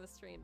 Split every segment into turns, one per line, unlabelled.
the stream.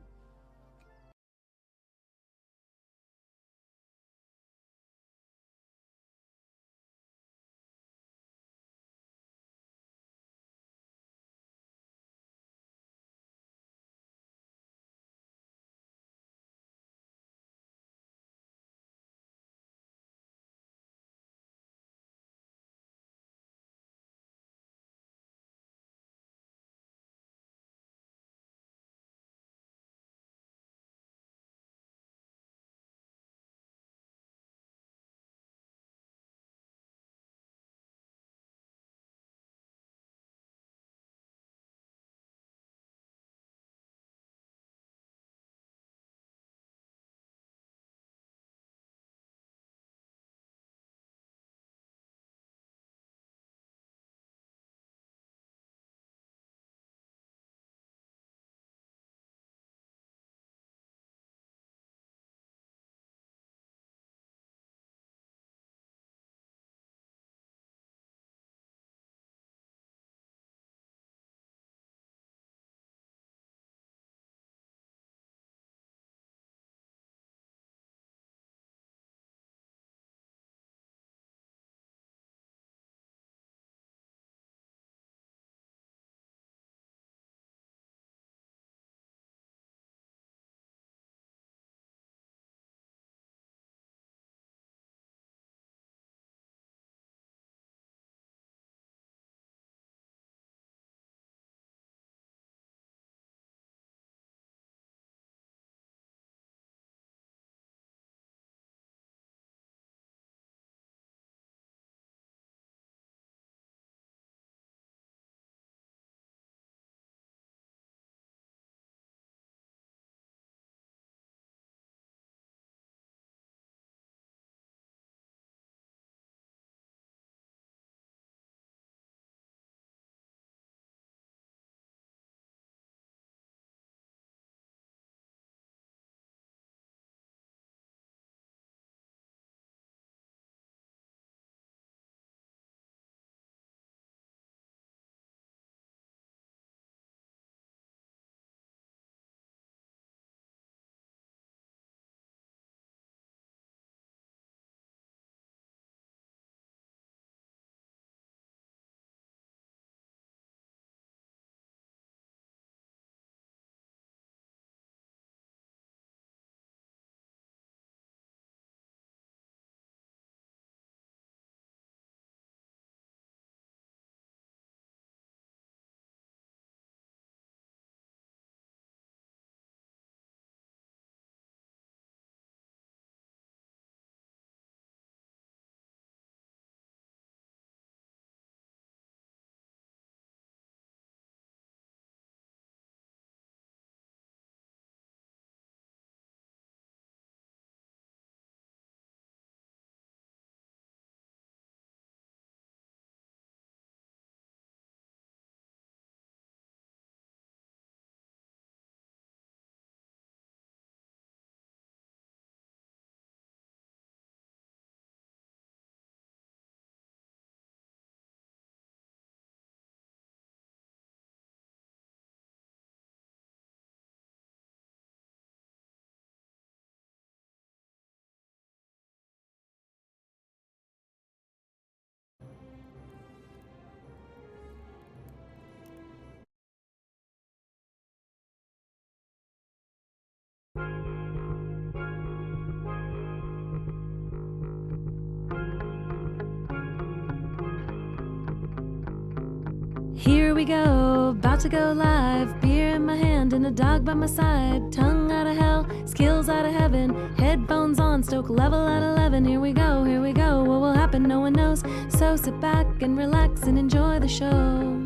Here we go, about to go live. Beer in my hand and a dog by my side. Tongue out of hell, skills out of heaven. Headphones on, stoke level at 11. Here we go, what will happen no one knows. So sit back and relax and enjoy the show.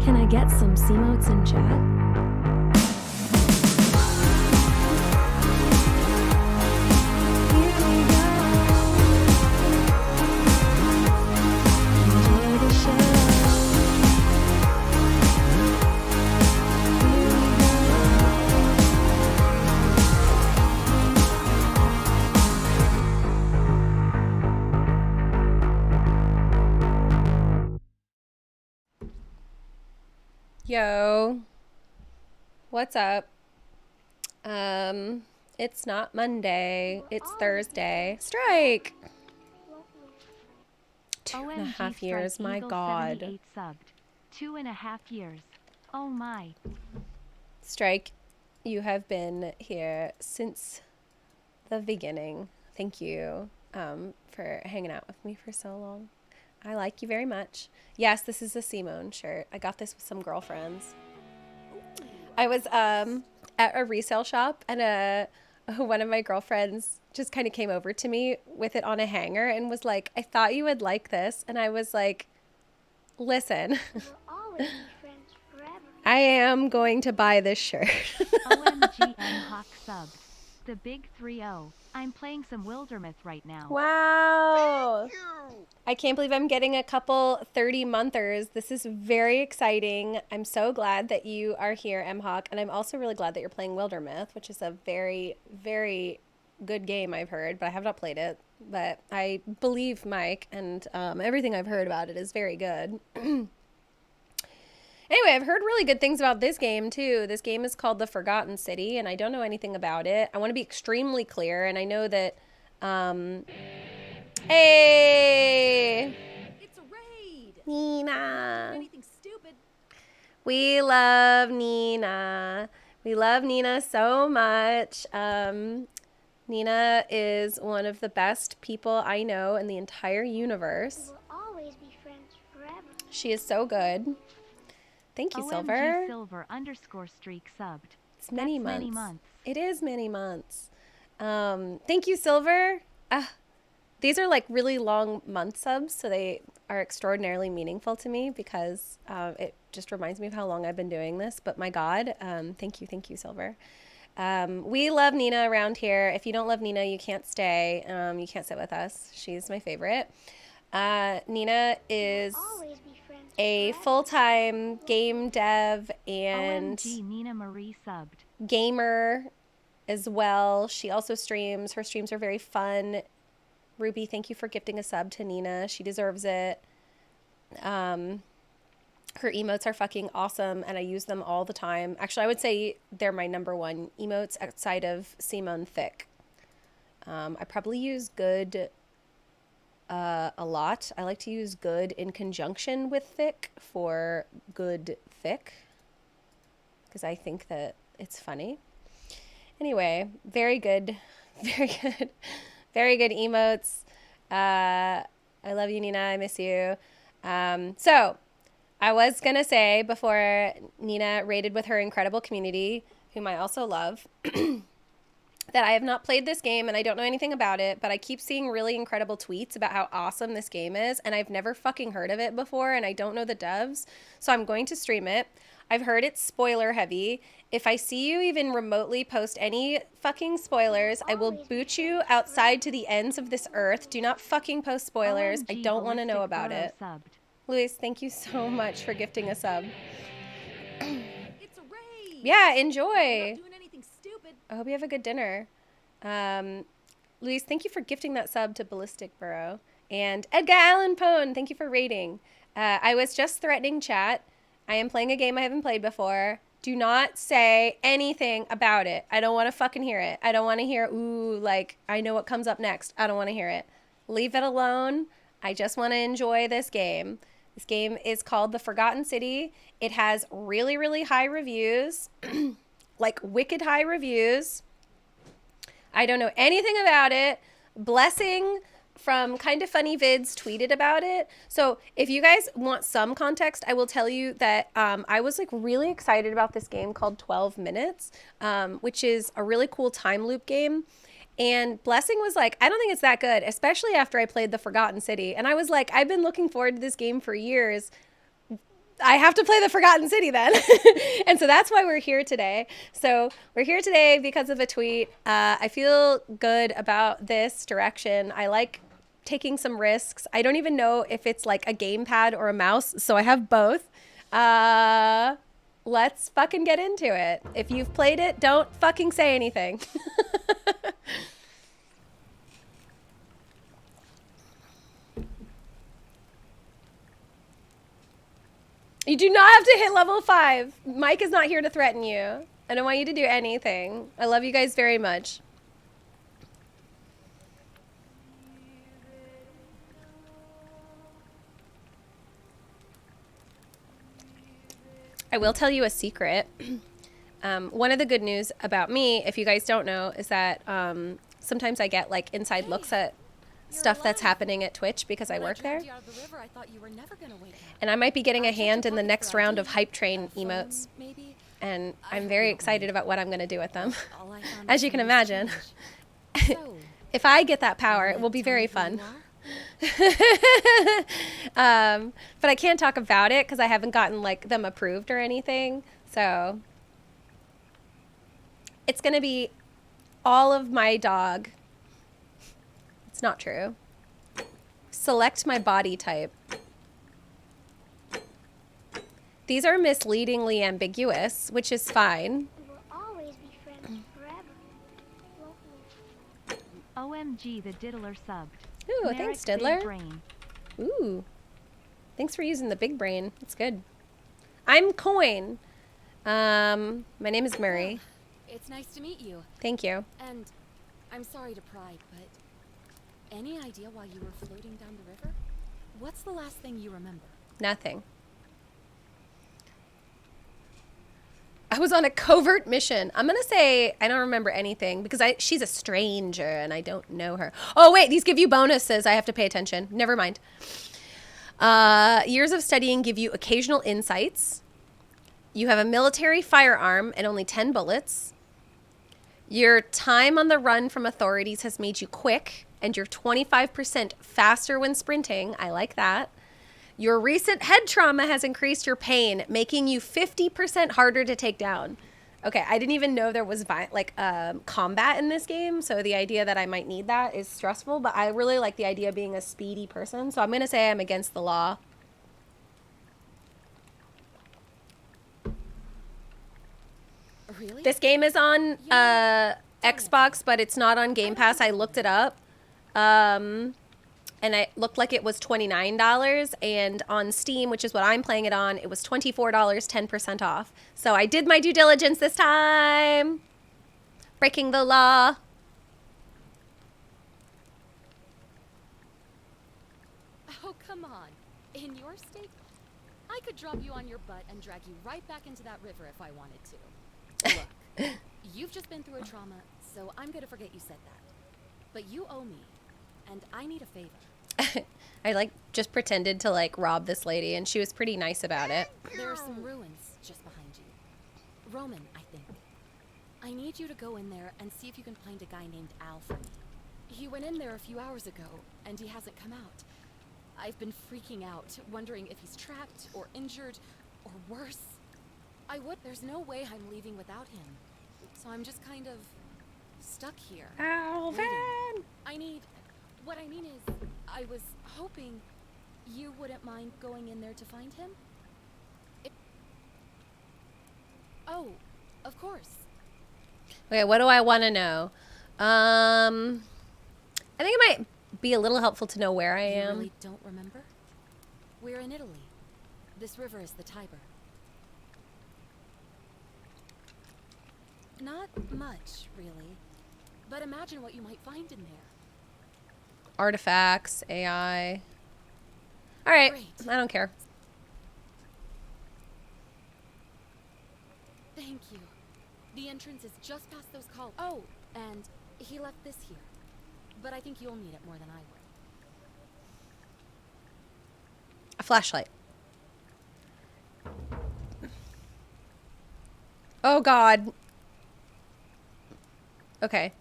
Can I get some C-motes in chat? Here we go.
Yo, what's up? It's not Monday, it's Thursday. Strike! 2.5 years,
Strike
my
Eagle
God.
78 subbed. 2.5 years. Oh my.
Strike, you have been here since the beginning. Thank you for hanging out with me for so long. I like you very much. Yes, this is a Simone shirt. I got this with some girlfriends. I was at a resale shop and one of my girlfriends just kind of came over to me with it on a hanger and was like, "I thought you would like this." And I was like, "Listen,
We'll always be friends forever.
I am going to buy this shirt."
OMG Hawk subbed. The big 3-0. I'm playing some Wildermyth right now.
Wow. I can't believe I'm getting a couple 30-monthers. This is very exciting. I'm so glad that you are here, Mhawk, and I'm also really glad that you're playing Wildermyth, which is a very, very good game, I've heard, but I have not played it. But I believe Mike, and everything I've heard about it is very good. Anyway, I've heard really good things about this game, too. This game is called The Forgotten City, and I don't know anything about it. I want to be extremely clear, and I know that... Hey!
It's a raid.
Nina.
Anything stupid.
We love Nina. We love Nina so much. Nina is one of the best people I know in the entire universe.
We'll always be friends forever.
She is so good. Thank you,
OMG
Silver.
Silver_streak subbed.
It's many
That's
months.
many months.
It is many months. Thank you, Silver. These are like really long month subs, so they are extraordinarily meaningful to me because it just reminds me of how long I've been doing this. But my God, thank you, Silver. We love Nina around here. If you don't love Nina, you can't stay. You can't sit with us. She's my favorite. Nina is
Always be friends
a
forever.
full-time game dev and
OMG Nina Marie subbed.
gamer as well. She also streams. Her streams are very fun. Ruby, thank you for gifting a sub to Nina. She deserves it. Her emotes are fucking awesome, and I use them all the time. Actually, I would say they're my number one emotes outside of Simone Thick. I probably use good a lot. I like to use good in conjunction with thick for good thick because I think that it's funny. Anyway, very good, very good. Very good emotes. I love you, Nina. I miss you. So, I was going to say before Nina raided with her incredible community, whom I also love, that I have not played this game and I don't know anything about it, but I keep seeing really incredible tweets about how awesome this game is, and I've never fucking heard of it before, and I don't know the devs, so I'm going to stream it. I've heard it's spoiler heavy. If I see you even remotely post any fucking spoilers, I will boot you outside to the ends of this earth. Do not fucking post spoilers. I
OMG
don't want to know
Ballistic
about
Burrow
it.
subbed.
Luis, thank you so much for gifting a sub.
It's a raid.
Yeah, enjoy.
Not doing anything stupid.
I hope you have a good dinner. Luis, thank you for gifting that sub to Ballistic Burrow. And Edgar Allan Poe, thank you for raiding. I was just threatening chat. I am playing a game I haven't played before. Do not say anything about it. I don't want to fucking hear it. I don't want to hear, ooh, like, I know what comes up next. I don't want to hear it. Leave it alone. I just want to enjoy this game. This game is called The Forgotten City. It has really, really high reviews, like wicked high reviews. I don't know anything about it. Blessing from Kind of Funny Vids tweeted about it. So if you guys want some context, I will tell you that I was like really excited about this game called 12 Minutes, which is a really cool time loop game. And Blessing was like, I don't think it's that good, especially after I played The Forgotten City. And I was like, I've been looking forward to this game for years. I have to play The Forgotten City then. And so that's why we're here today. So we're here today because of a tweet. I feel good about this direction. I like taking some risks. I don't even know if it's like a gamepad or a mouse, so I have both. Let's fucking get into it. If you've played it, don't fucking say anything. You do not have to hit level 5. Mike is not here to threaten you. I don't want you to do anything. I love you guys very much. I will tell you a secret. One of the good news about me, if you guys don't know, is that sometimes I get like inside looks at stuff that's happening at Twitch because I work there. And I might be getting a hand in the next round of Hype Train emotes. And I'm very excited about what I'm going to do with them. As you can imagine. If I get that power, it will be very fun. But I can't talk about it because I haven't gotten like them approved or anything. So it's going to be all of my dog. It's not true. Select my body type. These are misleadingly ambiguous, which is fine.
We will always be friends forever. Won't we?
OMG, the diddler subbed.
Ooh,
Merrick
thanks,
Big
Diddler.
Brain.
Ooh. Thanks for using the big brain. That's good. I'm Coin. My name is Murray.
It's nice to meet you.
Thank you.
And I'm sorry to pry, but any idea why you were floating down the river? What's the last thing you remember?
Nothing. I was on a covert mission. I'm going to say I don't remember anything because she's a stranger and I don't know her. Oh, wait, these give you bonuses. I have to pay attention. Never mind. Years of studying give you occasional insights. You have a military firearm and only 10 bullets. Your time on the run from authorities has made you quick, and you're 25% faster when sprinting. I like that. Your recent head trauma has increased your pain, making you 50% harder to take down. Okay, I didn't even know there was combat in this game, so the idea that I might need that is stressful, but I really like the idea of being a speedy person, so I'm going to say I'm against the law.
Really?
This game is on Xbox, but it's not on Game Pass. I looked it up. And it looked like it was $29, and on Steam, which is what I'm playing it on, it was $24, 10% off. So I did my due diligence this time. Breaking the law.
Oh, come on. In your state, I could drop you on your butt and drag you right back into that river if I wanted to. Look, you've just been through a trauma, so I'm gonna forget you said that. But you owe me, and I need a favor.
I like just pretended to like rob this lady, and she was pretty nice about it.
There are some ruins just behind you. Roman, I think. I need you to go in there and see if you can find a guy named Al for me. He went in there a few hours ago, and he hasn't come out. I've been freaking out, wondering if he's trapped or injured or worse. There's no way I'm leaving without him. So I'm just kind of stuck here.
Alvin!
What I mean is, I was hoping you wouldn't mind going in there to find him. Oh, of course.
Okay, what do I want to know? I think it might be a little helpful to know where I am.
You really don't remember? We're in Italy. This river is the Tiber. Not much, really. But imagine what you might find in there.
Artifacts, AI. All right,
Great.
I don't care.
Thank you. The entrance is just past those columns. Oh, and he left this here. But I think you'll need it more than I would.
A flashlight. Oh, God. Okay.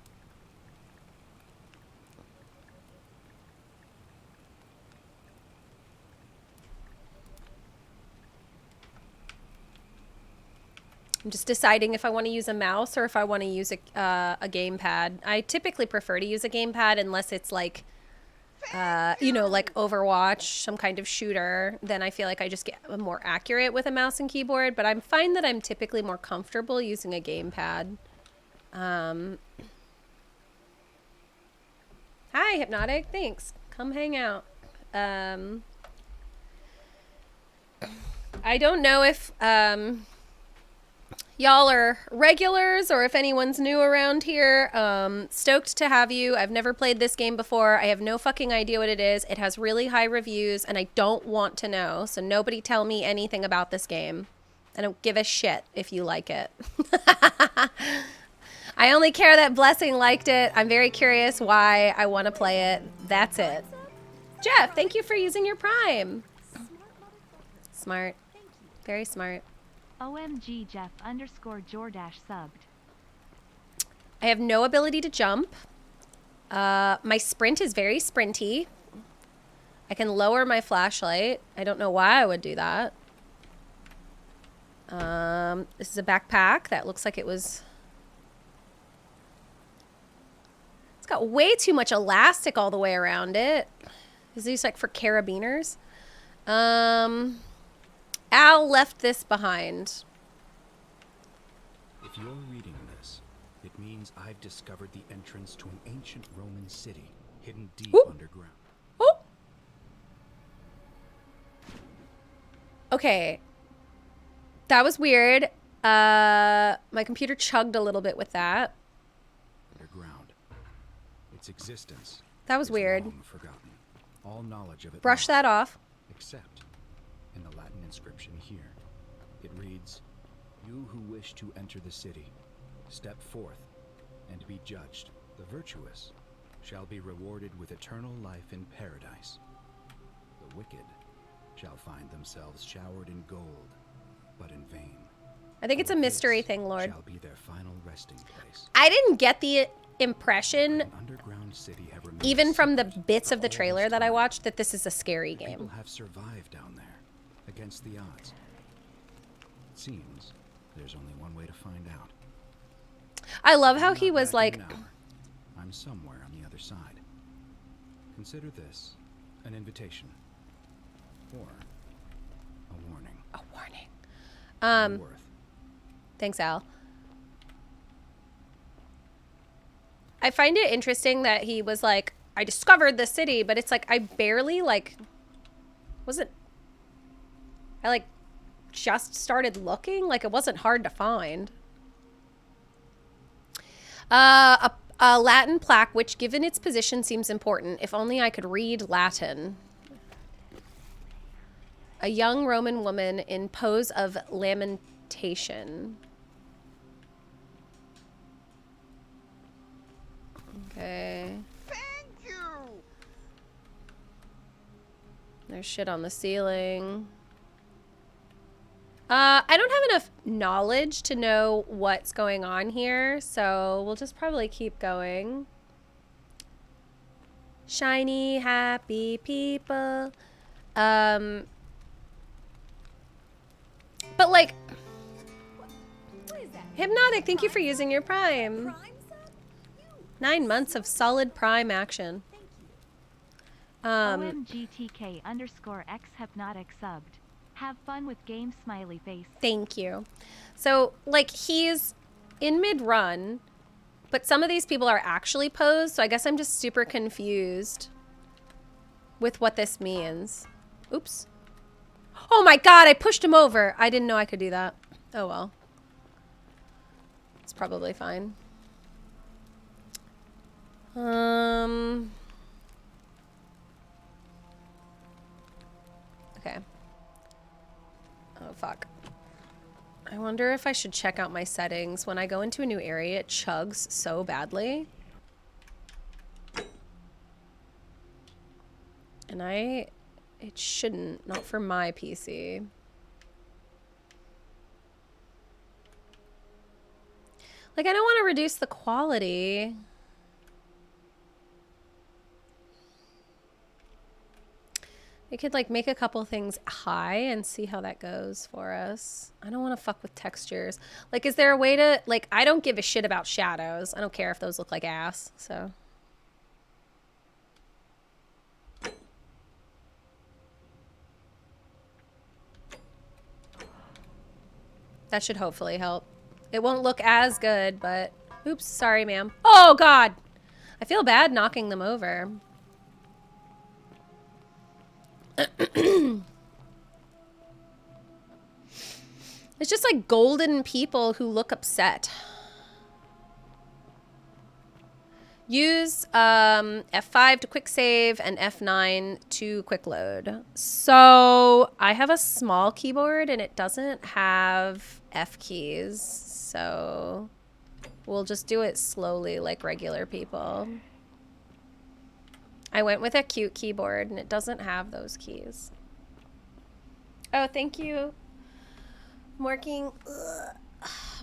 I'm just deciding if I want to use a mouse or if I want to use a gamepad. I typically prefer to use a gamepad unless it's like, you know, like Overwatch, some kind of shooter. Then I feel like I just get more accurate with a mouse and keyboard. But I find that I'm typically more comfortable using a gamepad. Hi, Hypnotic. Thanks. Come hang out. I I don't know if y'all are regulars or if anyone's new around here. Stoked to have you. I've never played this game before. I have no fucking idea what it is. It has really high reviews and I don't want to know. So nobody tell me anything about this game. I don't give a shit if you like it. I only care that Blessing liked it. I'm very curious why I want to play it. That's it. Jeff, thank you for using your Prime. Smart. Very smart.
OMG Jeff _ Jordash subbed.
I have no ability to jump. My sprint is very sprinty. I can lower my flashlight. I don't know why I would do that. This is a backpack that looks like it was... It's got way too much elastic all the way around it. Is these like for carabiners? Al left this behind.
If you're reading this, it means I've discovered the entrance to an ancient Roman city hidden deep
Ooh.
underground.
Oh. Okay. That was weird. My computer chugged a little bit with that.
Underground. Its existence.
That was
is
weird.
long forgotten. All knowledge of it
Brush
lost,
that off.
except in the Latin inscription here. It reads, "You who wish to enter the city, step forth and be judged. The virtuous shall be rewarded with eternal life in paradise. The wicked shall find themselves showered in gold, but in vain.
I think it's a
For
mystery
this
thing, Lord.
Shall be their final resting place."
I didn't get the impression,
An underground city have remained
even from the
secret
bits
for
of the
all this
trailer that I
time.
watched, that this is a scary
People
game.
have survived down there against the odds. It seems there's only one way to find out.
I love how
I'm
he
not
was
back
like,
in an hour. I'm somewhere on the other side. Consider this an invitation or a warning.
a warning.
Your worth.
Thanks, Al. I find it interesting that he was like, I discovered the city, but it's like, I barely like, wasn't, I like just started looking. Like it wasn't hard to find. A Latin plaque, which given its position seems important. If only I could read Latin. A young Roman woman in pose of lamentation. Okay.
Thank you.
There's shit on the ceiling. I don't have enough knowledge to know what's going on here, so we'll just probably keep going. Shiny, happy people. But like, Hypnotic, thank you for using your Prime. 9 months of solid Prime action.
OMGTK _ X Hypnotic subbed. Have fun with game smiley face.
Thank you. So, like, he's in mid-run, but some of these people are actually posed, so I guess I'm just super confused with what this means. Oops. Oh my god, I pushed him over. I didn't know I could do that. Oh well. It's probably fine. Okay. Oh, fuck. I wonder if I should check out my settings. When I go into a new area, it chugs so badly. And it shouldn't, not for my PC. Like, I don't want to reduce the quality. We could like make a couple things high and see how that goes for us. I don't want to fuck with textures. Like, is there a way to, like, I don't give a shit about shadows. I don't care if those look like ass, so. That should hopefully help. It won't look as good, but oops, sorry, ma'am. Oh God, I feel bad knocking them over. It's just like golden people who look upset. Use F5 to quick save and F9 to quick load. So I have a small keyboard and it doesn't have F keys. So we'll just do it slowly like regular people. I went with a cute keyboard and it doesn't have those keys. Oh, thank you. I'm working. Ugh.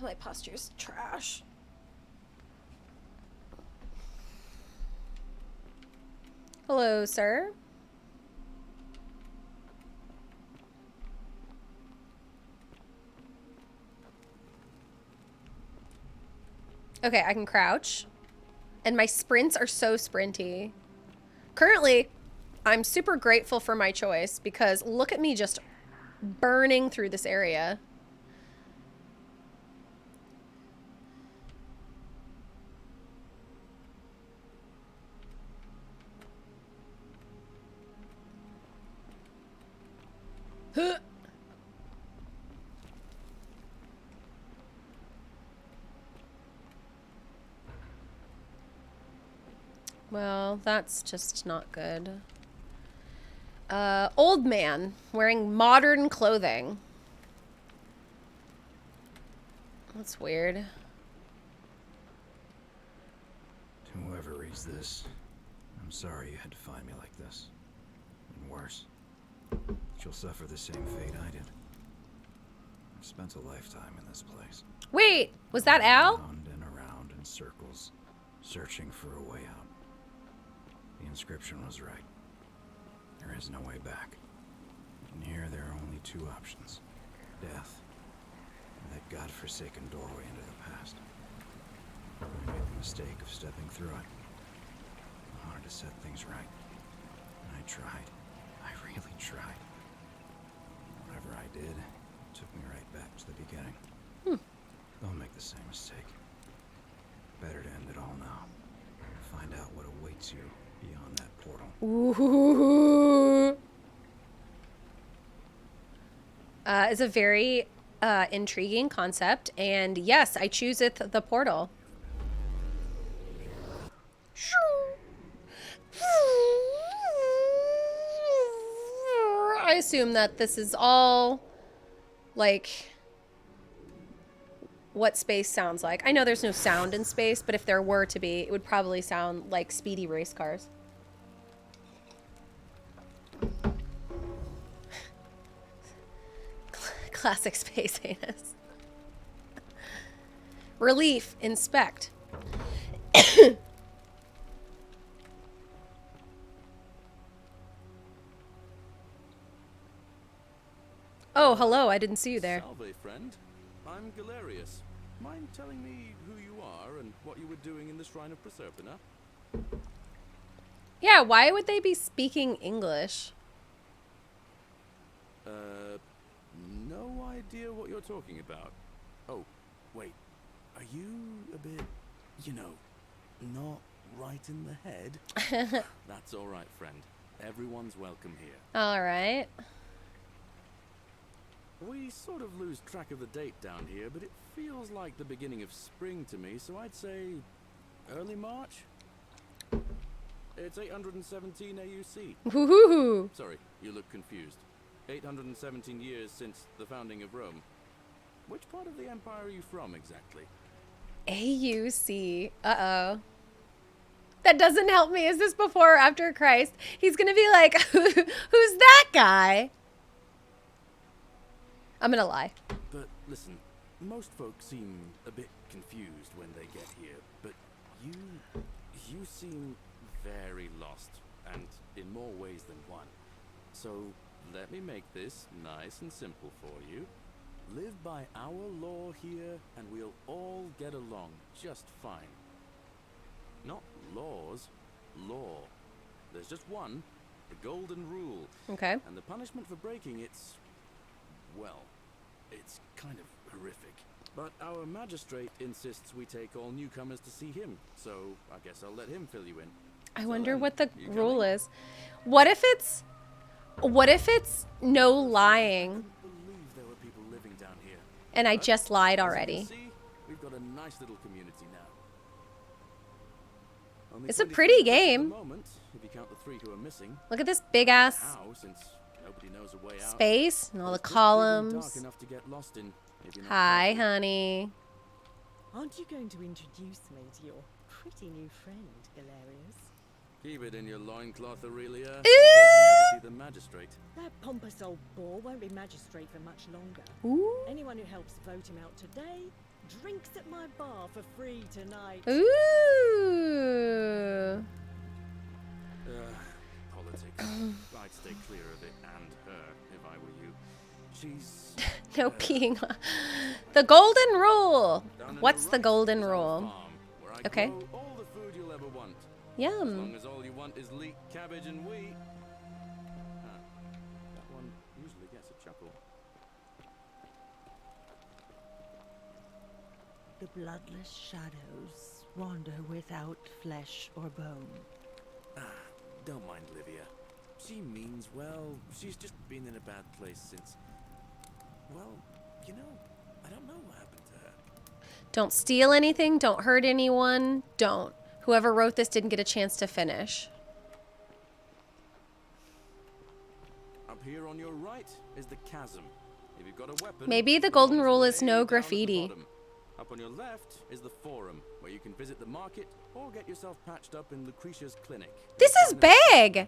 My posture's trash. Hello, sir. Okay, I can crouch. And my sprints are so sprinty. Currently, I'm super grateful for my choice because look at me just burning through this area. Huh. Well, that's just not good. Old man wearing modern clothing. That's weird.
To whoever reads this, I'm sorry you had to find me like this. And worse. She'll suffer the same fate I did. I've spent a lifetime in this place.
Wait, was that Al?
Around in circles, searching for a way out. The inscription was right. There is no way back. And here there are only two options. Death, and that godforsaken doorway into the past. I made the mistake of stepping through it. I wanted to set things right. And I tried. I really tried. Whatever I did, took me right back to the beginning. Don't make the same mistake. Better to end it all now. Find out what awaits you beyond that portal.
Ooh. It's a very intriguing concept, and yes, I chooseth the portal. I assume that this is all like what space sounds like. I know there's no sound in space, but if there were to be, it would probably sound like speedy race cars. Classic space anus. Relief, inspect. Oh, hello, I didn't see you there.
Salve, friend. I'm Galerius. Mind telling me who you are and what you were doing in the Shrine of Proserpina?
Yeah, why would they be speaking English?
No idea what you're talking about. Oh, wait. Are you a bit, you know, not right in the head? That's all right, friend. Everyone's welcome here.
All right.
We sort of lose track of the date down here, but it feels like the beginning of spring to me, so I'd say early March? It's 817 AUC.
Woohoo!
Sorry, you look confused. 817 years since the founding of Rome. Which part of the empire are you from exactly?
AUC. Uh-oh. That doesn't help me. Is this before or after Christ? He's gonna be like, who's that guy? I'm gonna lie.
But listen, most folks seem a bit confused when they get here, but you seem very lost, and in more ways than one. So let me make this nice and simple for you. Live by our law here, and we'll all get along just fine. Not laws, law. There's just one, the golden rule.
Okay.
And the punishment for breaking it's, well, it's kind of horrific. But our magistrate insists we take all newcomers to see him, so I guess I'll let him fill you in.
I
So
wonder
then,
what the
you
rule
coming?
is. What if it's no lying
I couldn't believe there were people living down here.
And I just lied
As you
already.
can see, we've got a nice little community now. Only
It's a
23
pretty
of us at the
game.
moment, if you count the 3 who are missing.
Look at this big ass
How, since nobody knows a way out.
space and all the
It's just big and dark
columns.
enough to get lost in if you're not
Hi,
careful.
honey.
Aren't you going to introduce me to your pretty new friend, Galerius?
Keep it in your loincloth, Aurelia. I'm
Ooh.
taking her to see the magistrate.
That pompous old bore won't be magistrate for much longer.
Ooh.
Anyone who helps vote him out today drinks at my bar for free tonight.
Ooh.
Politics. I'd stay clear of it and her if I were you. She's
No peeing. The golden rule.
down in the
What's the
right
golden
is our
rule?
farm, where I
Okay.
grow all the food you'll ever want. As
Yum.
long as all you want is leek, cabbage, and wheat. Ah, that one usually gets a chuckle.
The bloodless shadows wander without flesh or bone.
Don't mind Livia. She means well. She's just been in a bad place since. Well, you know, I don't know what happened to her.
Don't steal anything. Don't hurt anyone. Don't. Whoever wrote this didn't get a chance to finish.
Up here on your right is the chasm. If you've got a weapon.
Maybe the golden rule is
way
no
down at the
graffiti.
bottom. Up on your left is the forum, where you can visit the market or get yourself patched up in Lucretia's clinic.
This is big.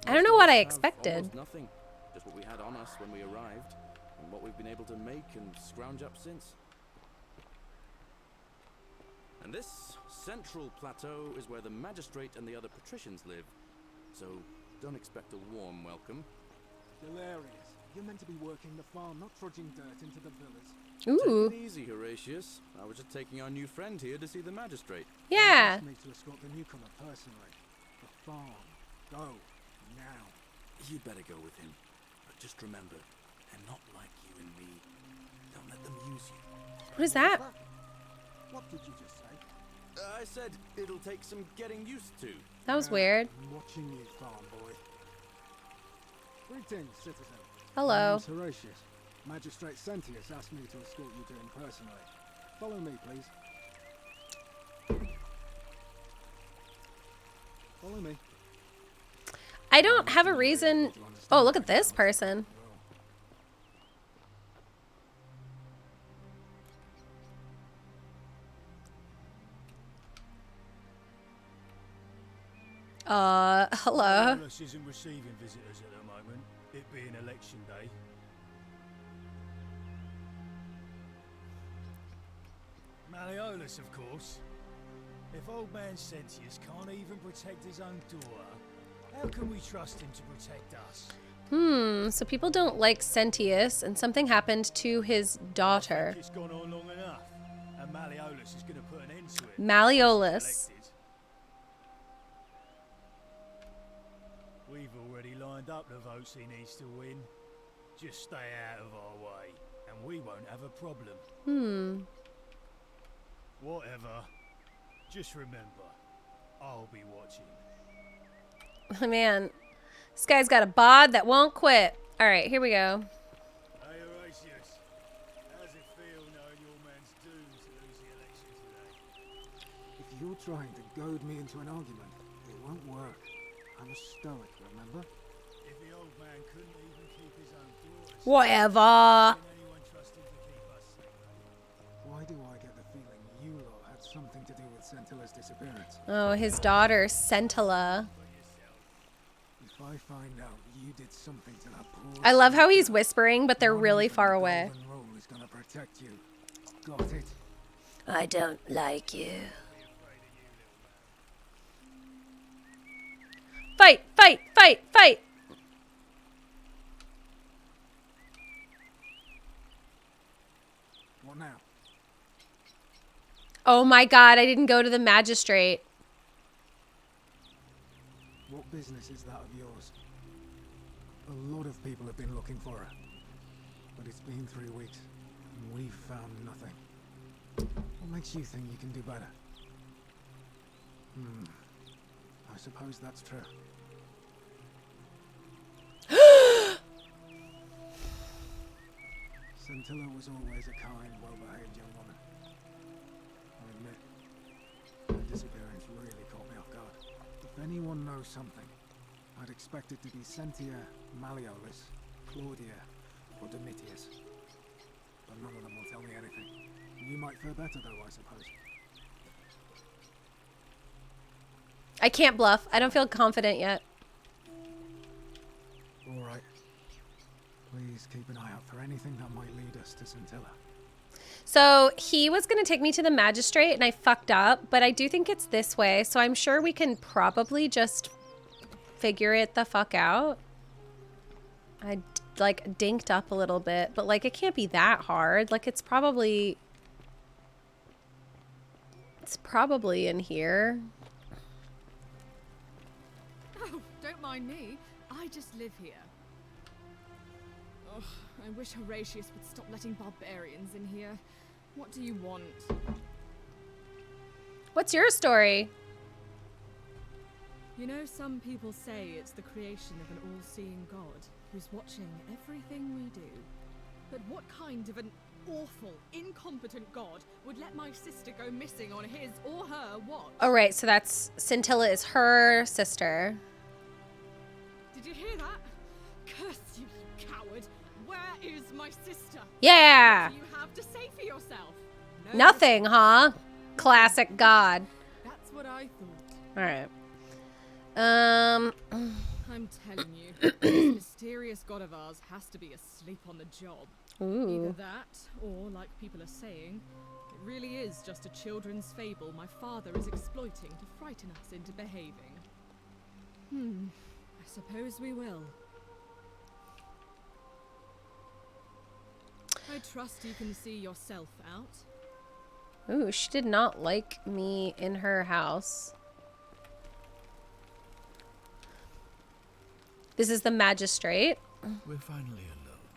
I don't know what I
Have
expected.
almost nothing. Just what we had on us when we arrived, and what we've been able to make and scrounge up since. And this central plateau is where the magistrate and the other patricians live, so don't expect a warm welcome.
Hilarious. You're meant to be working the farm, not trudging dirt into the villas.
Ooh.
Take it easy, Horatius. I was just taking our new friend here to see the magistrate.
Yeah.
Ask me to escort the newcomer personally. The farm. Go. Now.
You'd better go with him. But just remember, they're not like you and me. Don't let them use you.
What is that?
What did you just say?
I said it'll take some getting used to.
That was weird.
I'm watching you, farm boy. Greetings, citizen.
Hello.
My name's Horatius. Magistrate Sentius asked me to escort you to him personally. Follow me, please. Follow me.
I don't have a reason. Oh, look at this person. Hello.
Malleolus isn't receiving visitors at the moment, it being election day. Malleolus, of course. If old man Sentius can't even protect his own daughter, how can we trust him to protect us?
So people don't like Sentius, and something happened to his daughter.
It's gone on long enough, and Malleolus is going to put an end to it.
Malleolus.
Elected. We've already lined up the votes he needs to win. Just stay out of our way, and we won't have a problem. Whatever. Just remember, I'll be watching.
Man, this guy's got a bod that won't quit. All right, here we go.
Hey Horatius, how's it feel knowing your man's doomed to lose the election today?
If you're trying to goad me into an argument, it won't work. I'm a stoic, remember?
If the old man couldn't even keep his own daughter,
Whatever.
can anyone trust him to keep us safe?
Why do I get the feeling you lot had something to do with Centilla's disappearance?
Oh, his daughter, Centilla.
If I find out you did something to that poor...
I love how he's whispering, but they're really far away.
The golden rule is gonna protect you. Got it?
I don't like you. Fight, fight, fight, fight.
What now?
Oh my God, I didn't go to the magistrate.
What business is that of yours? A lot of people have been looking for her. But it's been 3 weeks, and we've found nothing. What makes you think you can do better? I suppose that's true. Scintilla was always a kind, well-behaved young woman. I admit, her disappearance really caught me off guard. If anyone knows something, I'd expect it to be Sentia, Malleolus, Claudia, or Domitius. But none of them will tell me anything. You might fare better though, I suppose.
I can't bluff. I don't feel confident yet.
Alright. Please keep an eye out for anything that might lead us to Scintilla.
So he was going to take me to the magistrate and I fucked up, but I do think it's this way. So I'm sure we can probably just figure it the fuck out. I like dinked up a little bit, but like it can't be that hard. Like it's probably in here.
Oh, don't mind me. I just live here. Ugh, I wish Horatius would stop letting barbarians in here. What do you want?
What's your story?
You know, some people say it's the creation of an all-seeing God who's watching everything we do. But what kind of an awful, incompetent God would let my sister go missing on his or her watch?
Oh, right. So that's Scintilla is her sister.
Did you hear that? Curse you, you coward! Where is my sister?
Yeah.
What do you have to say for yourself? No.
Nothing, huh? Classic God.
That's what I thought.
All right.
I'm telling you, this mysterious god of ours has to be asleep on the job.
Ooh.
Either that, or like people are saying, it really is just a children's fable my father is exploiting to frighten us into behaving. I suppose we will. I trust you can see yourself out.
Ooh, she did not like me in her house. This is the magistrate.
We're finally alone.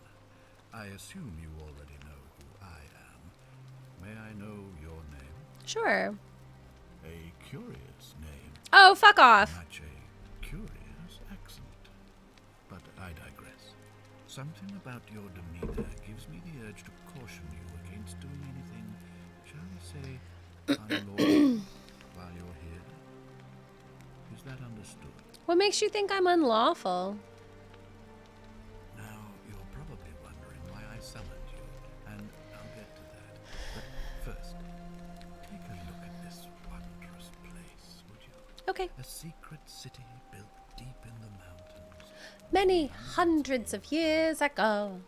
I assume you already know who I am. May I know your name?
Sure.
A curious name.
Oh, fuck off.
Match a curious accent. But I digress. Something about your demeanor gives me the urge to caution you against doing anything, shall we say, unlawful while you're here. Is that understood?
What makes you think I'm unlawful?
Now, you're probably wondering why I summoned you, and I'll get to that. But first, take a look at this wondrous place, would you?
Okay.
A secret city built deep in the mountains.
Many hundreds of years ago.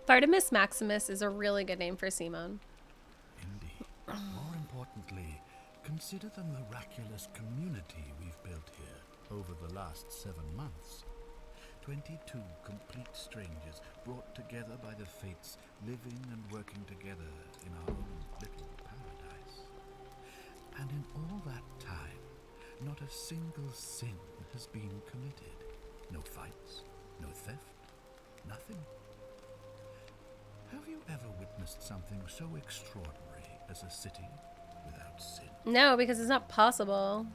Bartimus Maximus is a really good name for Simone.
Indeed. More importantly, consider the miraculous community we've built here over the last 7 months. 22 complete strangers brought together by the fates, living and working together in our own little paradise. And in all that time, not a single sin has been committed. No fights, no theft, nothing. Have you ever witnessed something so extraordinary as a city without sin?
No, because it's not possible.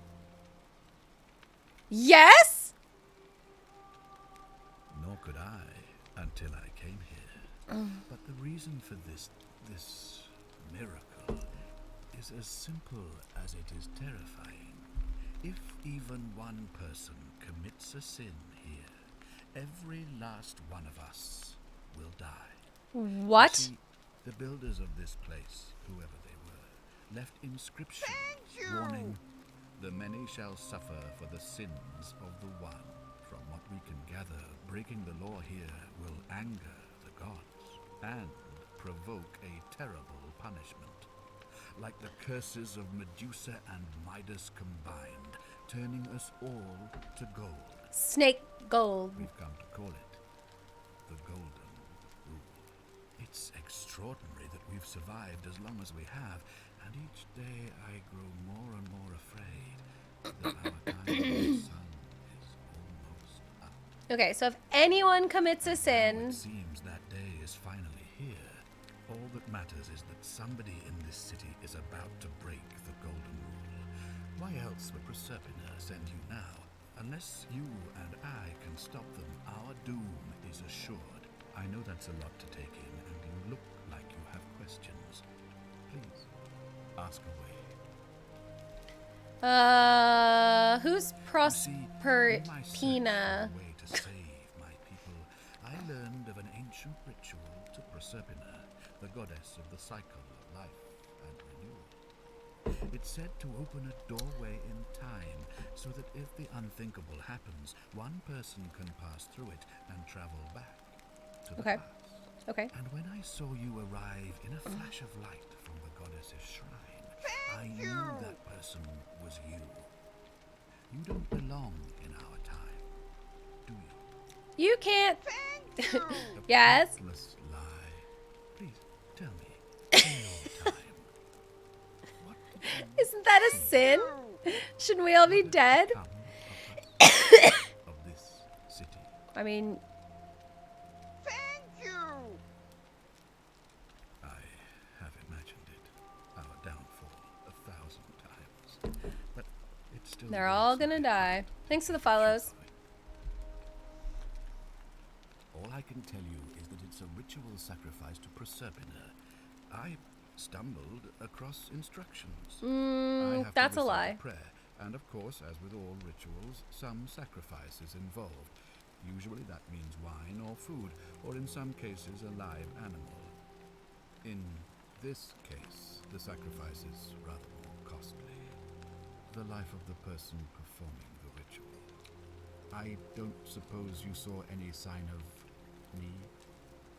Yes?
Nor could I until I came here. But the reason for this miracle is as simple as it is terrifying. If even one person commits a sin here, every last one of us will die.
What?
You see, the builders of this place, whoever they were, left inscriptions warning, "The many shall suffer for the sins of the one." From what we can gather, breaking the law here will anger the gods and provoke a terrible punishment. Like the curses of Medusa and Midas combined, turning us all to gold.
Snake gold.
We've come to call it the Golden Rule. It's extraordinary that we've survived as long as we have, and each day I grow more and more afraid that our time in the sun is almost up.
Okay, so if anyone commits a sin...
It seems that day is finally here. All that matters is that somebody in this city is about to break the Golden Rule. Why else would Proserpina send you now? Unless you and I can stop them, our doom is assured. I know that's a lot to take in, and you look like you have questions. Please, ask away.
Who's Proserpina?
Way to save my people. I learned of an ancient ritual to Proserpina, the goddess of the cycle of life and renewal. It's said to open a doorway in time, so that if the unthinkable happens, one person can pass through it and travel back to the past.
Okay.
And when I saw you arrive in a flash of light from the goddess's shrine, I knew that person was you. You don't belong in our time, do you?
You can't. Yes.
Pointless lie. Please tell me. In your time. What did you
Isn't that a sin? Shouldn't we all be dead?
become of this city?
I mean,
I have imagined it, our downfall 1,000 times, but it's still.
they're all gonna die. Thanks for the follows.
All I can tell you is that it's a ritual sacrifice to Proserpina. I stumbled across instructions. I have
That's
to
a
recite
lie.
prayer, and of course, as with all rituals, some sacrifice is involved. Usually that means wine or food, or in some cases a live animal. In this case, the sacrifice is rather more costly. The life of the person performing the ritual. I don't suppose you saw any sign of me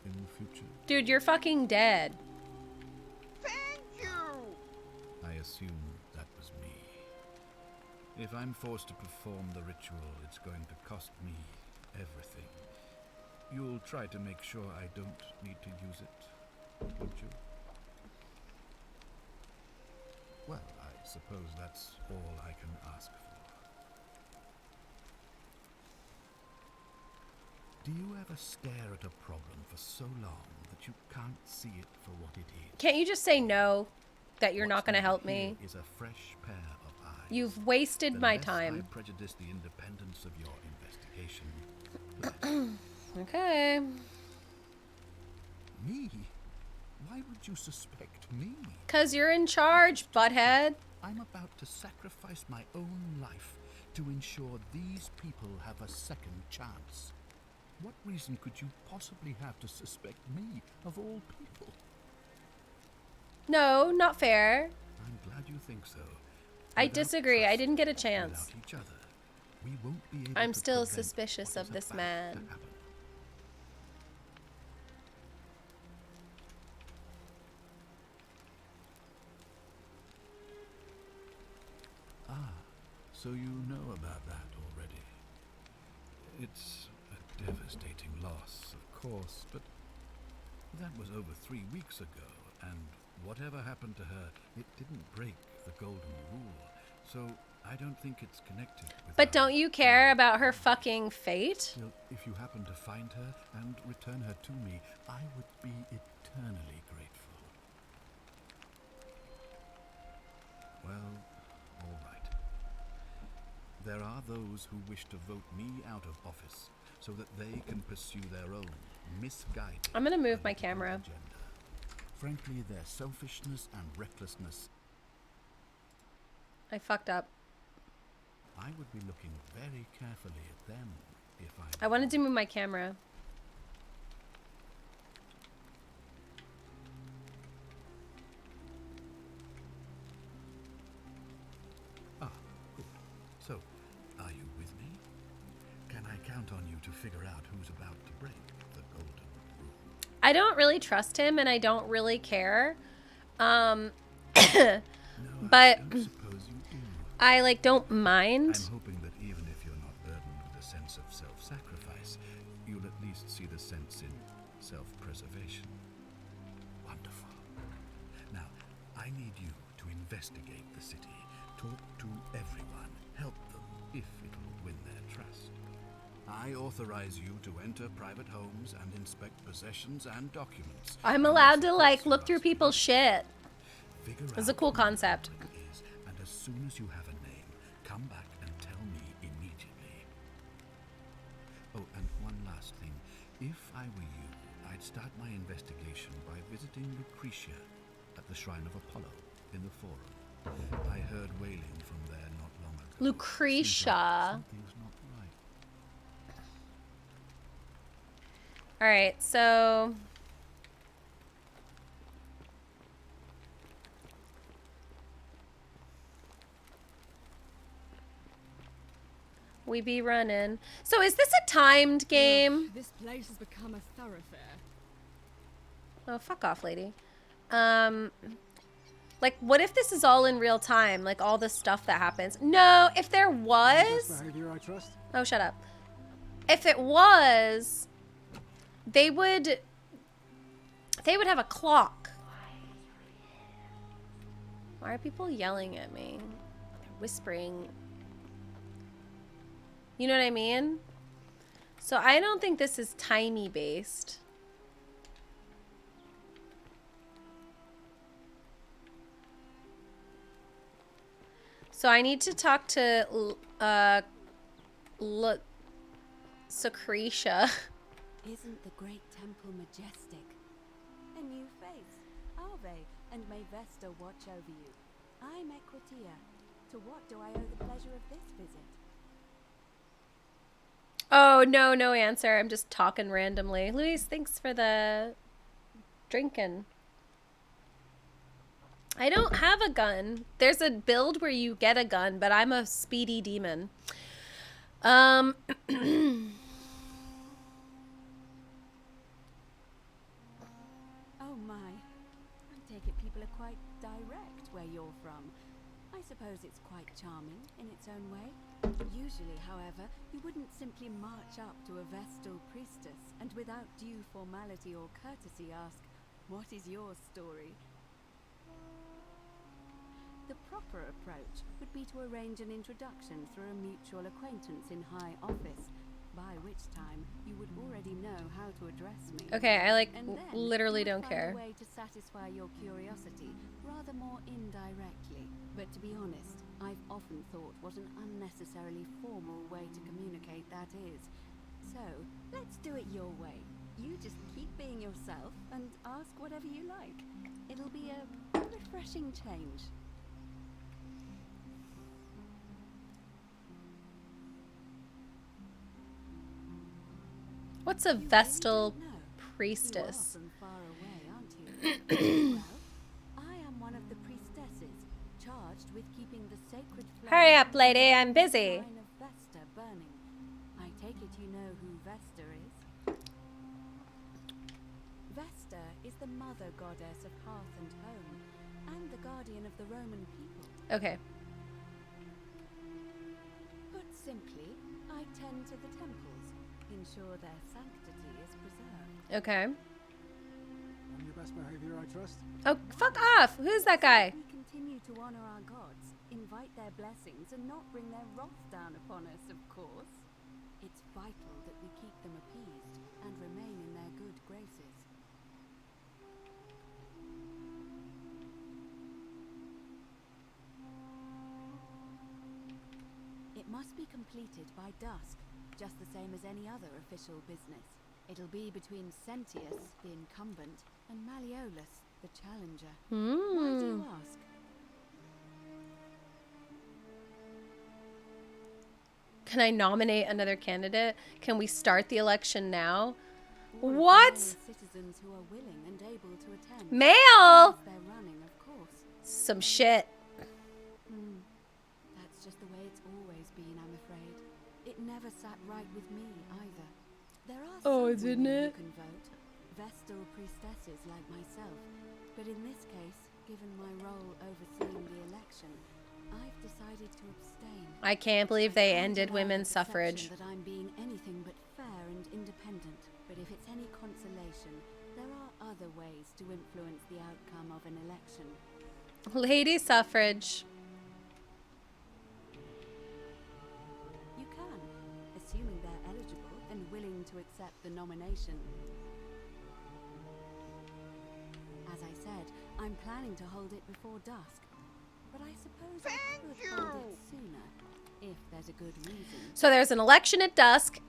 in the future?
Dude, you're fucking dead.
I assume that was me. If I'm forced to perform the ritual, it's going to cost me everything. You'll try to make sure I don't need to use it, won't you? Well, I suppose that's all I can ask for. Do you ever stare at a problem for so long that you can't see it for what it is?
Can't you just say no? That you're not gonna help me?
Here is a fresh pair of eyes.
You've wasted
The
my
less
time.
I prejudice the independence of your investigation, the better.
Okay.
Me? Why would you suspect me?
'Cause you're in charge, butthead.
I'm about to sacrifice my own life to ensure these people have a second chance. What reason could you possibly have to suspect me, of all people?
No, not fair.
I'm glad you think so.
I
Without
disagree. I
trust,
didn't get a chance.
without each other, we won't be able
I'm
to
still
prevent
suspicious
what
of
is
this
about
man.
to happen. Ah, so you know about that already. It's a devastating loss, of course, but that was over 3 weeks ago, and whatever happened to her, it didn't break the golden rule. So I don't think it's connected with
But
our-
don't you care about her fucking fate?
Still, if you happen to find her and return her to me, I would be eternally grateful. Well, all right. There are those who wish to vote me out of office so that they can pursue their own misguided
I'm gonna move my
political
camera.
agenda. Frankly, their selfishness and recklessness,
I fucked up.
I would be looking very carefully at them if
I wanted to move my camera.
Ah, good. So, are you with me? Can I count on you to figure out who's about to break the golden rule?
I don't really trust him and I don't really care.
No,
But
I don't suppose you do.
I like don't mind.
I'm hoping that even if you're not burdened with a sense of self-sacrifice, you'll at least see the sense in self-preservation. Wonderful. Now, I need you to investigate the city, talk to everyone, help them if it'll win their trust. I authorize you to enter private homes and inspect possessions and documents.
I'm allowed to like look through people's shit.
Figure
It's a
out
cool
who the
concept.
public is, and as soon as you have a name, come back and tell me immediately. Oh, and one last thing. If I were you, I'd start my investigation by visiting Lucretia at the Shrine of Apollo in the Forum. I heard wailing from there not long ago.
Lucretia.
Something's not right.
Alright, so... we be running. So is this a timed game?
This place has become a thoroughfare.
Oh, fuck off, lady. Like, what if this is all in real time? Like, all the stuff that happens. No, if there was...
behavior I trust.
Oh, shut up. If it was... They would have a clock. Why are people yelling at me? They're whispering. You know what I mean? So I don't think this is timey based. So I need to talk to Secretia.
Isn't the great temple majestic? A new face, Ave, and may Vesta watch over you. I'm Equitia. To what do I owe the pleasure of this visit?
Oh, no answer. I'm just talking randomly. Luis, thanks for the drinking. I don't have a gun. There's a build where you get a gun, but I'm a speedy demon.
Oh my. I take it people are quite direct where you're from. I suppose it's quite charming in its own way. Usually, however, you wouldn't simply march up to a Vestal priestess and without due formality or courtesy ask, "What is your story?" The proper approach would be to arrange an introduction through a mutual acquaintance in high office, by which time you would already know how to address me.
Okay, I like
And then
literally
you would
don't
find
care.
a way to satisfy your curiosity rather more indirectly. But to be honest, I've often thought what an unnecessarily formal way to communicate that is. So, let's do it your way. You just keep being yourself and ask whatever you like. It'll be a refreshing change.
What's a Vestal priestess?
You are from far away, aren't you? Well, I am one of the priestesses, charged with keeping the sacred flame.
Hurry up, lady, I'm busy.
Shrine of Vesta burning. I take it you know who Vesta is? Vesta is the mother goddess of hearth and home, and the guardian of the Roman people.
Okay.
Put simply, I tend to the temples, ensure their sanctity is preserved.
Okay.
On your best behavior I trust.
Oh, fuck off. Who's that guy?
We continue to honor our gods, invite their blessings, and not bring their wrath down upon us, of course. It's vital that we keep them appeased and remain in their good graces. It must be completed by dusk, just the same as any other official business. It'll be between Sentius, the incumbent, and Malleolus, the challenger. Why do you ask?
Can I nominate another candidate? Can we start the election now?
All of the
What?
male citizens who are willing and able to attend.
Male?
As they're running, of course.
Some shit.
That's just the way it's always been, I'm afraid. It never sat right with me either. There are
Oh,
some
didn't
women
it?
who can vote, Vestal priestesses like myself. But in this case, given my role overseeing the election, I've decided to abstain.
I can't believe they
I can't
ended
allow the
women's suffrage.
perception that I'm being anything but fair and independent. But if it's any consolation, there are other ways to influence the outcome of an election.
Lady suffrage.
You can, assuming they're eligible and willing to accept the nomination. As I said, I'm planning to hold it before dusk. But I suppose I could hold it sooner, if there's a good reason.
So there's an election at dusk.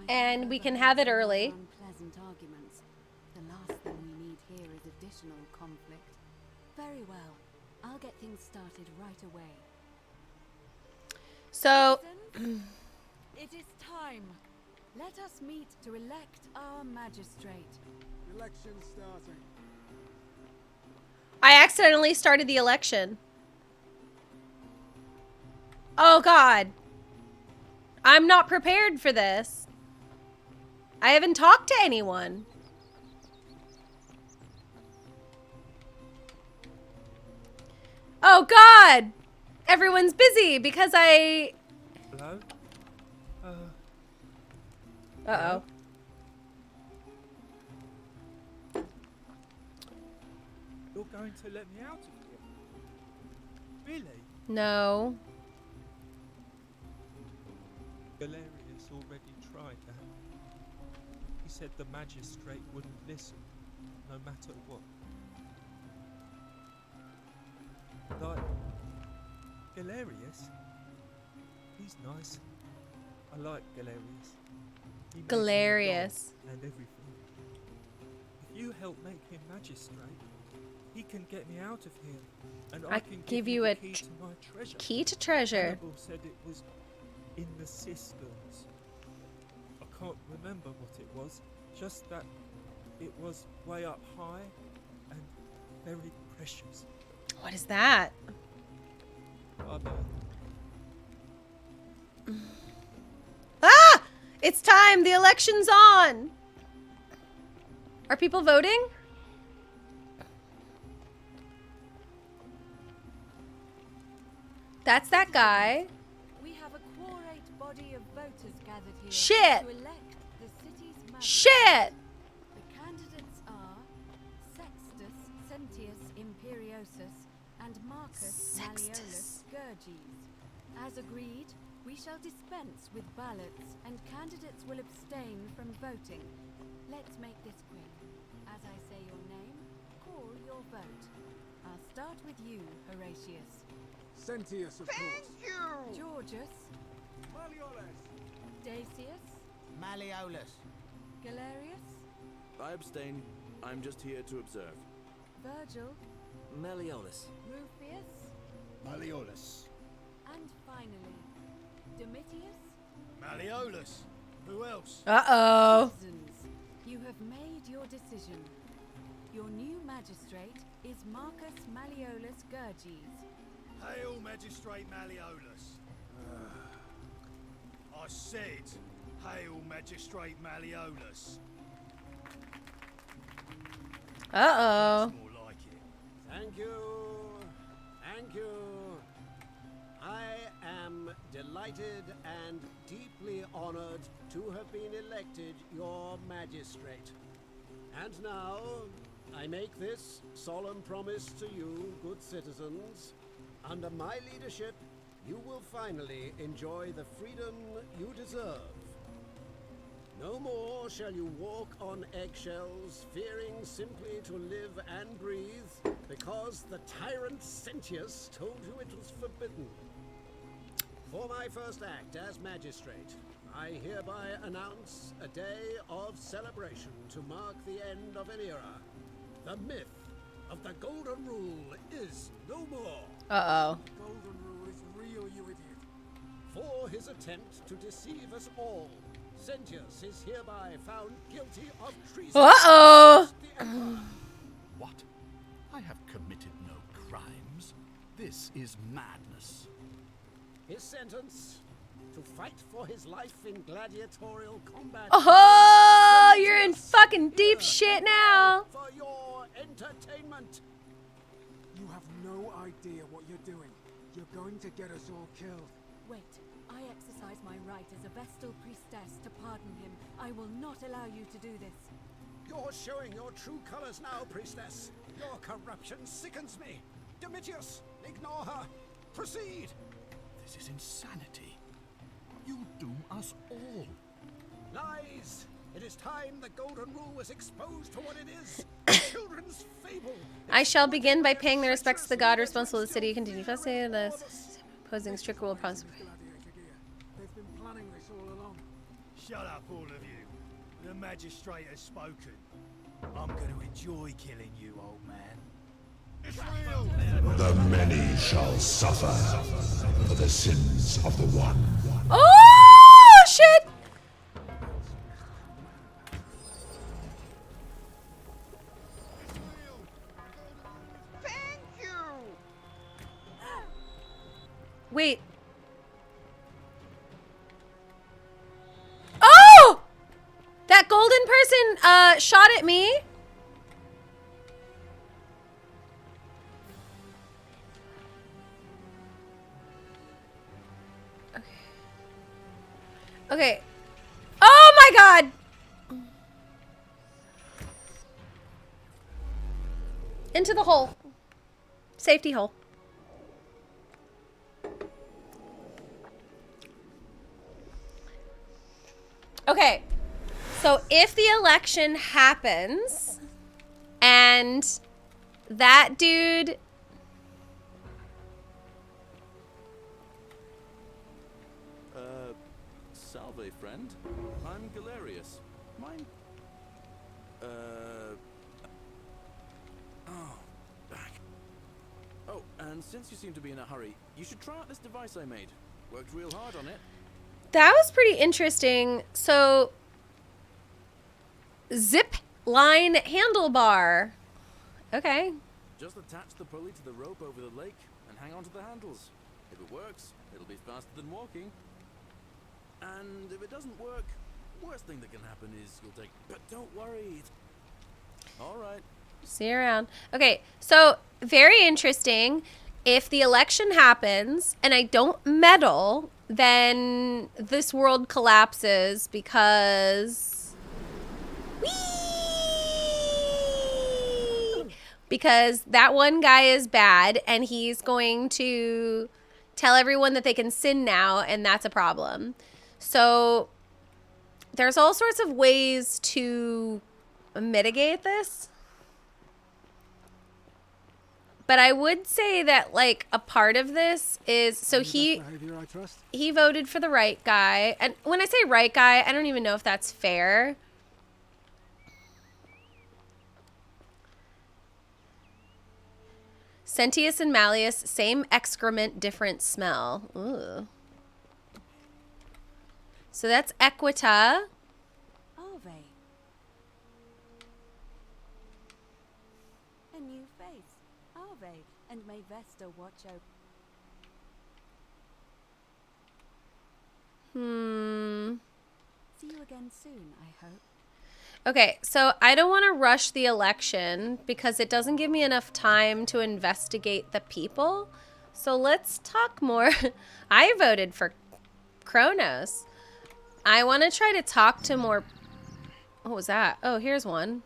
And we can have it early.
Unpleasant arguments. The last thing we need here is additional conflict. Very well. I'll get things started right away.
So,
it is time. Let us meet to elect our magistrate.
Election starting.
I accidentally started the election. Oh God. I'm not prepared for this. I haven't talked to anyone. Oh God. Everyone's busy because I...
Hello?
Uh-oh.
You're going to let me out of here? Really?
No.
Galerius already tried that. He said the magistrate wouldn't listen, no matter what. Like, Galerius? He's nice. I like Galerius. He makes me a
Galerius.
doll and everything. If you help make him magistrate, he can get me out of here, and I can
give you a
the key to my treasure.
Key to treasure.
Hannibal said it was in the cisterns. I can't remember what it was, just that it was way up high and very precious.
What is that?
Bye-bye.
Ah! It's time! The election's on! Are people voting? That's that guy.
We have a quorate body of voters gathered here
Shit!
to elect the city's magistrate.
Shit!
The candidates are Sextus Sentius Imperiosus and Marcus Malleolus Gurges. As agreed, we shall dispense with ballots and candidates will abstain from voting. Let's make this quick. As I say your name, call your vote. I'll start with you, Horatius.
Sentius, of course.
Georgius.
Malleolus.
Dacius.
Malleolus.
Galerius.
I abstain. I'm just here to observe.
Virgil.
Malleolus.
Rufius.
Malleolus.
And finally, Domitius.
Malleolus. Who else?
Uh-oh.
Citizens, you have made your decision. Your new magistrate is Marcus Malleolus Gurges.
Hail, Magistrate Malleolus. I said, hail, Magistrate Malleolus.
Uh-oh.
That's more like it.
Thank you. Thank you. I am delighted and deeply honored to have been elected your magistrate. And now, I make this solemn promise to you, good citizens. Under my leadership, you will finally enjoy the freedom you deserve. No more shall you walk on eggshells, fearing simply to live and breathe, because the tyrant Sentius told you it was forbidden. For my first act as magistrate, I hereby announce a day of celebration to mark the end of an era. The myth of the Golden Rule is no more.
Uh-oh.
Golden Rule is real, you idiot.
For his attempt to deceive us all, Sentius is hereby found guilty of treason.
Uh-oh.
What? I have committed no crimes. This is madness.
His sentence, to fight for his life in gladiatorial combat.
Oh, you're in fucking deep shit now.
For your entertainment.
You have no idea what you're doing. You're going to get us all killed.
Wait, I exercise my right as a Vestal priestess to pardon him. I will not allow you to do this.
You're showing your true colors now, priestess. Your corruption sickens me. Domitius, ignore her. Proceed.
This is insanity. You doom us all.
Lies. It is time the Golden Rule was exposed for what it is. Children's fable.
I shall begin by paying the respects to the god responsible for the city. Continue to say this. Posing strict rule of
Gladiator gear. They've been planning this all along.
Shut up, all of you. The magistrate has spoken. I'm going to enjoy killing you, old man.
The many shall suffer for the sins of the one.
Oh, shit!
Thank you!
Wait. Oh! That golden person shot at me. Okay. Oh my god! Into the hole. Safety hole. Okay. So if the election happens and that dude
Salve, friend. I'm Galerius. Mine. Oh, and since you seem to be in a hurry, you should try out this device I made. Worked real hard on it.
that was pretty interesting. So zip line handlebar. Okay.
Just attach the pulley to the rope over the lake and hang on to the handles. If it works, it'll be faster than walking. And if it doesn't work, worst thing that can happen is you'll take. But don't worry. All right.
See you around. Okay, so very interesting. If the election happens and I don't meddle, then this world collapses because... Whee! Because that one guy is bad and he's going to tell everyone that they can sin now, and that's a problem. So there's all sorts of ways to mitigate this. But I would say that, like, a part of this is, so he voted for the right guy. And when I say right guy, I don't even know if that's fair. Sentius and Malleus, same excrement, different smell. Ooh. So that's Equita.
Ave. A new face. Ave. And may Vesta watch over. See you again soon, I hope.
Okay, so I don't want to rush the election because it doesn't give me enough time to investigate the people. So let's talk more. I voted for Kronos. I want to try to talk to more... What was that? Oh, here's one.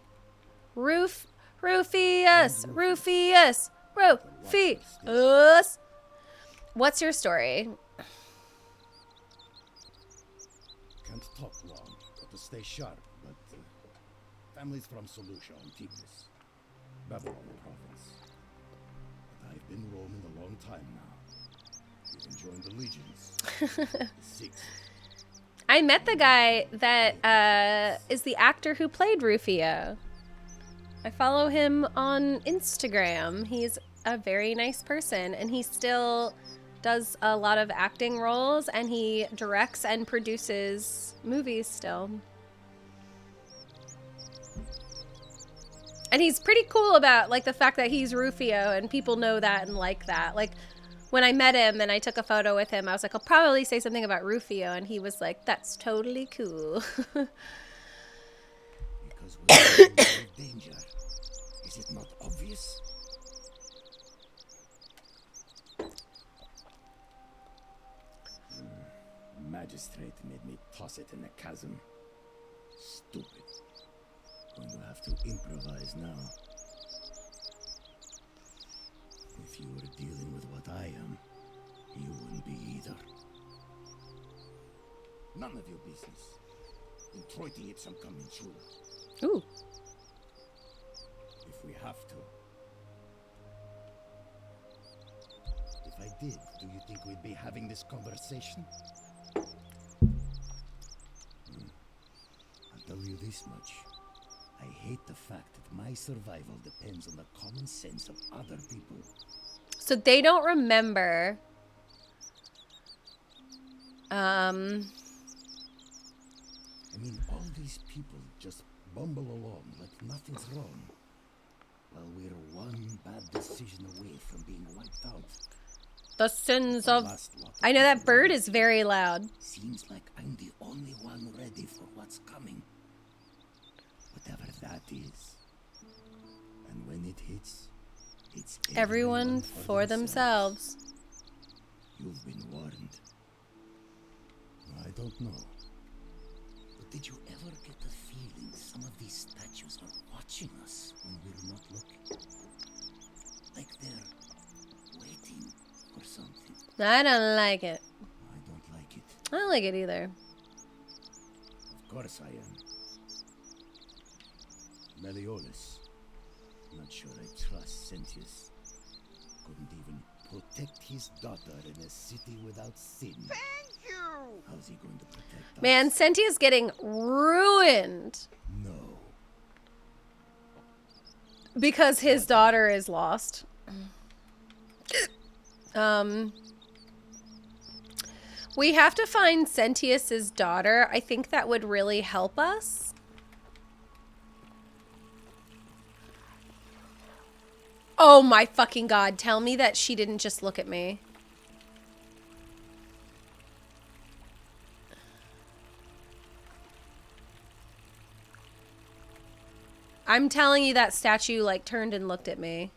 Rufius! Rufius! Rufius! What's your story?
Can't talk long. Got to stay sharp, but families from Solution on Tigris, Babylon province. But I've been roaming a long time now. Even joined the legions. The Six.
I met the guy that is the actor who played Rufio. I follow him on Instagram. He's a very nice person, and he still does a lot of acting roles, and he directs and produces movies still. And he's pretty cool about, like, the fact that he's Rufio, and people know that and like that. Like, when I met him and I took a photo with him, I was like, I'll probably say something about Rufio, and he was like, that's totally cool.
Because we're in grave danger. Is it not obvious? Magistrate made me toss it in the chasm. Stupid. Going to have to improvise now. If you were dealing with what I am, you wouldn't be either. None of your business. Introiting ipsum coming true.
Ooh.
If we have to. If I did, do you think we'd be having this conversation? this much. I hate the fact that my survival depends on the common sense of other people.
So they don't remember.
I mean, all these people just bumble along like nothing's wrong, while we're one bad decision away from being wiped out.
The sins of... I know that bird is very loud.
Seems like I'm the only one ready for what's coming. Whatever that is. And when it hits, it's
everyone for themselves.
You've been warned. I don't know. But did you ever get the feeling some of these statues are watching us when we're not looking? Like they're waiting for something.
I don't like it.
I don't like it.
I don't like it either.
Of course I am. Meliodas. Not sure I trust Sentius. Couldn't even protect his daughter in a city without sin.
Thank you!
How's he going to protect us?
Man, Sentia's getting ruined.
No.
Because his daughter is lost. We have to find Sentius's daughter. I think that would really help us. Oh my fucking god, tell me that she didn't just look at me. I'm telling you that statue like turned and looked at me.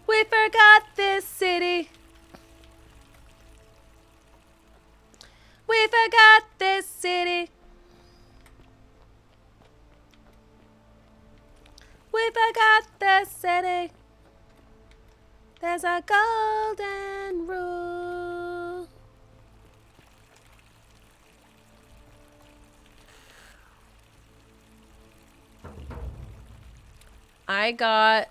We forgot this city. We forgot this city. We forgot the city. There's a golden rule. I got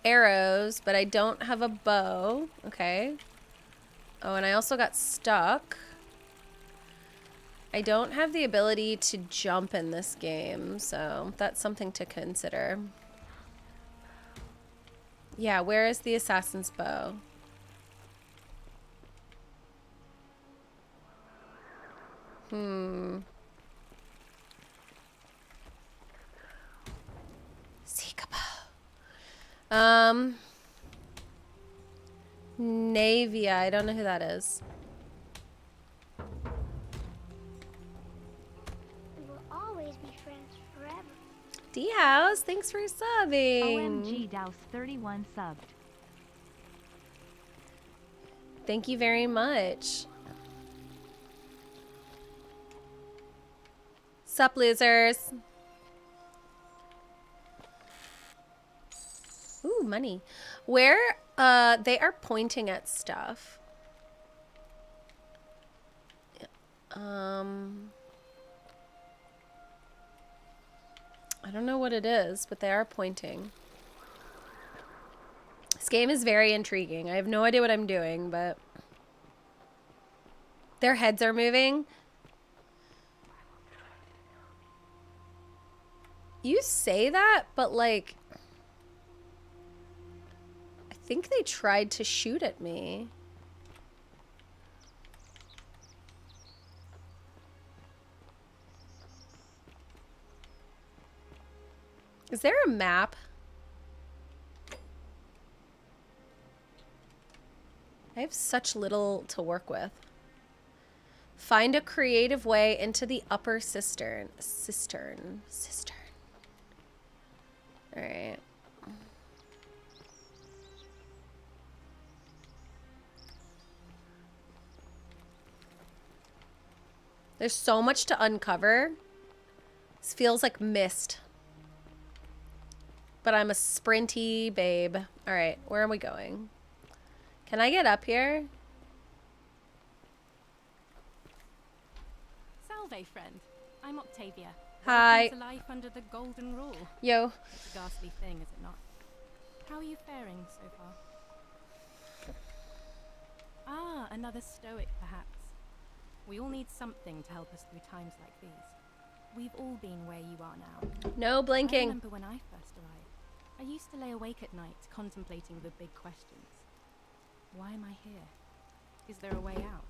arrows, but I don't have a bow. Okay. Oh, and I also got stuck. I don't have the ability to jump in this game, so that's something to consider. Yeah, where is the assassin's bow? Seek a bow. Navia, I don't know who that is.
We will always be friends forever.
D-House, thanks for subbing.
OMG Douse 31 subbed.
Thank you very much. Sup, losers. Ooh, money. Where, they are pointing at stuff. I don't know what it is, but they are pointing. This game is very intriguing. I have no idea what I'm doing, but their heads are moving. You say that, but like, I think they tried to shoot at me. Is there a map? I have such little to work with. Find a creative way into the upper cistern. Cistern. All right. There's so much to uncover. This feels like mist. But I'm a sprinty babe. All right, where are we going? Can I get up here?
Salve, friend. I'm Octavia.
Hi.
Welcome to life under the golden rule.
Yo.
It's a ghastly thing, is it not? How are you faring so far? Ah, another stoic, perhaps. We all need something to help us through times like these. We've all been where you are now.
No
I
blinking.
remember when I first arrived. I used to lay awake at night contemplating the big questions. Why am I here? Is there a way out?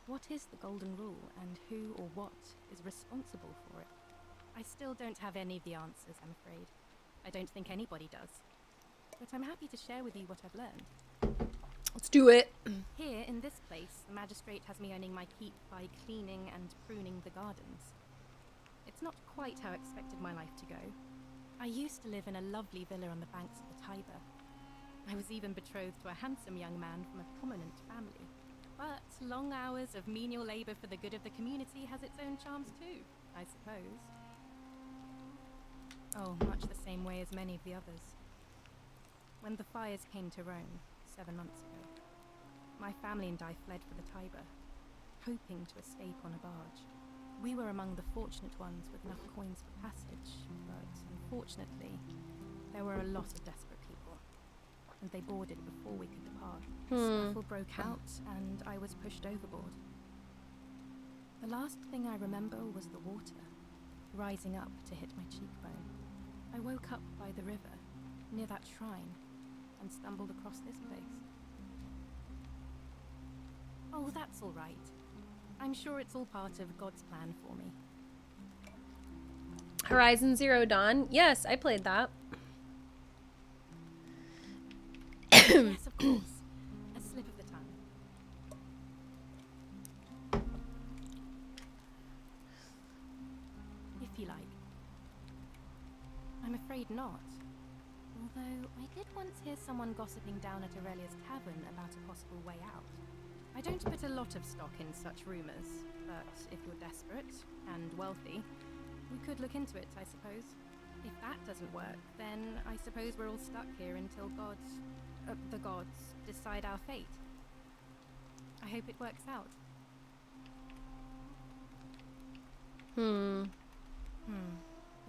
What is the golden rule, and who or what is responsible for it? I still don't have any of the answers, I'm afraid. I don't think anybody does. But I'm happy to share with you what I've learned.
Let's do it.
Here, in this place, the magistrate has me earning my keep by cleaning and pruning the gardens. It's not quite how I expected my life to go. I used to live in a lovely villa on the banks of the Tiber. I was even betrothed to a handsome young man from a prominent family. But long hours of menial labor for the good of the community has its own charms too, I suppose. Oh, much the same way as many of the others. When the fires came to Rome 7 months ago, my family and I fled for the Tiber, hoping to escape on a barge. We were among the fortunate ones with enough coins for passage, but unfortunately, there were a lot of desperate people, and they boarded before we could depart. A scuffle broke out, and I was pushed overboard. The last thing I remember was the water, rising up to hit my cheekbone. I woke up by the river, near that shrine, and stumbled across this place. Oh, that's all right. I'm sure it's all part of God's plan for me.
Horizon Zero Dawn. Yes, I played that.
Yes, of course. A slip of the tongue. If you like. I'm afraid not. Although, I did once hear someone gossiping down at Aurelia's tavern about a possible way out. I don't put a lot of stock in such rumors, but if you're desperate and wealthy, we could look into it, I suppose. If that doesn't work, then I suppose we're all stuck here until the gods decide our fate. I hope it works out. The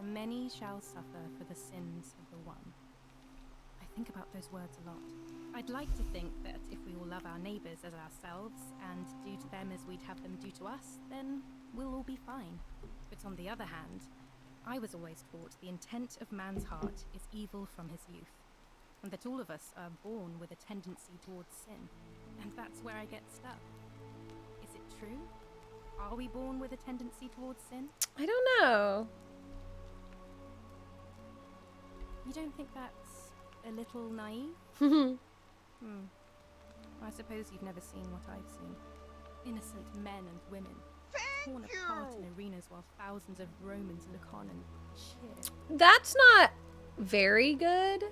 many shall suffer for the sins of the one. I think about those words a lot. I'd like to think that if we all love our neighbours as ourselves and do to them as we'd have them do to us, then we'll all be fine. But on the other hand, I was always taught the intent of man's heart is evil from his youth, and that all of us are born with a tendency towards sin. And that's where I get stuck. Is it true? Are we born with a tendency towards sin?
I don't know.
You don't think that's a little naive? I suppose you've never seen what I've seen. Innocent men and women torn apart in arenas while thousands of Romans look on and cheer.
That's not very good.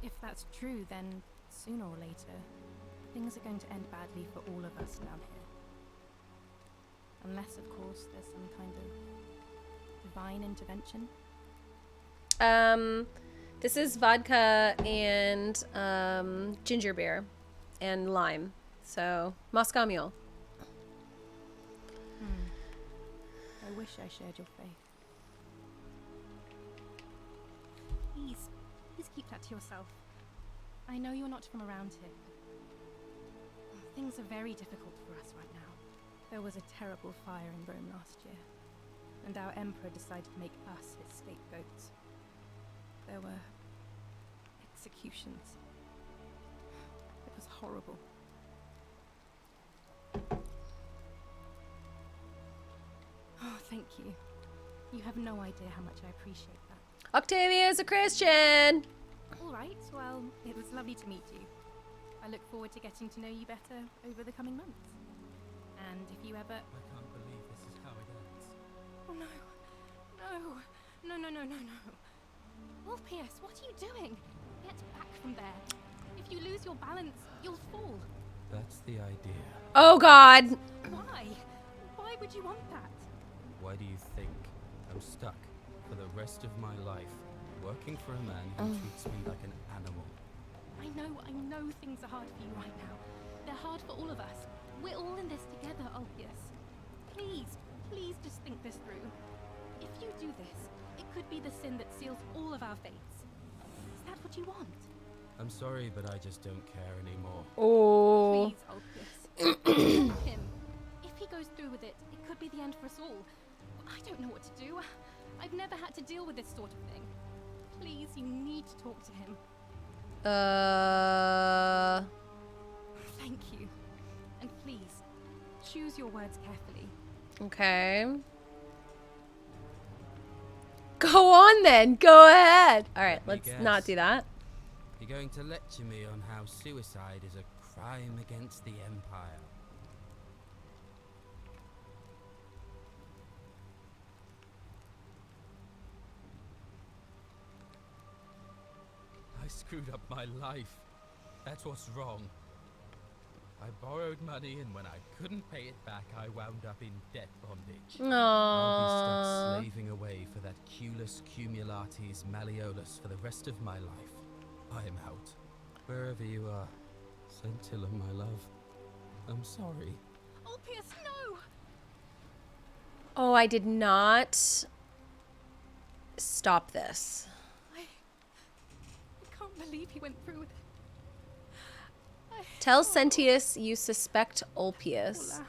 If that's true, then sooner or later, things are going to end badly for all of us down here. Unless, of course, there's some kind of divine intervention.
This is vodka and ginger beer and lime. So, Moscow Mule.
I wish I shared your faith. Please keep that to yourself. I know you're not from around here. Things are very difficult for us right now. There was a terrible fire in Rome last year, and our emperor decided to make us his scapegoats. There were executions. It was horrible. Oh, thank you. You have no idea how much I appreciate that.
Octavia is a Christian.
All right, well, it was lovely to meet you. I look forward to getting to know you better over the coming months. And if you ever...
I can't believe this is how it ends.
Oh, no. No. Orpheus, what are you doing? Get back from there. If you lose your balance, you'll fall.
That's the idea.
Oh, God.
Why? Why would you want that?
Why do you think I'm stuck for the rest of my life working for a man who treats me like an animal?
I know things are hard for you right now. They're hard for all of us. We're all in this together, Orpheus. Please just think this through. If you do this, it could be the sin that seals all of our fates. Is that what you want?
I'm sorry, but I just don't care anymore.
Oh.
Please, Orpheus. Help him. If this sort of thing. Please, you need to talk to him. Thank you. And please, choose your words carefully.
Okay. Go on then. Go ahead. All right, let's not do that.
You're going to lecture me on how suicide is a crime against the Empire. I screwed up my life. That's what's wrong. I borrowed money, and when I couldn't pay it back, I wound up in debt bondage.
Aww.
I'll be stuck slaving away for that Culus Cumulatis Malleolus for the rest of my life. I am out. Wherever you are, Scintilla, my love, I'm sorry.
Ulpius, no!
Oh, I did not stop this.
I can't believe he went through with it.
Tell Sentius you suspect Ulpius.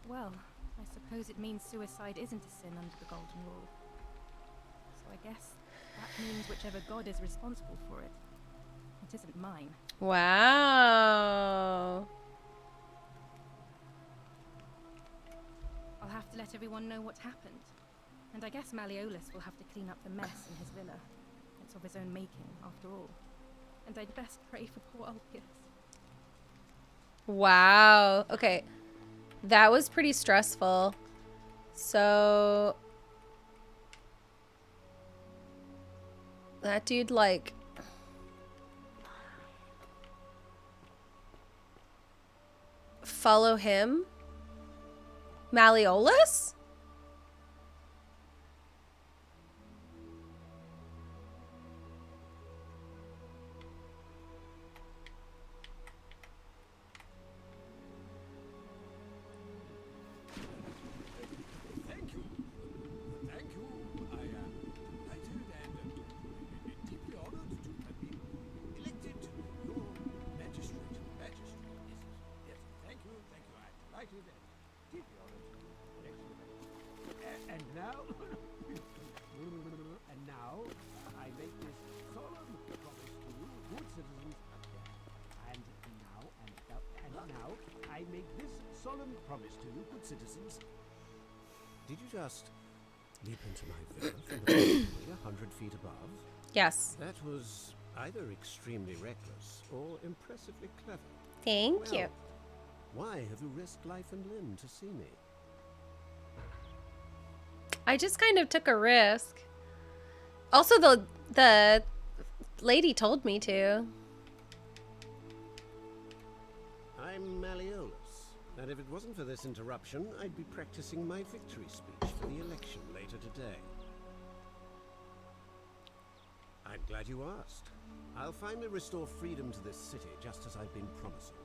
Well, I suppose it means suicide isn't a sin under the Golden Rule. So I guess that means whichever god is responsible for it. It isn't mine.
Wow.
I'll have to let everyone know what happened. And I guess Malleolus will have to clean up the mess in his villa. It's of his own making, after all. And I'd best pray for poor Ulpius.
Wow. Okay. That was pretty stressful. So that dude, like, follow him? Malleolus?
And now, I make this solemn promise to you, good citizens. And now, I make this solemn promise to you, good citizens. Did you just leap into my villa from the balcony 100 feet above?
Yes.
That was either extremely reckless or impressively clever.
Thank you.
Why have you risked life and limb to see me?
I just kind of took a risk. Also, the lady told me to.
I'm Malleolus, and if it wasn't for this interruption, I'd be practicing my victory speech for the election later today. I'm glad you asked. I'll finally restore freedom to this city, just as I've been promising.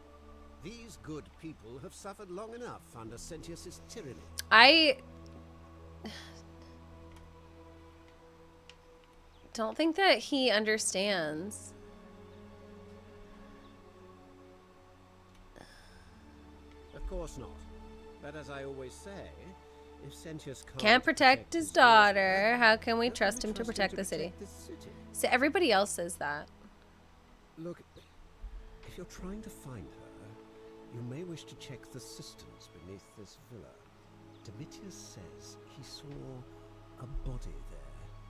These good people have suffered long enough under Sentius's tyranny.
I don't think that he understands.
Of course not. But as I always say, if Sentius
can't protect his daughter, how can we trust him to protect the city? So everybody else says that.
Look, if you're trying to find her, you may wish to check the cisterns beneath this villa. Domitius says he saw a body there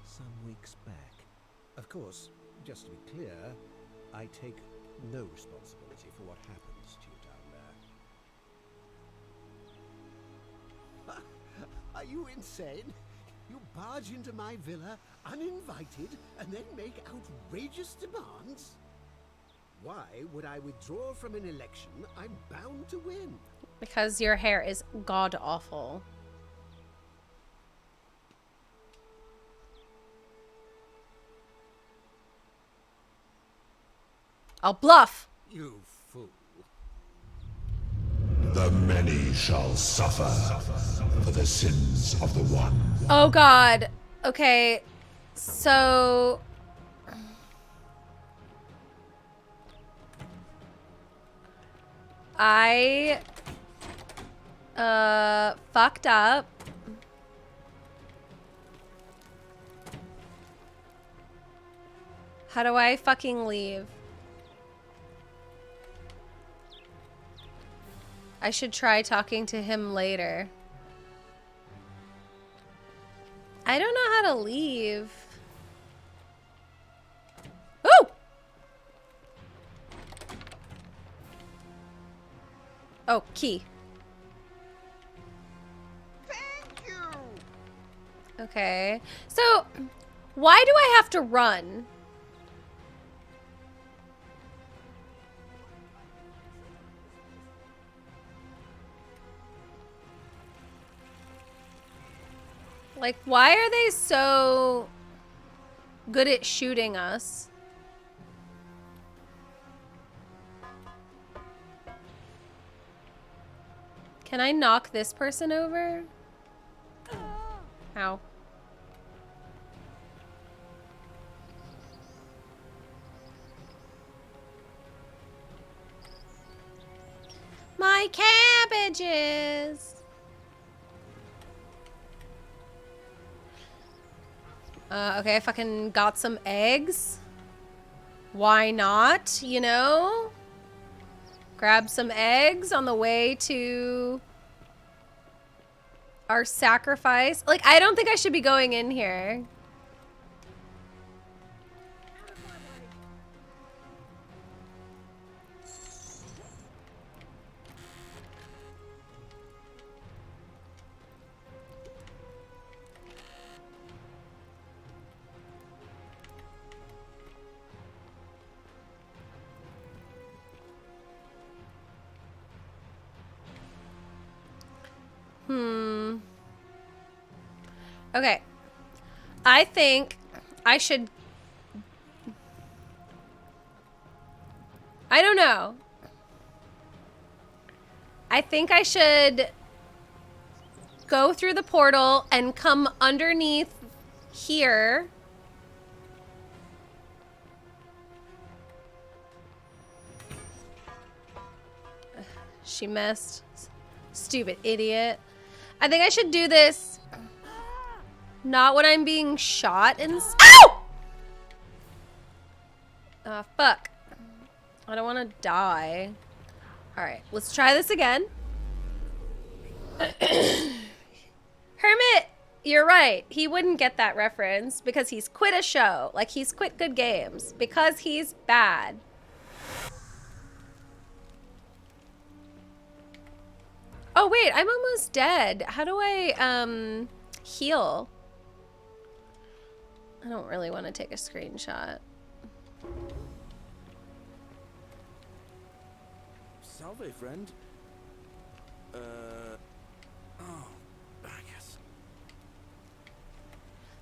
some weeks back. Of course, just to be clear, I take no responsibility for what happens to you down there. Are you insane? You barge into my villa uninvited and then make outrageous demands? Why would I withdraw from an election I'm bound to win?
Because your hair is god-awful. I'll bluff.
You fool.
The many shall suffer for the sins of the one.
Oh god. Okay. So I fucked up How do I fucking leave? I should try talking to him later. I don't know how to leave. Oh! Oh, key.
Thank you.
Okay. So, why do I have to run? Like, why are they so good at shooting us? Can I knock this person over? Ow. My cabbages! Okay, I fucking got some eggs. Why not, you know? Grab some eggs on the way to our sacrifice. Like, I don't think I should be going in here. Okay. I think I should... I don't know. I think I should go through the portal and come underneath here. She missed. Stupid idiot. I think I should do this not when I'm being shot and... Ow! Fuck. I don't want to die. Alright, let's try this again. Hermit, you're right. He wouldn't get that reference because he's quit a show. Like, he's quit good games because he's bad. Oh, wait, I'm almost dead. How do I, heal? I don't really want to take a screenshot.
Salve, friend. Oh, I guess.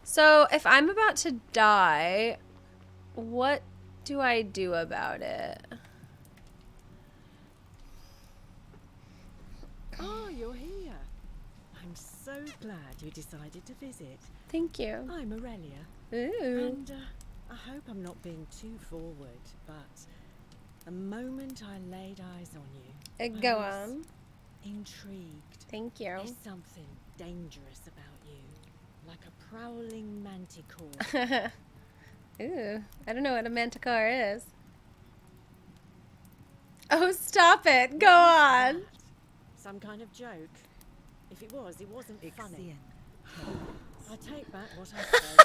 So, if I'm about to die, what do I do about it?
Oh, you're here. I'm so glad you decided to visit.
Thank you.
I'm Aurelia.
Ooh.
And I hope I'm not being too forward, but the moment I laid eyes on you,
Go
I was
on.
intrigued.
Thank you.
There's something dangerous about you, like a prowling manticore.
Ooh, I don't know what a manticore is. Oh, stop it. Go on.
Some kind of joke. If it was, it wasn't funny. I take back what I said.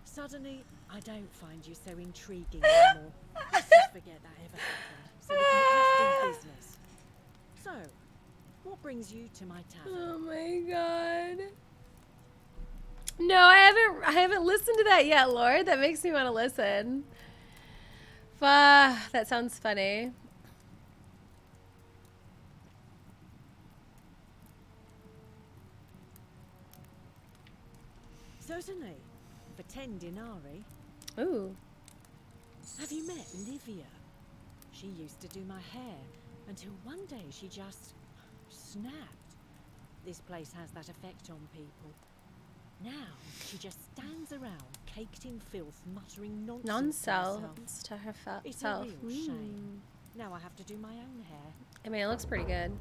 Suddenly, I don't find you so intriguing anymore. Let's just forget that ever happened, so we can just do business. So, what brings you to my tavern?
Oh my god. No, I haven't listened to that yet, Lord. That makes me want to listen. That sounds funny.
Certainly, for 10 denarii.
Ooh.
Have you met Livia? She used to do my hair until one day she just snapped. This place has that effect on people. Now she just stands around, caked in filth, muttering nonsense
To herself.
It's a real shame. Now I have to do my own hair.
I mean, it looks pretty good.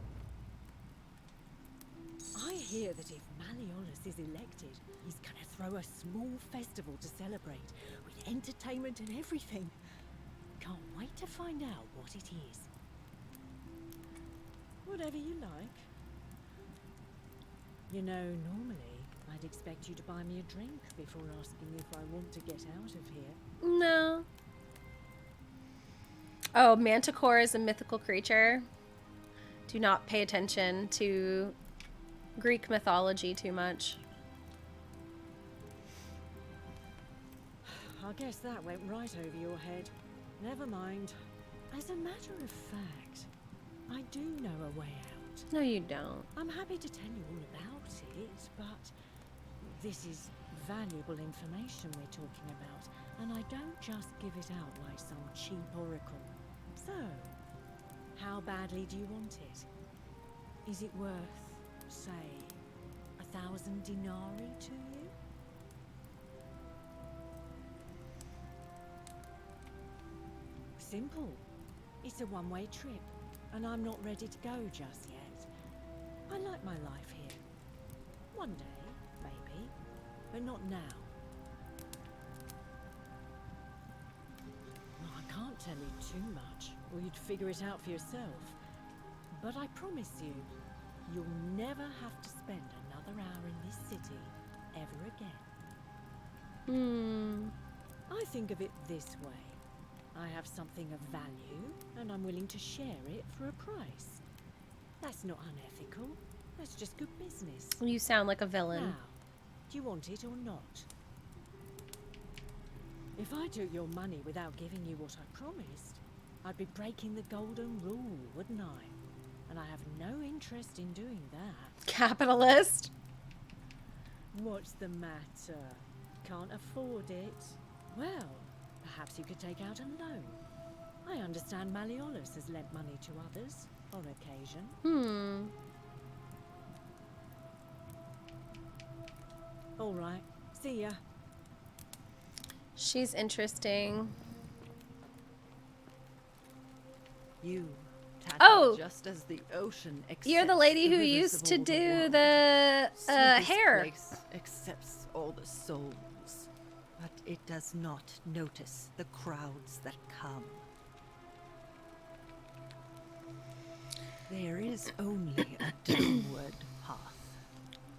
I hear that if Malleolus is elected, he's gonna throw a small festival to celebrate, with entertainment and everything. Can't wait to find out what it is. Whatever you like. You know, normally, I'd expect you to buy me a drink before asking if I want to get out of here.
No. Oh, Manticore is a mythical creature. Do not pay attention to Greek mythology too much.
I guess that went right over your head. Never mind. As a matter of fact, I do know a way out.
No, you don't.
I'm happy to tell you all about it, but this is valuable information we're talking about, and I don't just give it out like some cheap oracle. So, how badly do you want it? Is it worth, say, 1,000 denarii to you? Simple. It's a one-way trip, and I'm not ready to go just yet. I like my life here. One day, maybe, but not now. Well, I can't tell you too much, or you'd figure it out for yourself. But I promise you, you'll never have to spend another hour in this city ever again. I think of it this way. I have something of value, and I'm willing to share it for a price. That's not unethical. That's just good business.
You sound like a villain.
Now, do you want it or not? If I took your money without giving you what I promised, I'd be breaking the golden rule, wouldn't I? And I have no interest in doing that.
Capitalist.
What's the matter? Can't afford it? Well, perhaps you could take out a loan. I understand Malleolus has lent money to others on occasion. All right. See ya.
She's interesting.
You tackle just as the ocean accepts
you're the lady who
rivers
used
of
to
all
do
world.
the
So this
hair.
place accepts all the souls, but it does not notice the crowds that come. There is only a downward path,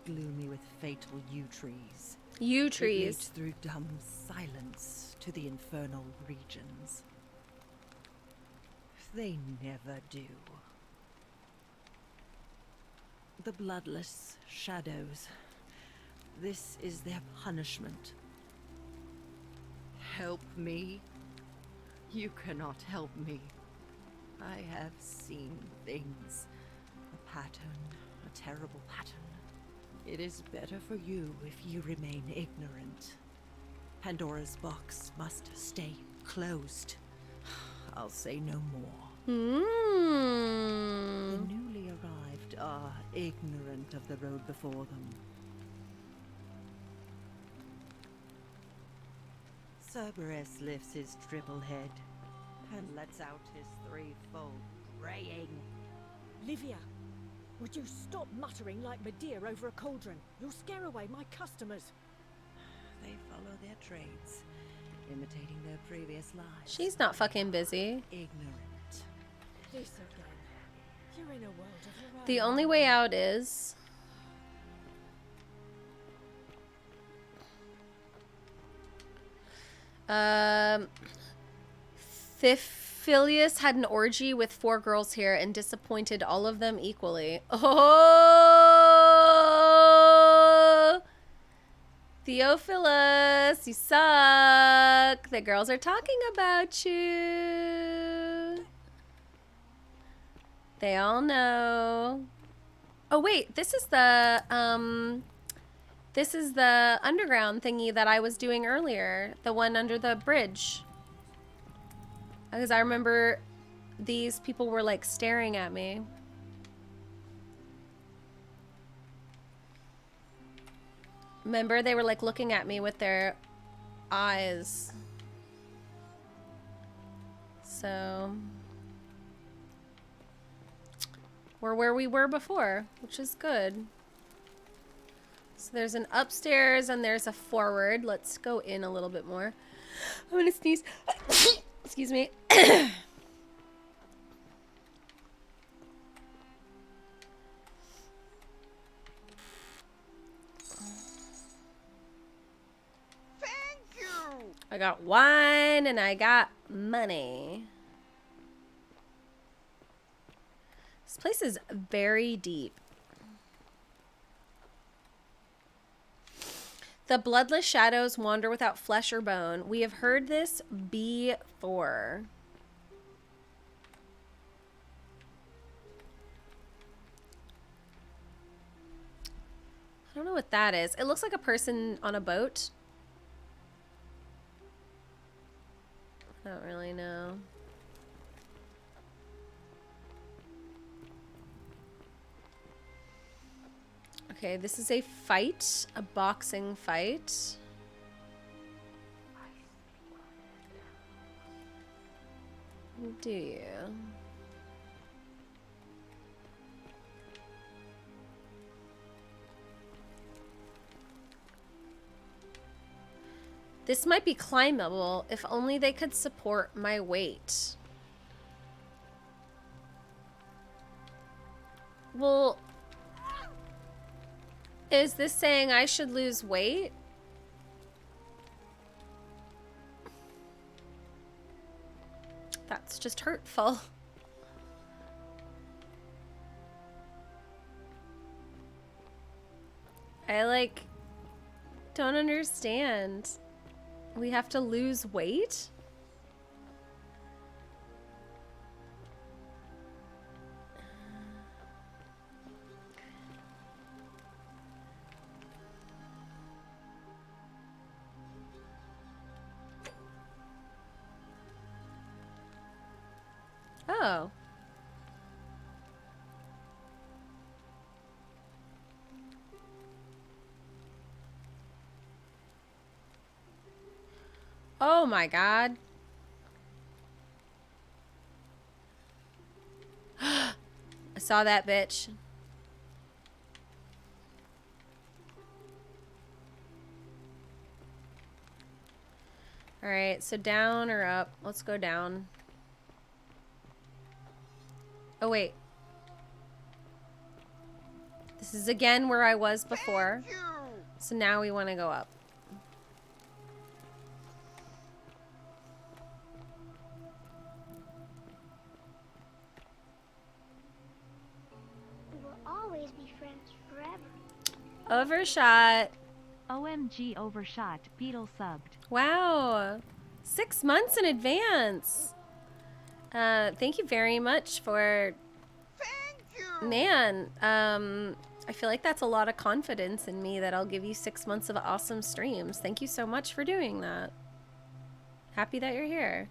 gloomy with fatal yew trees.
Yew
It
trees.
leads through dumb silence to the infernal regions. They never do. The bloodless shadows. This is their punishment. Help me. You cannot help me. I have seen things. A pattern, a terrible pattern. It is better for you if you remain ignorant. Pandora's box must stay closed. I'll say no more. The newly arrived are ignorant of the road before them. Cerberus lifts his triple head and lets out his threefold braying.
Livia, would you stop muttering like Medea over a cauldron? You'll scare away my customers.
They follow their trades, imitating their previous lives.
She's not fucking busy.
Ignorant.
This again. You're in a world of your own.
The only way out is... Theophilus had an orgy with 4 girls here and disappointed all of them equally. Oh! Theophilus, you suck. The girls are talking about you. They all know. Oh wait, this is the underground thingy that I was doing earlier, the one under the bridge. Because I remember these people were like staring at me. Remember, they were like looking at me with their eyes. So we're where we were before, which is good. So there's an upstairs and there's a forward. Let's go in a little bit more. I'm gonna sneeze. Excuse me. I got wine and I got money. This place is very deep. The bloodless shadows wander without flesh or bone. We have heard this before. I don't know what that is. It looks like a person on a boat. I don't really know. Okay, this is a fight, a boxing fight. Do you? This might be climbable if only they could support my weight. Well, is this saying I should lose weight? That's just hurtful. I don't understand. We have to lose weight? Oh. Oh my God. I saw that bitch. All right, so down or up? Let's go down. Oh, wait. This is again where I was before. So now we want to go up.
We will always be friends forever.
Overshot.
OMG overshot. Beetle subbed.
Wow. 6 months in advance. Thank you very much for... Man, I feel like that's a lot of confidence in me that I'll give you 6 months of awesome streams. Thank you so much for doing that. Happy that you're here.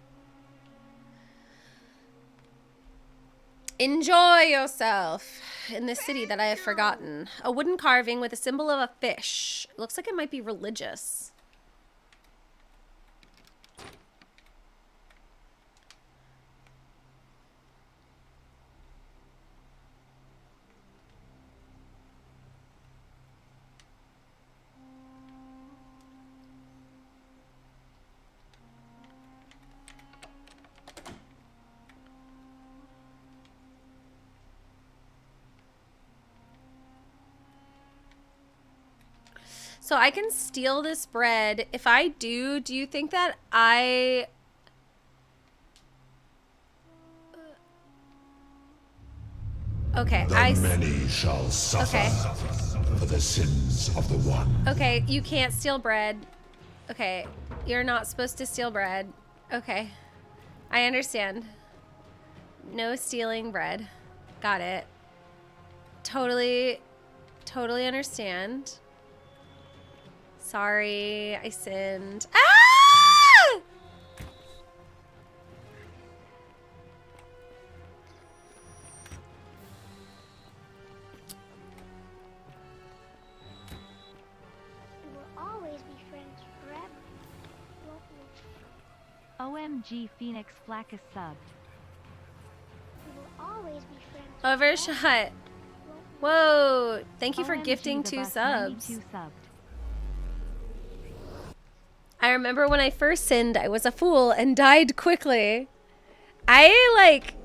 Enjoy yourself in this city that I have forgotten. A wooden carving with a symbol of a fish. It looks like it might be religious. So I can steal this bread. If I do you think that I... Okay,
The many shall suffer for the sins of the one.
Okay, you can't steal bread. Okay, you're not supposed to steal bread. Okay, I understand. No stealing bread. Got it. Totally understand. Sorry, I sinned. Ah!
We will always be friends forever. Won't we?
OMG Phoenix Flaccus subbed.
We will always be friends
Overshot.
Won't we?
Whoa! Thank you for
OMG,
gifting
the
2
bus
subs.
92 subbed.
I remember when I first sinned, I was a fool and died quickly. I, like,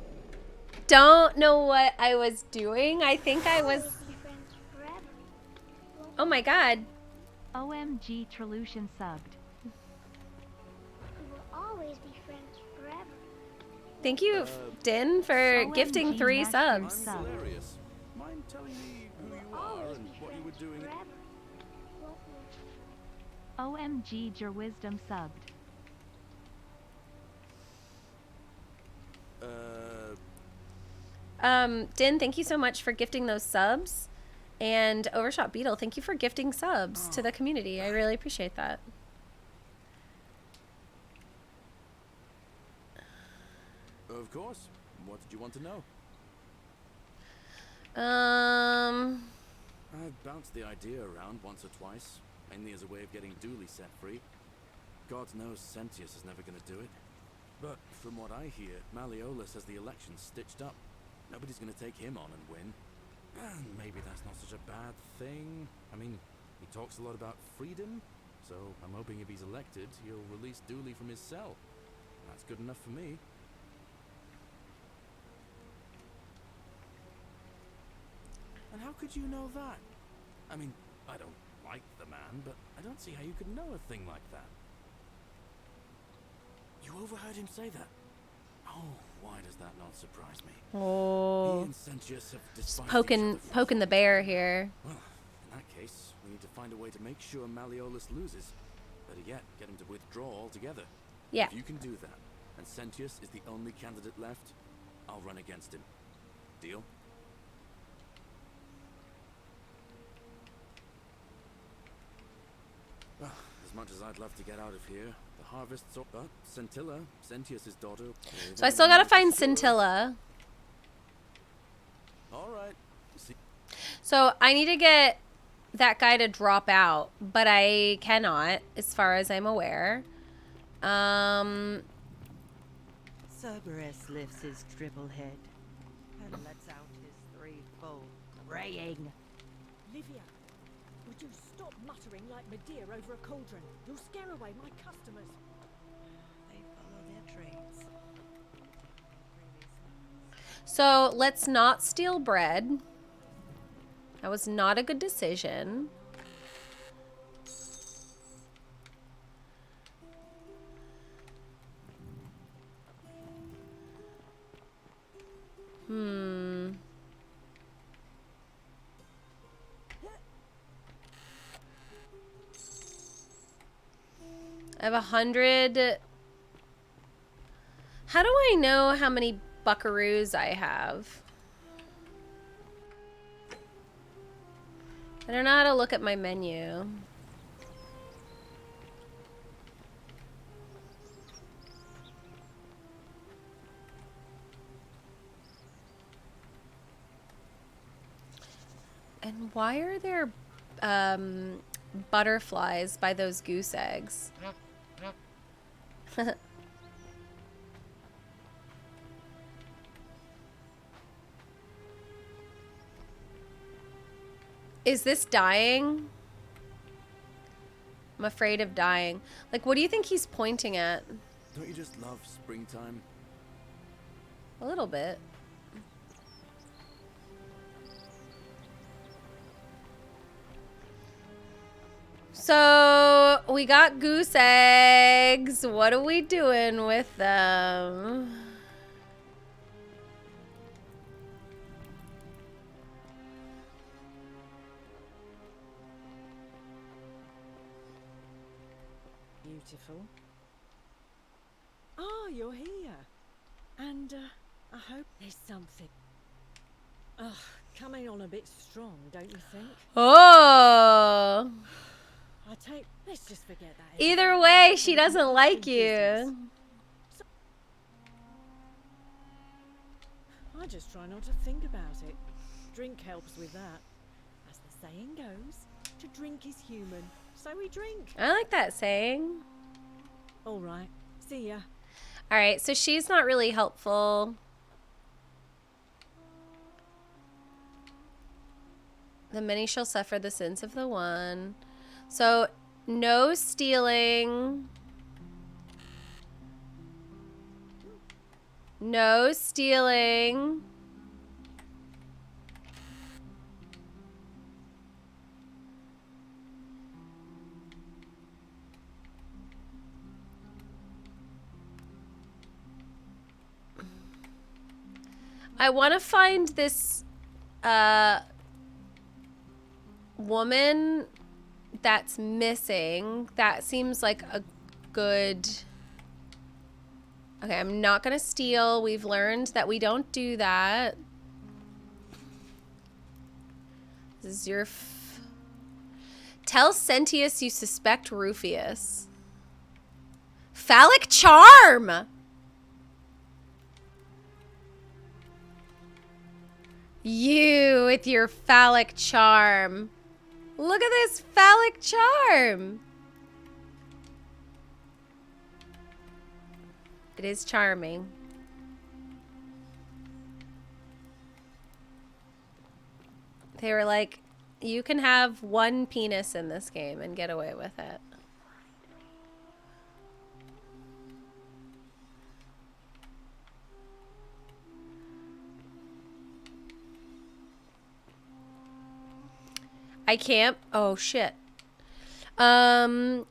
don't know what I was doing. I think I was... Oh my god.
OMG, Trelution subbed.
We will always be friends forever.
Thank you, Din, for
OMG,
gifting 3
Nash
subs.
sub.
Hilarious. Mind telling me who you are and what you were doing?
OMG, Your Wisdom subbed.
Din, thank you so much for gifting those subs. And Overshot Beetle, thank you for gifting subs to the community. I really appreciate that.
Of course. What did you want to know? I've bounced the idea around once or twice, mainly as a way of getting Dooley set free. God knows Sentius is never going to do it. But from what I hear, Malleolus has the election stitched up. Nobody's going to take him on and win. And maybe that's not such a bad thing. I mean, he talks a lot about freedom, so I'm hoping if he's elected, he'll release Dooley from his cell. That's good enough for me. And how could you know that? I mean, I don't like the man, but I don't see how you could know a thing like that. You overheard him say that? Oh, why does that not surprise me?
Oh.
He and Sentius have
Just
despised
poking the bear here.
Well, in that case, we need to find a way to make sure Malleolus loses. Better yet, get him to withdraw altogether.
Yeah.
If you can do that, and Sentius is the only candidate left, I'll run against him. Deal? Well, as much as I'd love to get out of here, the harvest's up. Scintilla, Sentius's daughter.
So I still gotta find Scintilla.
All right. See.
So I need to get that guy to drop out, but I cannot, as far as I'm aware.
Cerberus lifts his triple head and lets out his threefold braying.
Livia, would you stop muttering like Medea over a cauldron? You'll scare away my customers.
They follow their trades.
So let's not steal bread. That was not a good decision. I have 100. How do I know how many buckaroos I have? I don't know how to look at my menu. And why are there butterflies by those goose eggs? Is this dying? I'm afraid of dying. Like, what do you think he's pointing at?
Don't you just love springtime?
A little bit. So we got goose eggs. What are we doing with them?
Beautiful. Ah, you're here. And I hope there's something. Ugh, coming on a bit strong, don't you think?
Oh.
I take. Let's just forget that.
Either way, she doesn't like you.
I just try not to think about it. Drink helps with that. As the saying goes, to drink is human, so we drink.
I like that saying.
All right. See ya.
All right, so she's not really helpful. The many shall suffer the sins of the one. So, no stealing. No stealing. I want to find this woman that's missing. That seems like a good... Okay, I'm not going to steal. We've learned that we don't do that. This is your... Tell Sentius you suspect Rufius. Phallic charm! You with your phallic charm. Look at this phallic charm. It is charming. They were like, you can have one penis in this game and get away with it. I can't. Oh, shit. I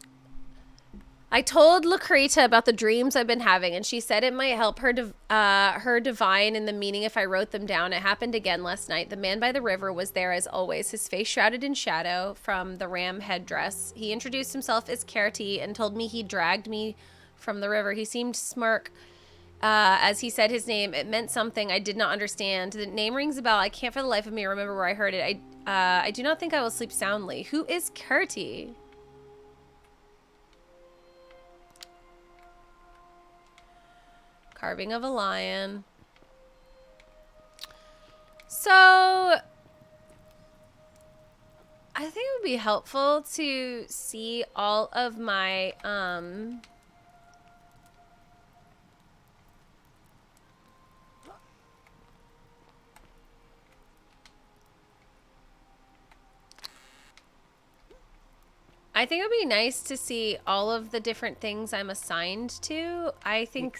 told Lucreta about the dreams I've been having, and she said it might help her divine in the meaning if I wrote them down. It happened again last night. The man by the river was there as always, his face shrouded in shadow from the ram headdress. He introduced himself as Carity and told me he dragged me from the river. He seemed to smirk as he said his name. It meant something I did not understand. The name rings a bell. I can't for the life of me remember where I heard it. I do not think I will sleep soundly. Who is Carity? Carving of a lion. So, I think it would be helpful to see all of my, I think it would be nice to see all of the different things I'm assigned to. I think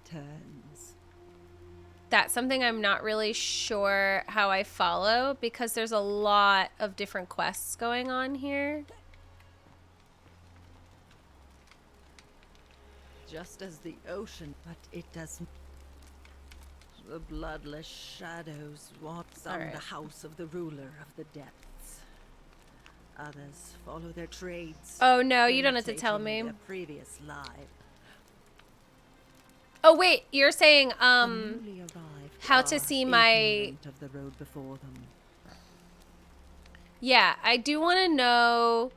turns.
That's something I'm not really sure how I follow because there's a lot of different quests going on here.
Just as the ocean, but it doesn't. The bloodless shadows walks on the house of the ruler of the depths. Others follow their trades.
Oh no, you don't have to tell
imitating
me.
Their previous life.
Oh wait, you're saying how to see my
of the road before them.
Yeah, I do want to know.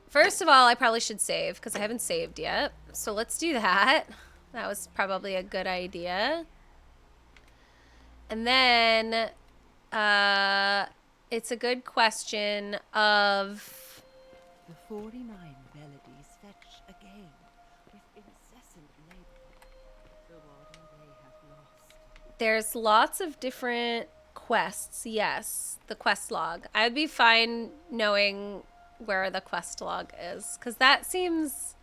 First of all, I probably should save because I haven't saved yet. So let's do that. That was probably a good idea. And then it's a good question of
the 49 melodies fetch again with incessant labor. The water they have lost.
There's lots of different quests. Yes, the quest log. I'd be fine knowing where the quest log is because that seems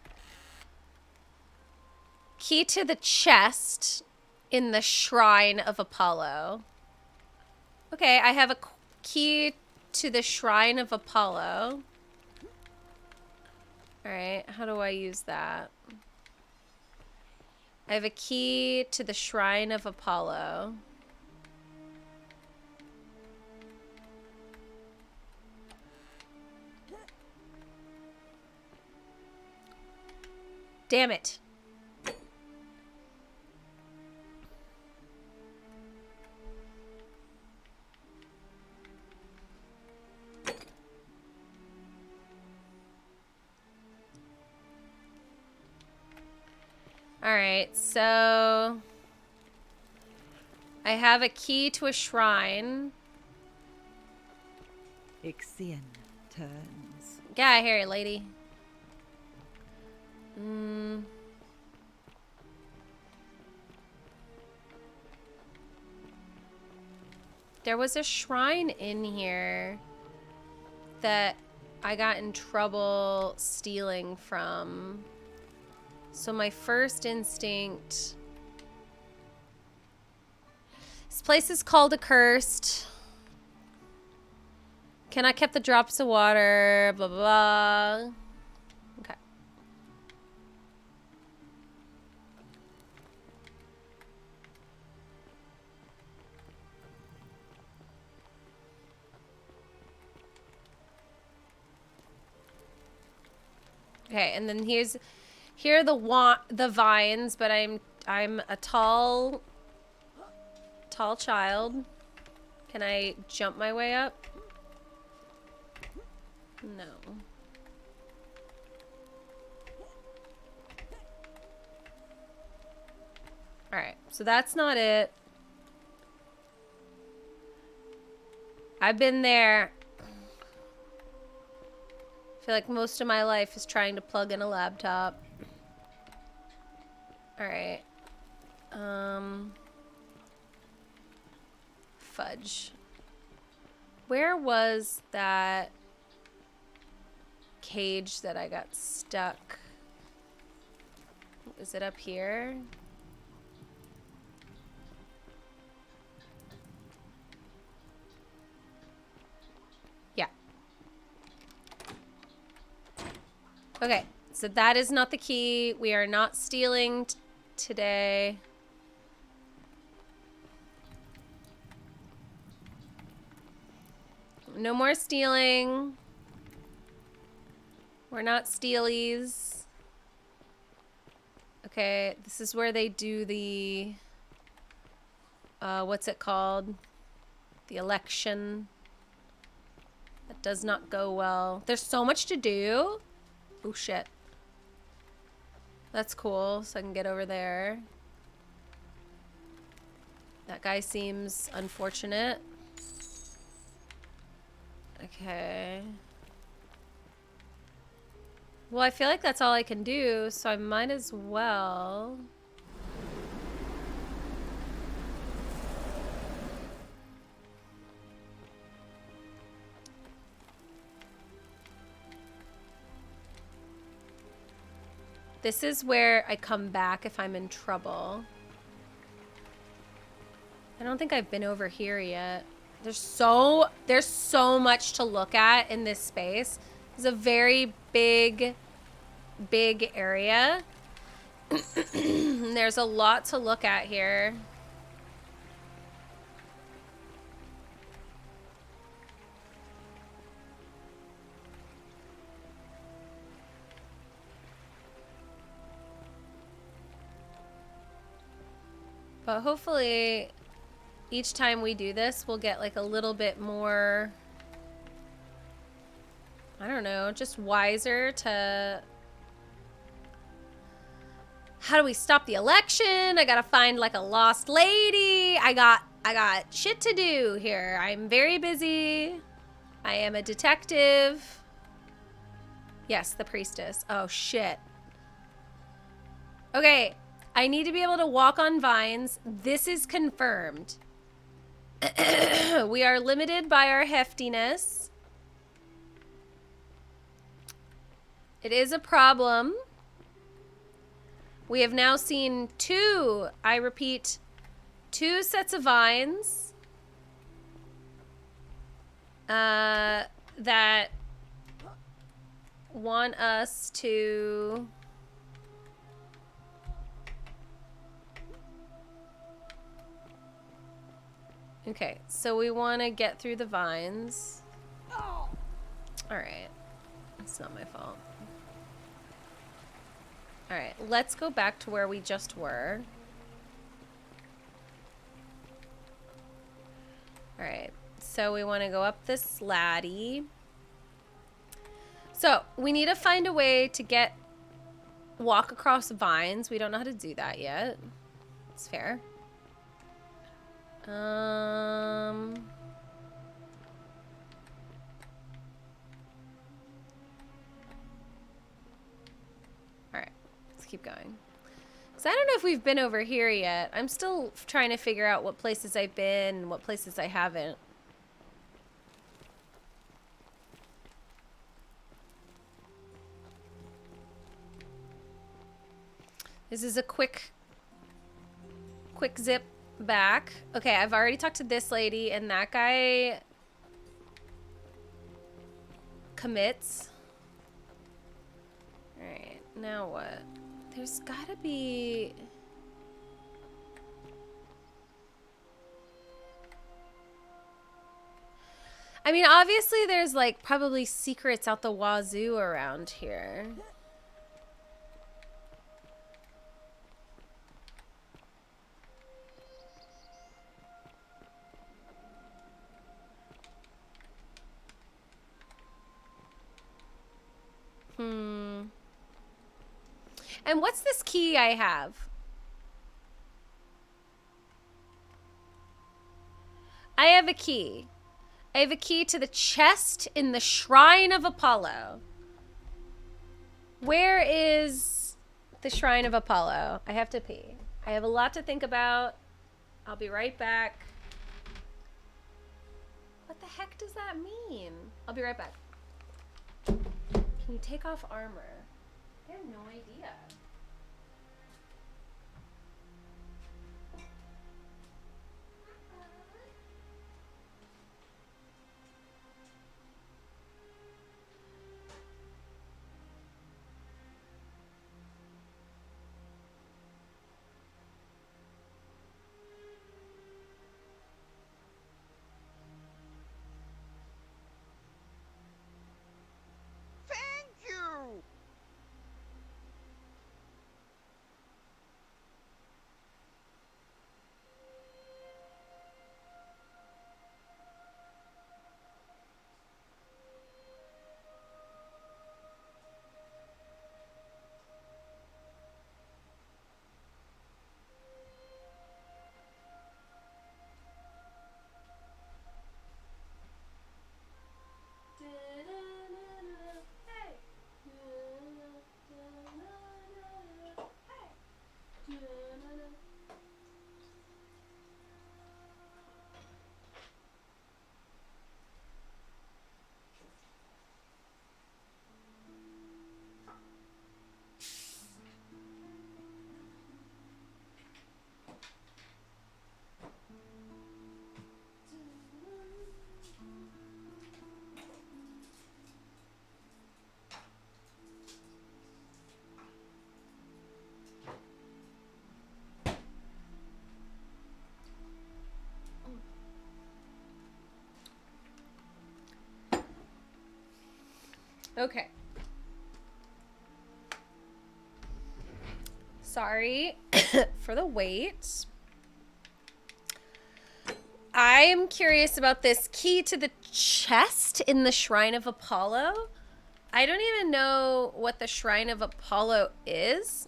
key to the chest in the shrine of Apollo. Okay, I have a key to the shrine of Apollo. All right, how do I use that? I have a key to the shrine of Apollo. Damn it. All right, so I have a key to a shrine.
Ixion turns.
Get out of here, lady. There was a shrine in here that I got in trouble stealing from. So my first instinct... This place is called Accursed. Can I keep the drops of water? Blah, blah, blah. Okay. Okay, and then here are the vines, but I'm a tall child. Can I jump my way up? No. Alright, so that's not it. I've been there. I feel like most of my life is trying to plug in a laptop. Alright. Fudge. Where was that cage that I got stuck? Is it up here? Yeah. Okay, so that is not the key. We are not stealing today. No more stealing. We're not stealies. Okay, this is where they do the... what's it called? The election. That does not go well. There's so much to do. Oh, shit. That's cool, so I can get over there. That guy seems unfortunate. Okay. Well, I feel like that's all I can do, so I might as well... This is where I come back if I'm in trouble. I don't think I've been over here yet. There's so much to look at in this space. It's a very big area. There's a lot to look at here. But hopefully each time we do this, we'll get like a little bit more, I don't know, just wiser to... How do we stop the election? I gotta find like a lost lady. I got shit to do here. I'm very busy. I am a detective. Yes, the priestess. Oh, shit. Okay, I need to be able to walk on vines. This is confirmed. We are limited by our heftiness. It is a problem. We have now seen two, I repeat, two sets of vines that want us to... Okay, so we want to get through the vines. Alright. It's not my fault. Alright, let's go back to where we just were. Alright, so we want to go up this laddie. So, we need to find a way to walk across vines. We don't know how to do that yet. It's fair. Alright, let's keep going. So I don't know if we've been over here yet. I'm still trying to figure out what places I've been and what places I haven't. This is a quick zip back. Okay, I've already talked to this lady and that guy commits. All right, now what? There's gotta be... I mean, obviously there's like probably secrets out the wazoo around here. And what's this key I have? I have a key. I have a key to the chest in the Shrine of Apollo. Where is the Shrine of Apollo? I have to pee. I have a lot to think about. I'll be right back. What the heck does that mean? I'll be right back. Can you take off armor? I have no idea.
Thank you! Okay. Sorry for the wait. I am curious about this key to the chest in the Shrine of Apollo. I don't even know what the Shrine of Apollo is.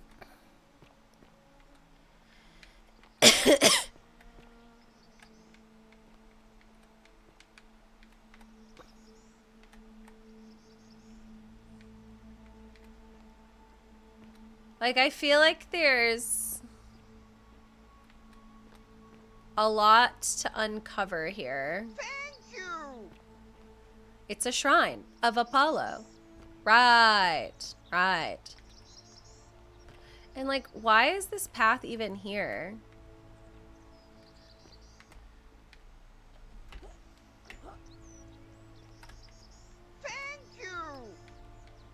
Like, I feel like there's a lot to uncover here. Thank you!
It's a shrine of Apollo. Right, right. And like, why is this path even here?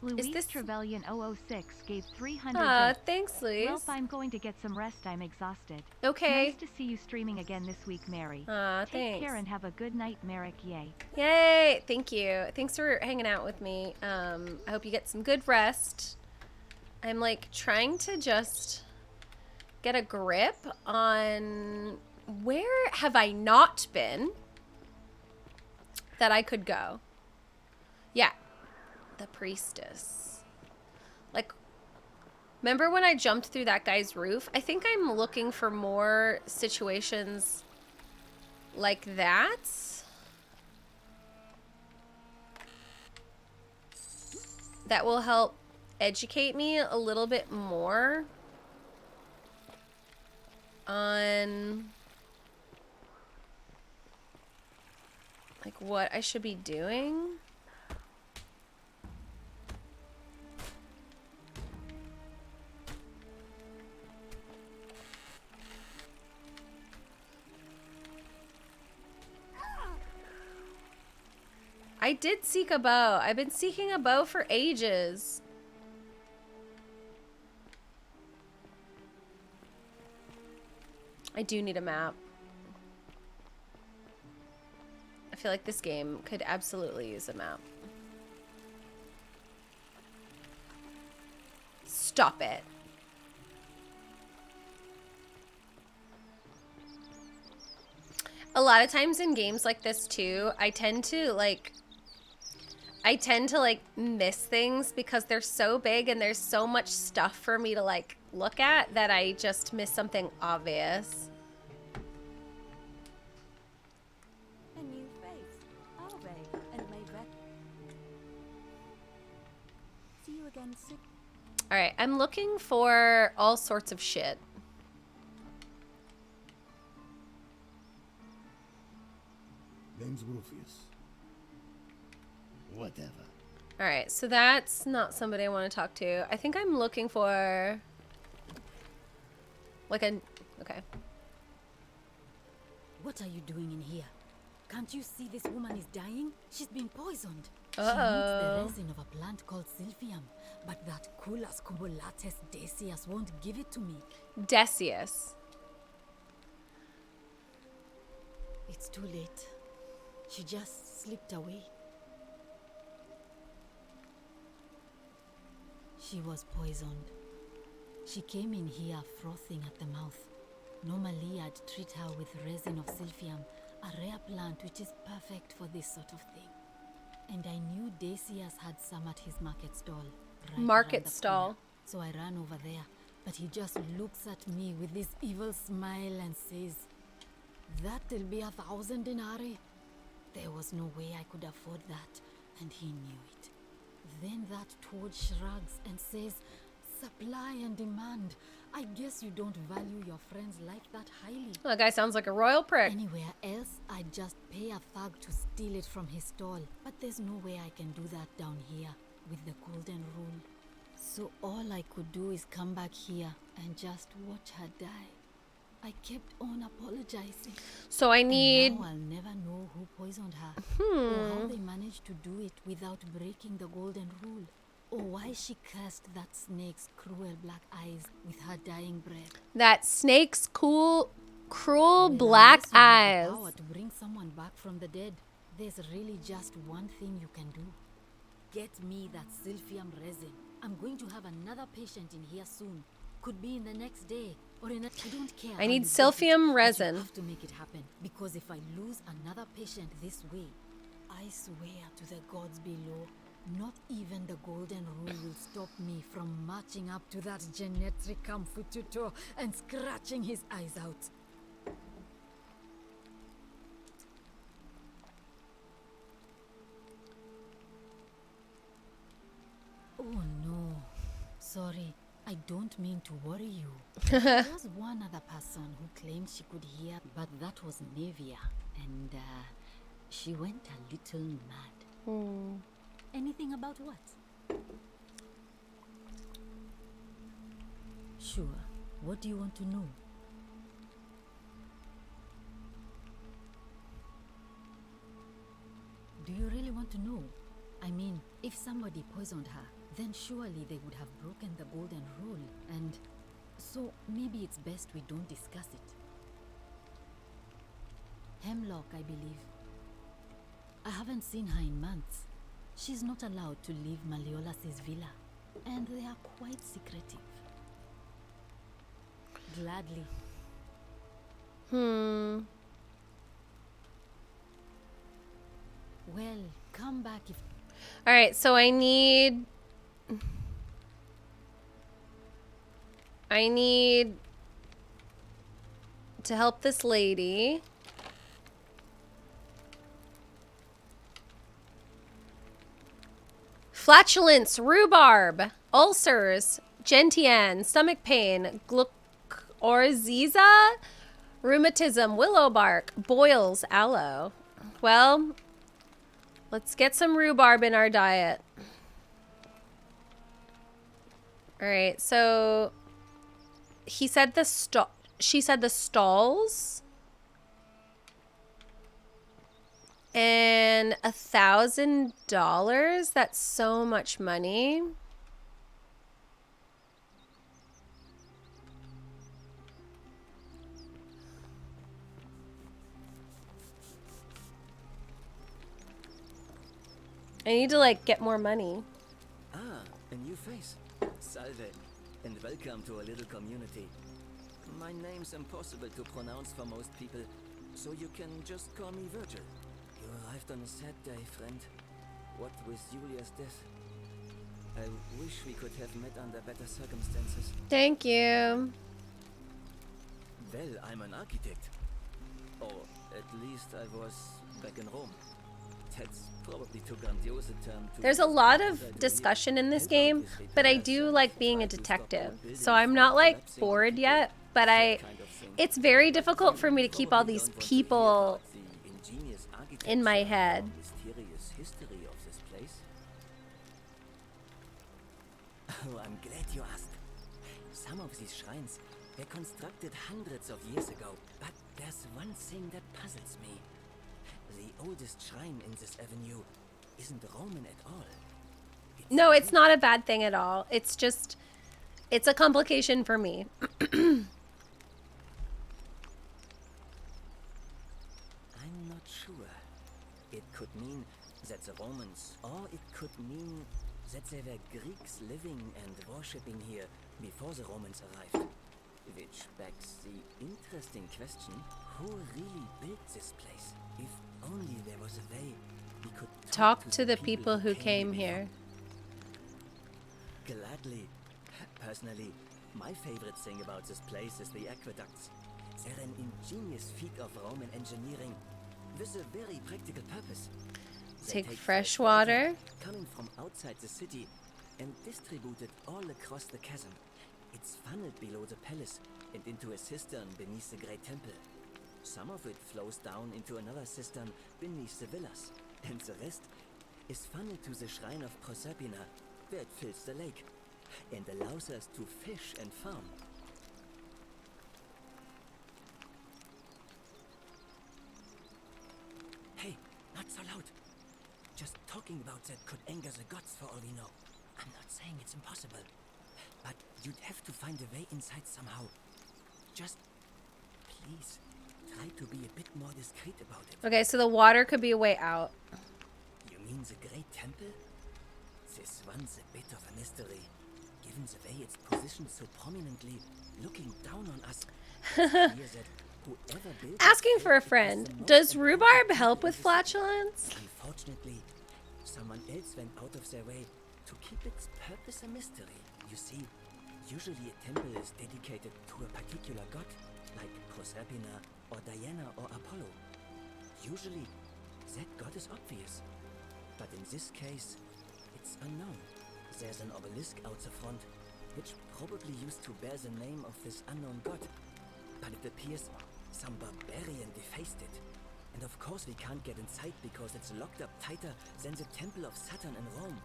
Louise Trevelyan 006 gave 300.
Ah, thanks, Louise.
Well, I'm going to get some rest. I'm exhausted.
Okay.
Nice to see you streaming again this week, Mary.
Ah,
Take
thanks.
care and have a good night, Merrick. Yay.
Yay! Thank you. Thanks for hanging out with me. I hope you get some good rest. I'm like trying to just get a grip on where have I not been that I could go. Yeah. The priestess. Like, remember when I jumped through that guy's roof? I think I'm looking for more situations like that. That will help educate me a little bit more on like what I should be doing. I did seek a bow. I've been seeking a bow for ages. I do need a map. I feel like this game could absolutely use a map. Stop it. A lot of times in games like this too, I tend to like miss things because they're so big and there's so much stuff for me to like look at that I just miss something obvious.
A new face. Ave and Mayvet. See you again soon.
All right, I'm looking for all sorts of shit.
Name's Rufius. Whatever.
All right, so that's not somebody I want to talk to. I think I'm looking for like a, okay.
What are you doing in here? Can't you see this woman is dying? She's been poisoned.
Uh-oh.
She needs the resin of a plant called silphium, but that Culus cumulatus Decius won't give it to me.
Decius.
It's too late. She just slipped away. She was poisoned. She came in here frothing at the mouth. Normally I'd treat her with resin of silphium, a rare plant which is perfect for this sort of thing. And I knew Decius had some at his market stall.
Market stall.
So I ran over there, but he just looks at me with this evil smile and says, "That'll be 1,000 denarii." There was no way I could afford that, and he knew it. Then that toad shrugs and says, "Supply and demand. I guess you don't value your friend's life that highly."
That guy sounds like a royal prick.
Anywhere else, I'd just pay a thug to steal it from his stall. But there's no way I can do that down here with the golden rule. So all I could do is come back here and just watch her die. I kept on apologizing.
So I need...
And now I'll never know who poisoned her. Or how they managed to do it without breaking the golden rule. Or why she cursed that snake's cruel black eyes with her dying breath.
That snake's cruel black eyes.
Power to bring someone back from the dead. There's really just one thing you can do. Get me that silphium resin. I'm going to have another patient in here soon. Could be in the next day. Or in a, I don't care.
I need silphium resin.
You have to make it happen. Because if I lose another patient this way, I swear to the gods below, not even the golden rule will stop me from marching up to that Genetricum Fututo and scratching his eyes out. Oh no. Sorry. I don't mean to worry you. There was one other person who claimed she could hear, but that was Nevia, and she went a little mad. Anything about what? Sure. What do you want to know? Do you really want to know? I mean, if somebody poisoned her, then surely they would have broken the golden rule, and so maybe it's best we don't discuss it. Hemlock, I believe. I haven't seen her in months. She's not allowed to leave Malleolas's villa, and they are quite secretive. Gladly. Well, come back if...
All right, so I need to help this lady. Flatulence, rhubarb, ulcers, gentian, stomach pain, Orziza, rheumatism, willow bark, boils, aloe. Well, let's get some rhubarb in our diet. All right, so he said she said the stalls. And $1,000. That's so much money. I need to like get more money.
Ah, a new face. Salve, and welcome to a little community. My name's impossible to pronounce for most people, so you can just call me Virgil. You arrived on a sad day, friend. What with Julia's death? I wish we could have met under better circumstances.
Thank you.
Well, I'm an architect. Or at least I was back in Rome. That's probably too grandiose a term to...
There's a lot of discussion in this game, but I do like being a detective. So I'm not like bored yet, but it's very difficult for me to keep all these people in my head.
Mysterious history of this place. Oh, I'm glad you asked. Some of these shrines were constructed hundreds of years ago, but there's one thing that puzzles me. The oldest shrine in this avenue isn't Roman at all.
No, it's not a bad thing at all. It's just, it's a complication for me.
I'm not sure. It could mean that the Romans, or it could mean that there were Greeks living and worshipping here before the Romans arrived. Which begs the interesting question, who really built this place? If only there was a way we could
Talk to the people who came here.
Gladly. Personally, my favorite thing about this place is the aqueducts. They're an ingenious feat of Roman engineering with a very practical purpose. They
Take fresh water.
coming from outside the city and distribute it all across the chasm. It's funneled below the palace and into a cistern beneath the great temple. Some of it flows down into another cistern beneath the villas, and the rest is funneled to the shrine of Proserpina, where it fills the lake and allows us to fish and farm. Hey, not so loud. Just talking about that could anger the gods for all we know. I'm not saying it's impossible, but you'd have to find a way inside somehow. Just, please, try to be a bit more discreet about it.
Okay, so the water could be a way out.
You mean the Great Temple? This one's a bit of a mystery, given the way it's positioned so prominently, looking down on us. It's clear that whoever built
Asking for a friend. Does rhubarb help with flatulence?
Unfortunately, someone else went out of their way to keep its purpose a mystery. You see, usually a temple is dedicated to a particular god, like Proserpina or Diana or Apollo. Usually, that god is obvious. But in this case, it's unknown. There's an obelisk out the front, which probably used to bear the name of this unknown god. But it appears some barbarian defaced it. And of course we can't get inside because it's locked up tighter than the Temple of Saturn in Rome.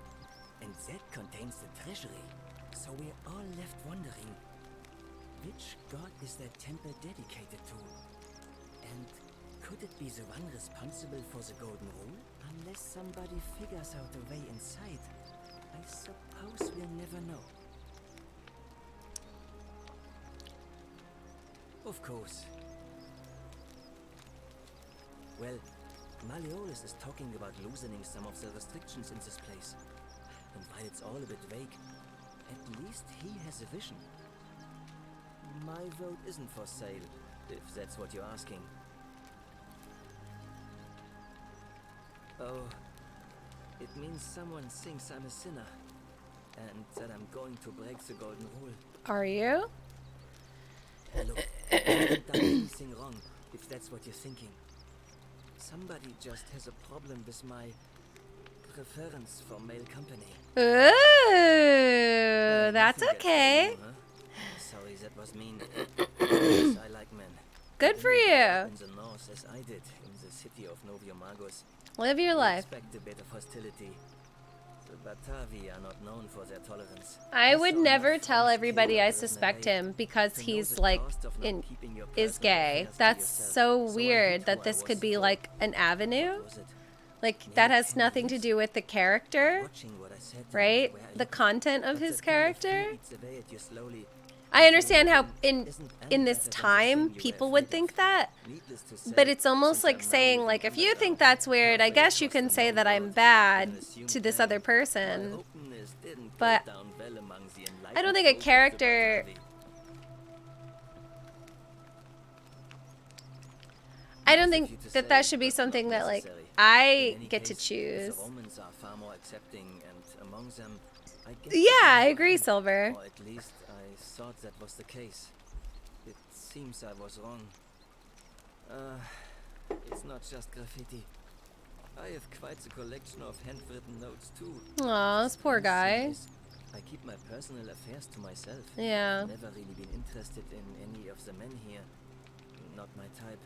And that contains the treasury. So we're all left wondering, which god is that temple dedicated to? And could it be the one responsible for the Golden Rule? Unless somebody figures out a way inside, I suppose we'll never know. Of course. Well, Malleolus is talking about loosening some of the restrictions in this place. And while it's all a bit vague, at least he has a vision. My vote isn't for sale, if that's what you're asking. Oh, it means someone thinks I'm a sinner, and that I'm going to break the Golden Rule.
Are you?
Look, I haven't done anything wrong, if that's what you're thinking. Somebody just has a problem with my preference for male company.
Ooh, that's okay.
Sorry, that was mean. Yes, I like men.
Good for you.
In the north, as I did in the city of Noviomagus.
Live your
We
life.
expect a bit of hostility. The Batavi are not known for their tolerance.
I would
saw
never
enough
tell
friends
everybody
killed
I
or driven
suspect
away
him because
to know
he's
the
like
cost of not keeping your
is
personal
gay.
affairs to
That's
yourself.
so
So I
weird
did
that
who I
this could
was
be
for.
like an avenue.
What was it?
Like that has nothing to do with the character,
Watching what I said and
right?
where I
The
looked.
content of
But
his
that kind of fear
character.
eats away at you slowly.
I understand how in
Isn't any
this
better than the
time
thing you
people
were
would
afraid
think
of.
that,
Needless to say,
but it's almost
since
like
I'm now
saying
moving
like if you
underground,
think that's weird, I
halfway
guess you
across
can
the
say
known
that I'm
world,
bad
an assumed
to this
man.
other
My
person.
openness didn't
But
go down well among the
I don't
enlightened
think a
folk of the
character.
Batavi.
I don't
Nice of
think
you to
that
say,
that should be
but
something
not
that like
necessary. In
I
any
get to
case,
choose.
the Romans are far more accepting, and among them, I guess
Yeah,
you can
I
be
agree,
free.
Silver.
Or at least I thought that was the case. It seems I was wrong. It's not just graffiti. I have quite a collection of handwritten notes too.
Aw, this poor guy.
I keep my personal affairs to myself.
Yeah.
Never really been interested in any of the men here. Not my type.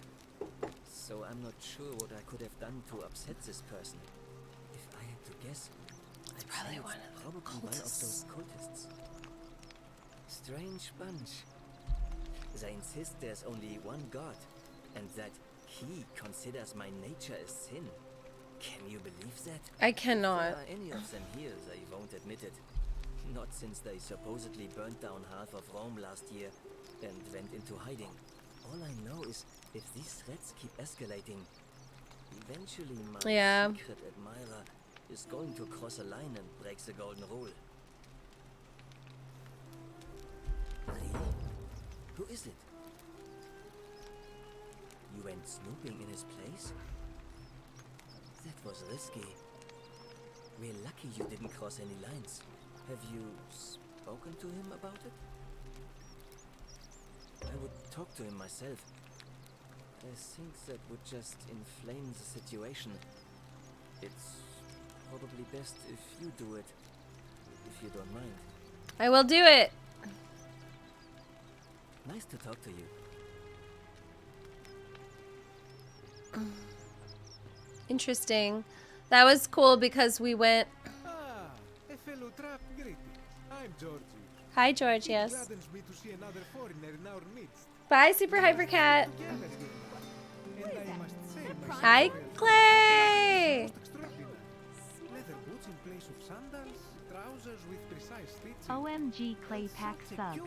So I'm not sure what I could have done to upset this person. If I had to guess, I'd
probably
say
one
it's
of the
probably one of those cultists. Strange bunch. They insist there's only one god, and that he considers my nature a sin. Can you believe that?
I
If
cannot.
there are any of them here, they won't admit it. Not since they supposedly burnt down half of Rome last year and went into hiding. All I know is if these threats keep escalating, eventually my secret admirer is going to cross a line and break the golden rule. Really? Who is it? You went snooping in his place? That was risky. We're lucky you didn't cross any lines. Have you spoken to him about it? I would talk to him myself. I think that would just inflame the situation. It's probably best if you do it, if you don't mind.
I will do it.
Nice to talk to you.
Interesting. That was cool because we went.
A fellow trap greeting. I'm Georgie.
Hi, George.
It
Yes.
gladdens me to see another foreigner in our midst.
Bye, Super Hyper Cat.
Together here. And I must say, my
Hi,
story is
Clay.
most extraordinary. Leather boots in place of sandals, trousers with precise stitching.
OMG Clay Pack sub.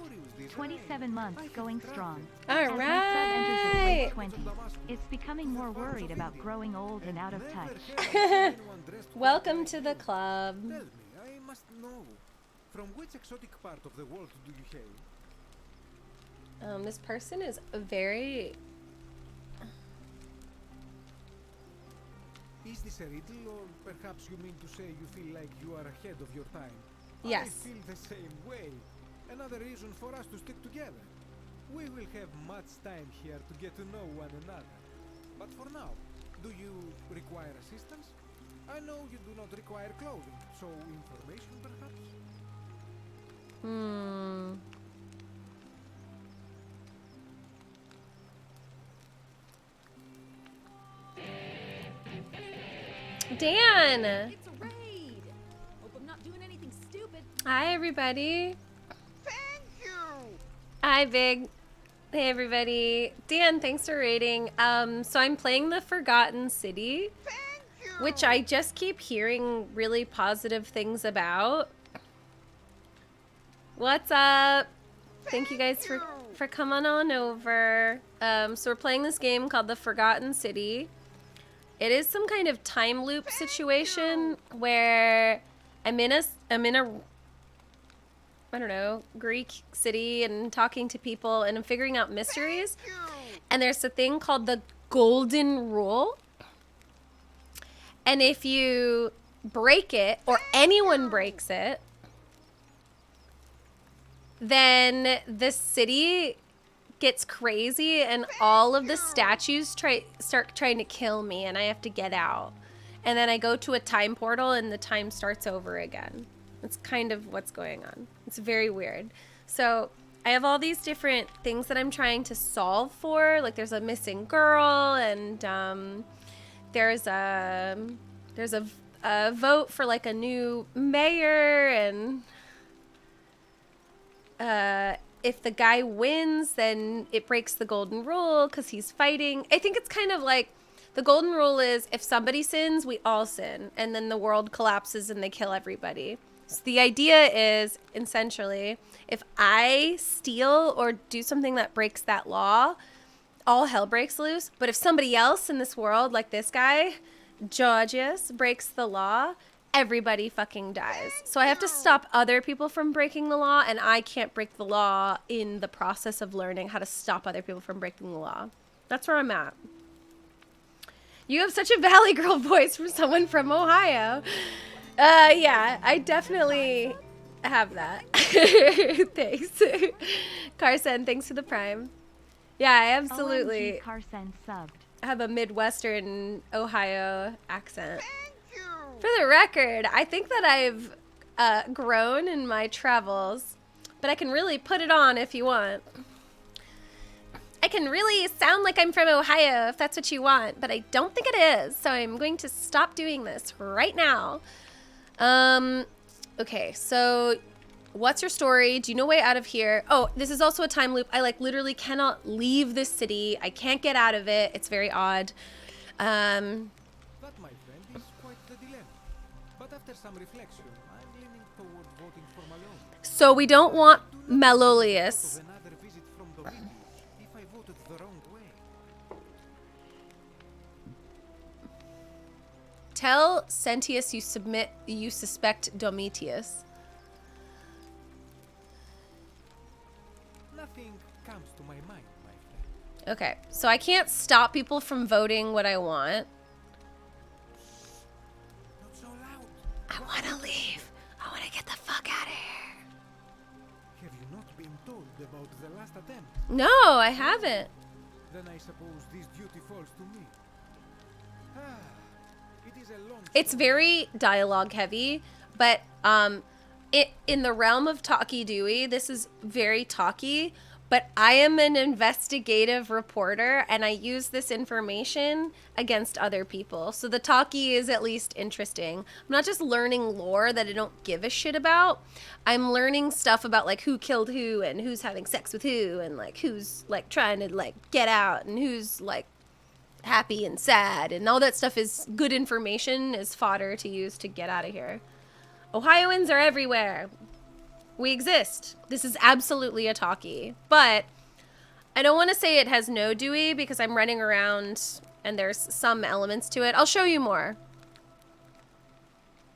27 months going strong.
All
As my sub enters its late
right.
20s, it's becoming more worried about growing old and out of touch.
Welcome to the club.
Tell me, I must know. From which exotic part of the world do you hail?
This person is very.
Is this a riddle, or perhaps you mean to say you feel like you are ahead of your time?
Yes.
I feel the same way. Another reason for us to stick together. We will have much time here to get to know one another. But for now, do you require assistance? I know you do not require clothing, so information perhaps?
Dan.
It's a raid. Hope I'm not doing anything stupid.
Hi, everybody.
Thank you.
Hi, Big. Hey, everybody. Dan, thanks for raiding. So I'm playing the Forgotten City, which I just keep hearing really positive things about. What's up? Thank you guys for coming on over. So we're playing this game called the Forgotten City. It is some kind of time loop situation where I'm in a I don't know, Greek city and talking to people and I'm figuring out mysteries. And there's a thing called the Golden Rule. And if you break it or anyone breaks it, then the city gets crazy and all of the statues start trying to kill me and I have to get out. And then I go to a time portal and the time starts over again. That's kind of what's going on. It's very weird. So I have all these different things that I'm trying to solve for. Like there's a missing girl, and there's a vote for like a new mayor, and if the guy wins, then it breaks the golden rule because he's fighting. I think it's kind of like the golden rule is if somebody sins, we all sin, and then the world collapses and they kill everybody. So the idea is essentially if I steal or do something that breaks that law, all hell breaks loose. But if somebody else in this world, like this guy, Georgius, breaks the law, everybody fucking dies. So I have to stop other people from breaking the law, and I can't break the law in the process of learning how to stop other people from breaking the law. That's where I'm at. You have such a Valley Girl voice from someone from Ohio. Yeah, I definitely have that. Thanks. Carson, thanks for the prime. Yeah, I absolutely
OMG, Carson subbed.
have a Midwestern Ohio accent. For the record, I think that I've grown in my travels, but I can really put it on if you want. I can really sound like I'm from Ohio if that's what you want, but I don't think it is, so I'm going to stop doing this right now. Okay, so what's your story? Do you know way out of here? Oh, this is also a time loop. I like literally cannot leave this city. I can't get out of it. It's very odd.
That, my friend, is quite the dilemma. But after some reflection, I'm leaning toward voting for Malone.
So we don't want Malolius.
Another visit from the village if I voted the wrong way.
Tell Sentius you suspect Domitius.
Nothing comes to my mind, my friend.
Okay, so I can't stop people from voting what I want.
Not so loud.
I want to leave. I want to get the fuck out of here.
Have you not been told about the last attempt?
No, I haven't.
Then I suppose this duty falls to me. Ah, it is a long
It's very dialogue heavy, but in the realm of Talkie Dewey, this is very talky, but I am an investigative reporter and I use this information against other people. So the talkie is at least interesting. I'm not just learning lore that I don't give a shit about. I'm learning stuff about like who killed who and who's having sex with who and like who's like trying to like get out and who's like happy and sad, and all that stuff is good information, is fodder to use to get out of here. Ohioans are everywhere. We exist. This is absolutely a talkie, but I don't want to say it has no Dewey because I'm running around and there's some elements to it. I'll show you more.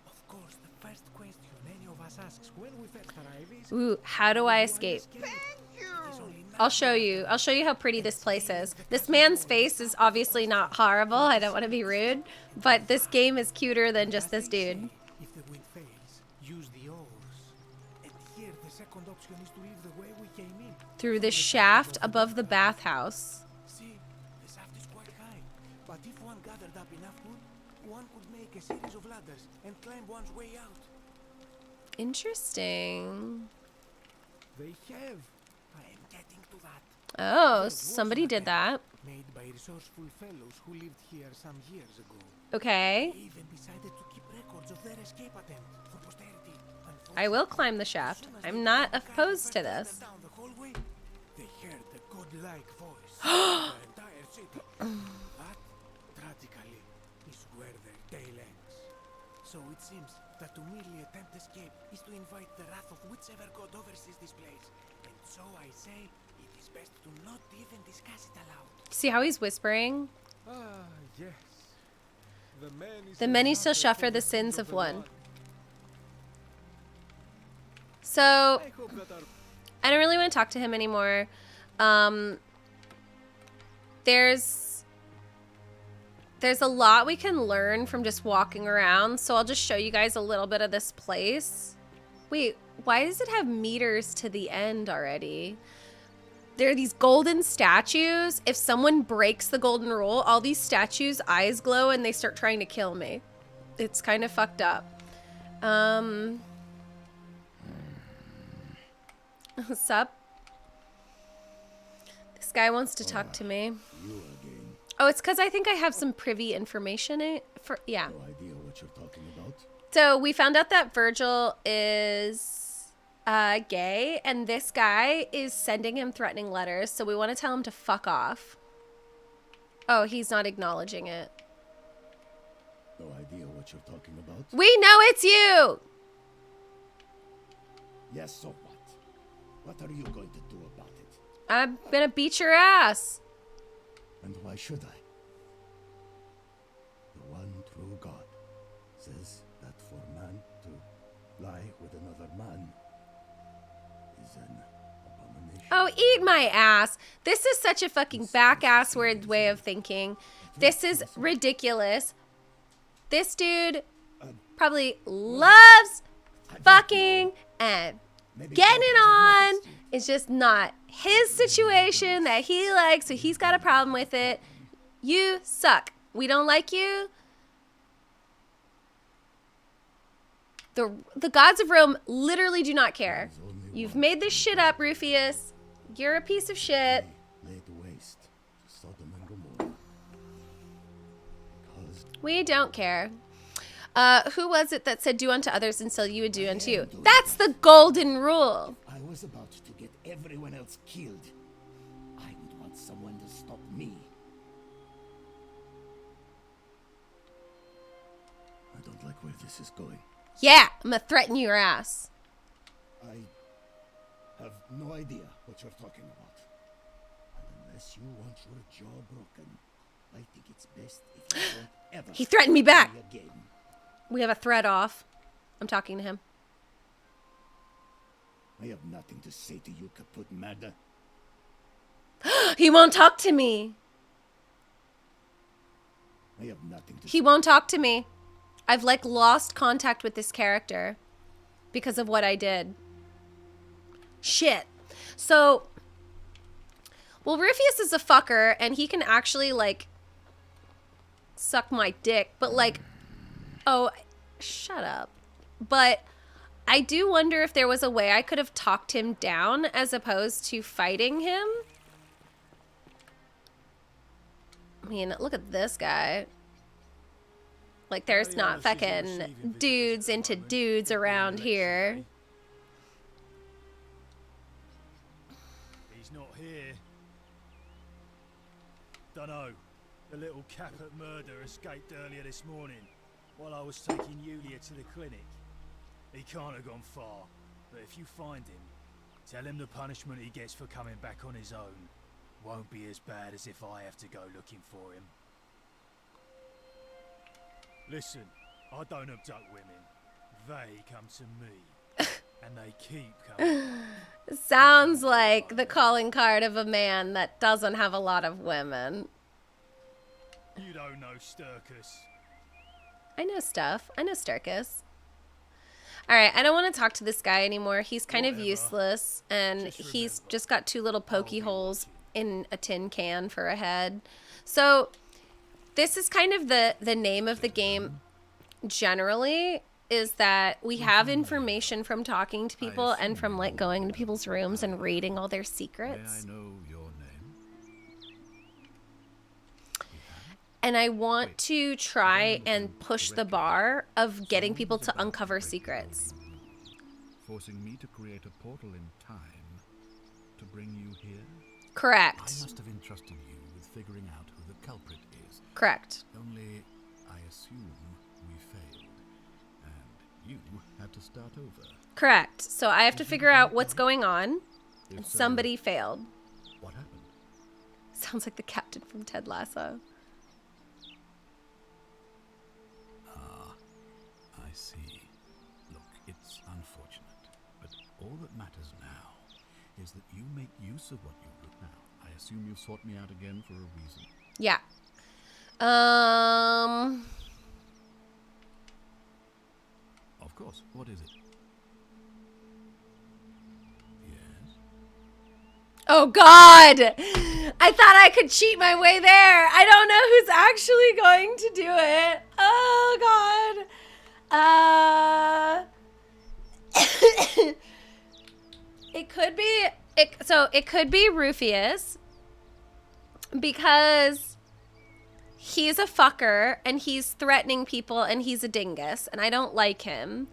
Of course, the first question any of us asks when we first arrive is,
Ooh, how do I escape? I'll show you. I'll show you how pretty this place is. This man's face is obviously not horrible. I don't want to be rude, but this game is cuter than just this dude.
if the wind fails, use the oars. And here the second option is to leave the way we came in.
Through the shaft above the bathhouse.
See, the shaft is quite high, but if one gathered up enough wood, one could make a series of ladders and climb one's way out.
Interesting.
They have. I am getting to that.
Oh,
There was
somebody
an
did that.
attempt Made by resourceful fellows who lived here some years ago.
Okay.
They even decided to keep records of their escape attempt for posterity.
I will climb the shaft. I'm not opposed to this.
Down the hallway, they heard the godlike voice of the entire city. That, tragically, is where their tale ends. So it seems that to merely attempt escape is to invite the wrath of whichever god oversees this place. And so I say, it is best to not even discuss it aloud.
See how he's whispering?
Ah, yes.
The many shall suffer the sins of one. So, I don't really want to talk to him anymore. There's a lot we can learn from just walking around, so I'll just show you guys a little bit of this place. Wait, why does it have meters to the end already? There are these golden statues. If someone breaks the golden rule, all these statues' eyes glow and they start trying to kill me. It's kind of fucked up. What's up? guy wants to talk to me.
You again.
Oh, it's because I think I have some privy information. Yeah.
No idea what you're talking about.
So we found out that Virgil is gay, and this guy is sending him threatening letters. So we want to tell him to fuck off. Oh, he's not acknowledging it.
No idea what you're talking about.
We know it's you!
Yes, so what? What are you going to do about it?
I'm gonna beat your ass.
And why should I? The one true God says that for man to lie with another man is an abomination.
Oh, eat my ass. This is such a fucking back-ass-word way of thinking. This is ridiculous. This dude probably loves fucking and getting it on. It's just not his situation that he likes, so he's got a problem with it. You suck. We don't like you. The gods of Rome literally do not care. You've made this shit up, Rufius. You're a piece of shit.
Laid waste to Sodom and Gomorrah.
We don't care. Who was it that said do unto others and so you would do unto you? That's the golden rule.
I was about to get everyone else killed. I would want someone to stop me. I don't like where this is going.
Yeah, I'm gonna threaten your ass.
I have no idea what you're talking about. And unless you want your jaw broken, I think it's best if you don't ever.
He threatened me back.
Again.
We have a thread off. I'm talking to him.
I have nothing to say to you, Kaput Magda.
He won't talk to me.
I have nothing to
He won't talk to me. I've like lost contact with this character because of what I did. Shit. So, well, Rufius is a fucker and he can actually like suck my dick, but like, oh, shut up. But I do wonder if there was a way I could have talked him down as opposed to fighting him. I mean, look at this guy. Like, there's not fucking dudes into dudes around here.
He's not here. Dunno. The little Caput murder escaped earlier this morning while I was taking Yulia to the clinic. He can't have gone far, but if you find him, tell him the punishment he gets for coming back on his own won't be as bad as if I have to go looking for him. Listen, I don't abduct women. They come to me. And they keep coming.
Sounds like the calling card of a man that doesn't have a lot of women.
You don't know Sturkus.
I know stuff. I know Sturkus. Alright, I don't want to talk to this guy anymore. He's kind of useless, and he's just got two little pokey holes in a tin can for a head. So, this is kind of the name of the game generally, is that we have information from talking to people and from like going into people's rooms and reading all their secrets.
May I know your name?
And I want to try and push the bar of getting people to uncover secrets.
Forcing me to create a portal in time to bring you here?
Correct.
I must have entrusted you with figuring out who the culprit is.
Correct.
Only I assume we failed, and you had to start over.
Correct. So I have to figure out what's going on, and somebody failed.
What happened?
Sounds like the captain from Ted Lasso.
I see. Look, it's unfortunate, but all that matters now is that you make use of what you wrote now. I assume you sought me out again for a reason.
Yeah.
Of course. What is it? Yes.
Oh God! I thought I could cheat my way there. I don't know who's actually going to do it. Oh God. It could be. So it could be Rufius. because he's a fucker and he's threatening people and he's a dingus and I don't like him.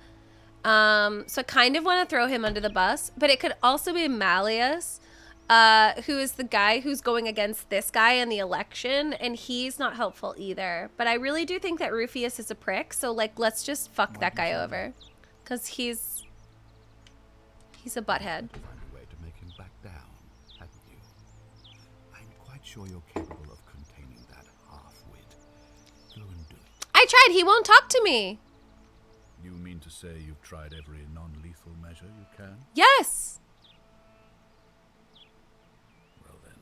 So I kind of want to throw him under the bus, but it could also be Malleus, who is the guy who's going against this guy in the election, and he's not helpful either. But I really do think that Rufius is a prick, so like let's just fuck that guy over, because he's a butthead.
Find a way to make him back down, hadn't you? I'm quite sure you're capable of containing that half-wit. Go and do it.
I tried. He won't talk to me.
You mean to say you've tried every non-lethal measure you can?
Yes.
Well then,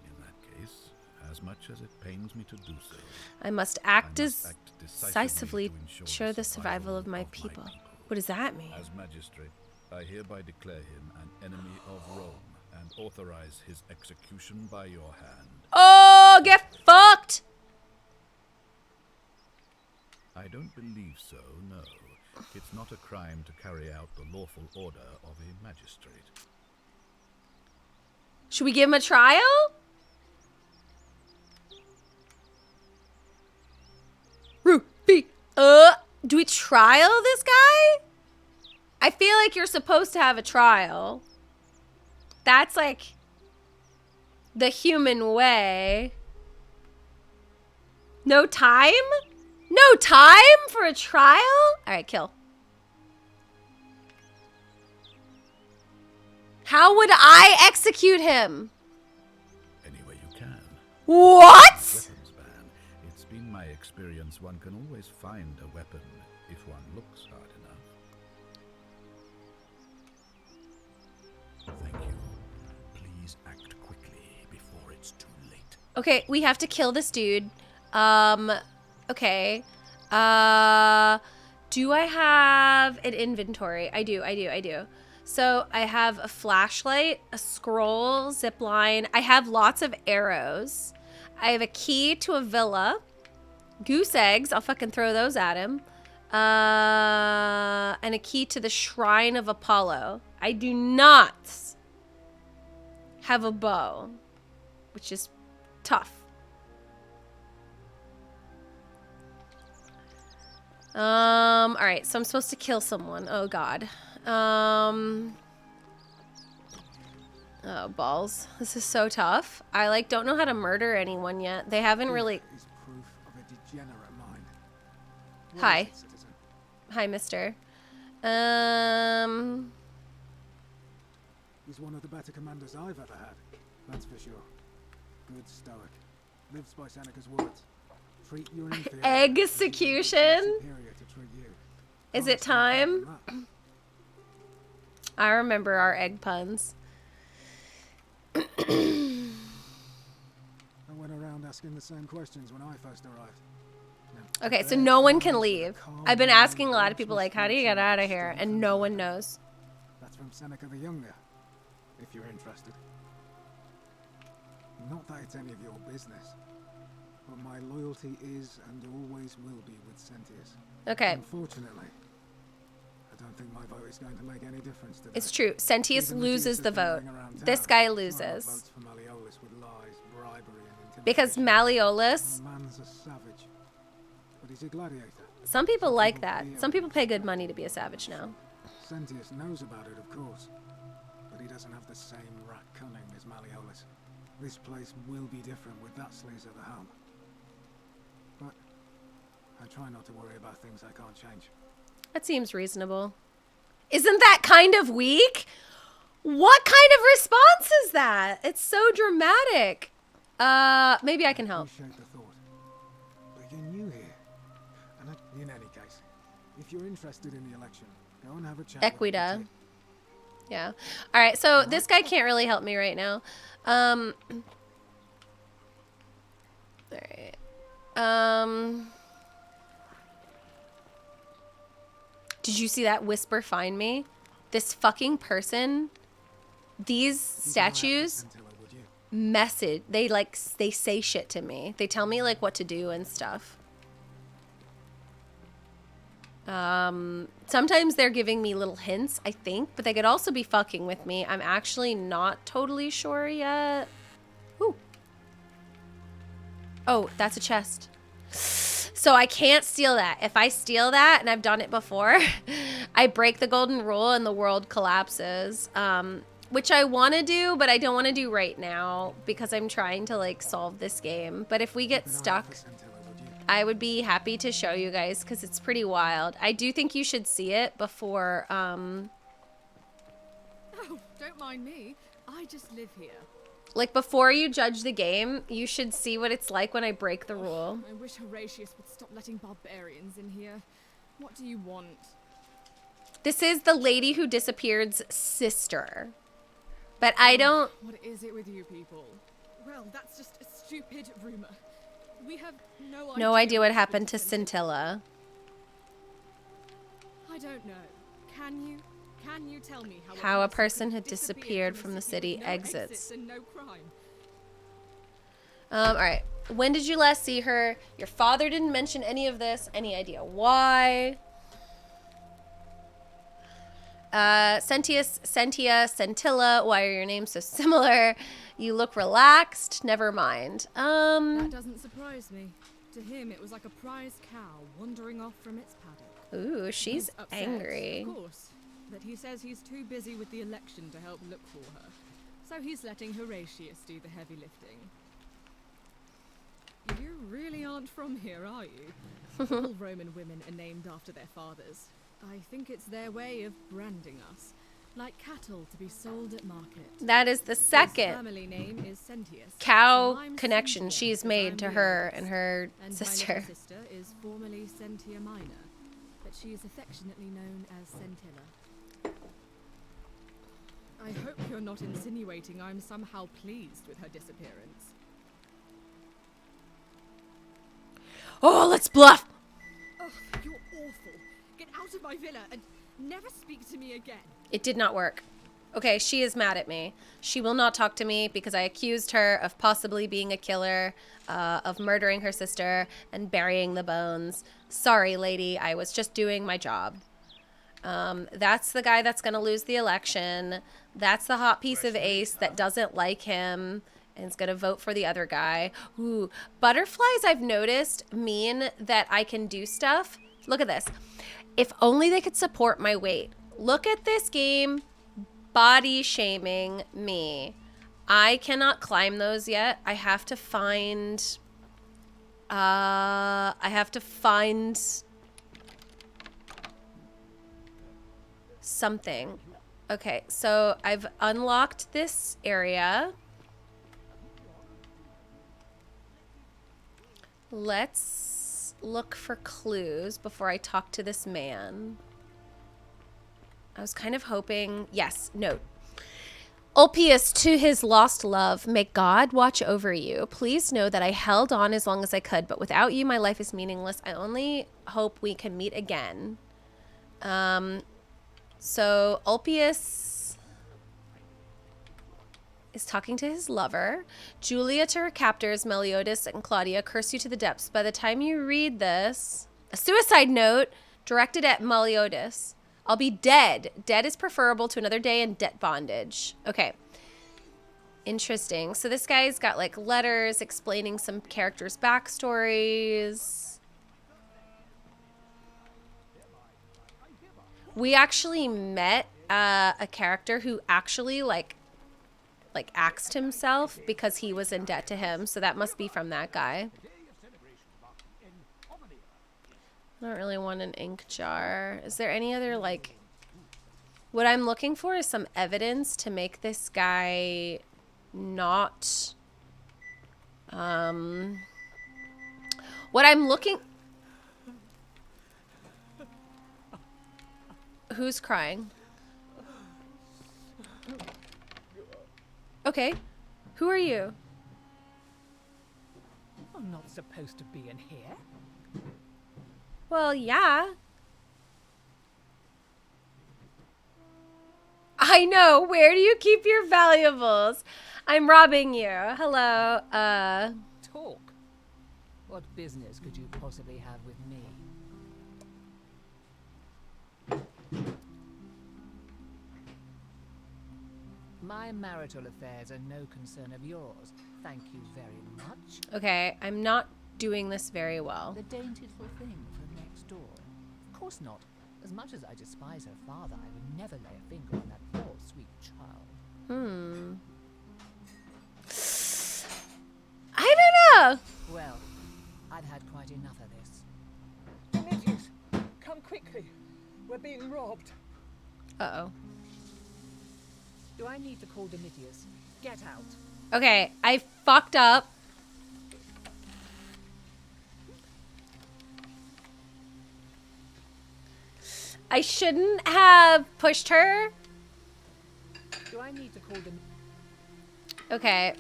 in that case, as much as it pains me to do so,
I must act decisively to ensure the survival of my people. What does that mean?
as magistrate, I hereby declare him an enemy of Rome and authorize his execution by your hand.
Oh, get fucked!
I don't believe so, no. It's not a crime to carry out the lawful order of a magistrate.
Should we give him a trial? Ruby, do we trial this guy? I feel like you're supposed to have a trial. That's like the human way. No time? No time for a trial? All right, kill. How would I execute him?
Any way you can.
What?
Weapons ban. It's been my experience one can always find a weapon if one looks hard enough. Thank you. Please act quickly before it's too late.
Okay, we have to kill this dude. Okay. Do I have an inventory? I do. So I have a flashlight, a scroll, zip line. I have lots of arrows. I have a key to a villa. Goose eggs. I'll fucking throw those at him. And a key to the Shrine of Apollo. I do not have a bow, which is tough. All right, so I'm supposed to kill someone. Oh God. Oh balls. This is so tough. I like don't know how to murder anyone yet. They haven't really.
Is proof of a degenerate mind. What
Hi.
is it, citizen?
Hi, mister.
He's one of the better commanders I've ever had. That's for sure. Good stoic. Lives by Seneca's words. Treat your inferior
Execution?
superior to treat you.
Is it time? I remember our egg puns.
I went around asking the same questions when I first arrived. Now,
Okay, so no one can leave. I've been asking a lot of people, like, how do you get out of here? And no one knows.
that's from Seneca the Younger, if you're interested. Not that it's any of your business, but my loyalty is and always will be with Sentius.
Okay.
Unfortunately, I don't think my vote is going to make any difference today.
It's true. Sentius
Even
loses
Reduce
the
has been
vote.
going around
This
town
guy
trying to
loses.
vote for Malleolus with lies, bribery, and intimidation.
Because Malleolus,
The man's a savage, but he's a gladiator.
some people like that. Some people pay good money to be a savage now.
Sentius knows about it, of course, but he doesn't have the same rat cunning as Malleolus. This place will be different with that sleaze at the helm. But I try not to worry about things I can't change.
That seems reasonable. Isn't that kind of weak? What kind of response is that? It's so dramatic. Maybe I can help.
Appreciate the thought. But you're new here. And in any case, if you're interested in the election, go and have a chat with
Equita.
the
Yeah. All right. So this guy can't really help me right now. All right. Did you see that whisper find me? This fucking person, these statues message, they say shit to me. They tell me like what to do and stuff. Sometimes they're giving me little hints, I think, but they could also be fucking with me. I'm actually not totally sure yet. Ooh. Oh, that's a chest. So I can't steal that. If I steal that, and I've done it before, I break the golden rule and the world collapses. Which I want to do, but I don't want to do right now because I'm trying to like solve this game. But if we get stuck, I would be happy to show you guys because it's pretty wild. I do think you should see it before.
Oh, don't mind me. I just live here.
Like before you judge the game, you should see what it's like when I break the rule.
I wish Horatius would stop letting barbarians in here. What do you want?
This is the lady who disappeared's sister. But I don't...
What is it with you people? Well, that's just a stupid rumor. We have
no idea what happened to Scintilla.
I don't know. Can you tell me
how a person had disappeared from the city exits?
And no crime?
All right. When did you last see her? Your father didn't mention any of this. Any idea why? Sentia, Scintilla, why are your names so similar? You look relaxed. Never mind.
That doesn't surprise me. To him, it was like a prize cow wandering off from its paddock.
Ooh, she's
He's upset,
angry.
Of course, but he says he's too busy with the election to help look for her. So he's letting Horatius do the heavy lifting. You really aren't from here, are you? All Roman women are named after their fathers. I think it's their way of branding us, like cattle to be sold at market.
That is the
His
second
family name is Sentius,
cow
so I'm
connection
Sentia,
she's
as
made
I'm
to
the
her
eldest.
and her
And
sister.
my little sister is formerly Sentia Minor, but she is affectionately known as Scintilla. I hope you're not insinuating I'm somehow pleased with her disappearance.
Oh, let's bluff.
Oh, you're awful. Get out of my villa and never speak to me again.
It did not work. Okay, she is mad at me. She will not talk to me because I accused her of possibly being a killer, of murdering her sister and burying the bones. Sorry, lady. I was just doing my job. That's the guy that's going to lose the election. That's the hot piece of ace that doesn't like him and is going to vote for the other guy. Ooh, butterflies, I've noticed, mean that I can do stuff. Look at this. If only they could support my weight. Look at this game body shaming me. I cannot climb those yet. I have to find something. Okay, so I've unlocked this area. Let's look for clues before I talk to this man. I was kind of hoping, yes, note. Ulpius, to his lost love, may God watch over you. Please know that I held on as long as I could, but without you, my life is meaningless. I only hope we can meet again. So Ulpius is talking to his lover. Julia to her captors, Meliodas and Claudia, curse you to the depths. By the time you read this, a suicide note directed at Meliodas. I'll be dead. Dead is preferable to another day in debt bondage. Okay. Interesting. So this guy's got like letters explaining some characters' backstories. We actually met a character who actually like axed himself because he was in debt to him. So that must be from that guy. I don't really want an ink jar. Is there any other, like... What I'm looking for is some evidence to make this guy not... What I'm looking... Who's crying? Okay. Who are you?
I'm not supposed to be in here.
Well, yeah. I know. Where do you keep your valuables? I'm robbing you. Hello.
Talk. What business could you possibly have with me? My marital affairs are no concern of yours. Thank you very much.
Okay, I'm not doing this very well.
The dainty little thing from next door. Of course not. As much as I despise her father, I would never lay a finger on that poor, sweet child.
I don't know.
Well, I've had quite enough of this.
Immediate! Come quickly. We're being robbed.
Uh-oh.
Do I need to call Domitius? Get out.
Okay, I fucked up. I shouldn't have pushed her.
Do I need to call them?
Okay.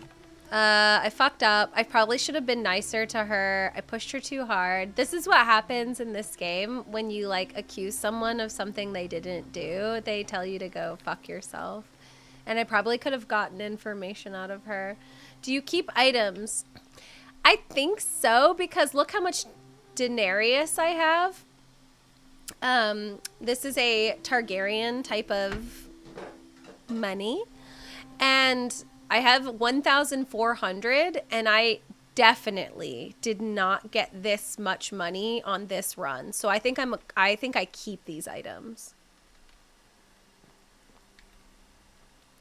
I fucked up. I probably should have been nicer to her. I pushed her too hard. This is what happens in this game when you like accuse someone of something they didn't do. They tell you to go fuck yourself. And I probably could have gotten information out of her. Do you keep items? I think so, because look how much denarius I have. This is a Targaryen type of money. And I have 1,400, and I definitely did not get this much money on this run. So I think I keep these items.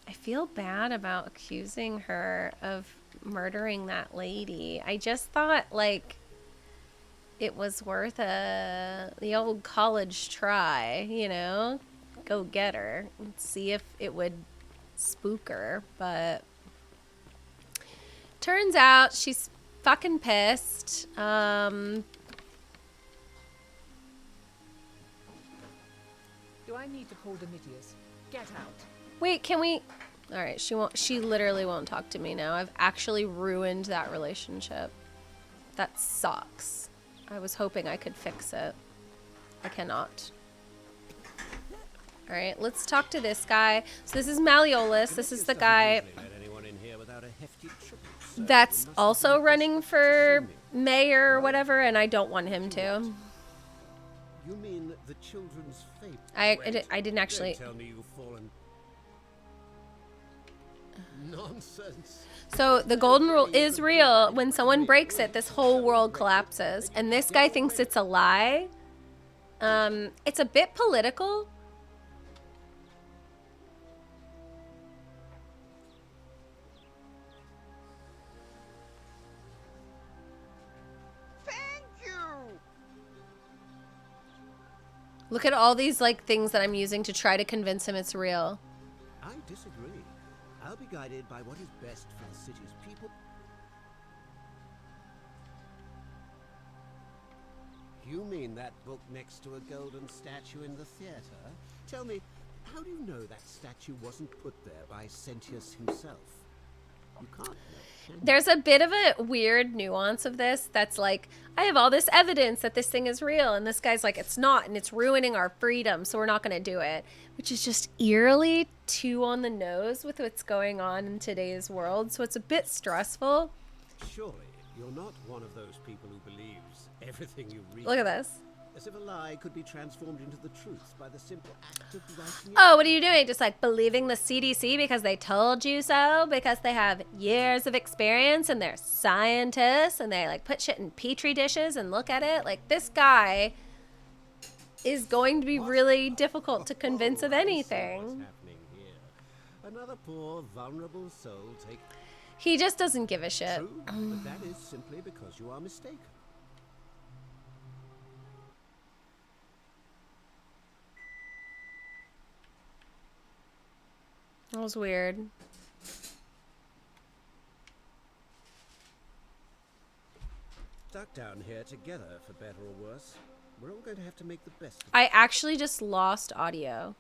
I feel bad about accusing her of murdering that lady. I just thought like it was worth the old college try, you know? Go get her and see if it would spook her, but turns out she's fucking pissed.
Do I need to call Domitius? Get out.
Wait, can we? All right, she literally won't talk to me now. I've actually ruined that relationship. That sucks. I was hoping I could fix it. I cannot. All right, let's talk to this guy. So this is Malleolus. This is the guy that's also running for mayor or whatever, and I don't want him to.
You mean the children's fate?
I didn't actually.
Don't tell me you've fallen. Nonsense.
So the golden rule is real. When someone breaks it, this whole world collapses. And this guy thinks it's a lie. It's a bit political.
Thank you.
Look at all these like things that I'm using to try to convince him it's real.
I disagree. I'll be guided by what is best for the city's people. You mean that book next to a golden statue in the theater? Tell me, how do you know that statue wasn't put there by Sentius himself? You can't know, can you?
There's a bit of a weird nuance of this that's like, I have all this evidence that this thing is real, and this guy's like, it's not, and it's ruining our freedom, so we're not going to do it. Which is just eerily too on the nose with what's going on in today's world, so it's a bit stressful.
Surely, you're not one of those people who believes everything you read.
Look at this.
As if a lie could be transformed into the truth by the simple act of writing it.
Oh, what are you doing? Just like believing the CDC because they told you so? Because they have years of experience and they're scientists and they like put shit in petri dishes and look at it? Like this guy is going to be really difficult to convince of anything.
What's happening here? Another poor, vulnerable soul take.
He just doesn't give a shit.
True, but that is simply because you are mistaken.
That was weird.
Stuck down here together, for better or worse. We're all going to have to make the best of it.
I actually just lost audio.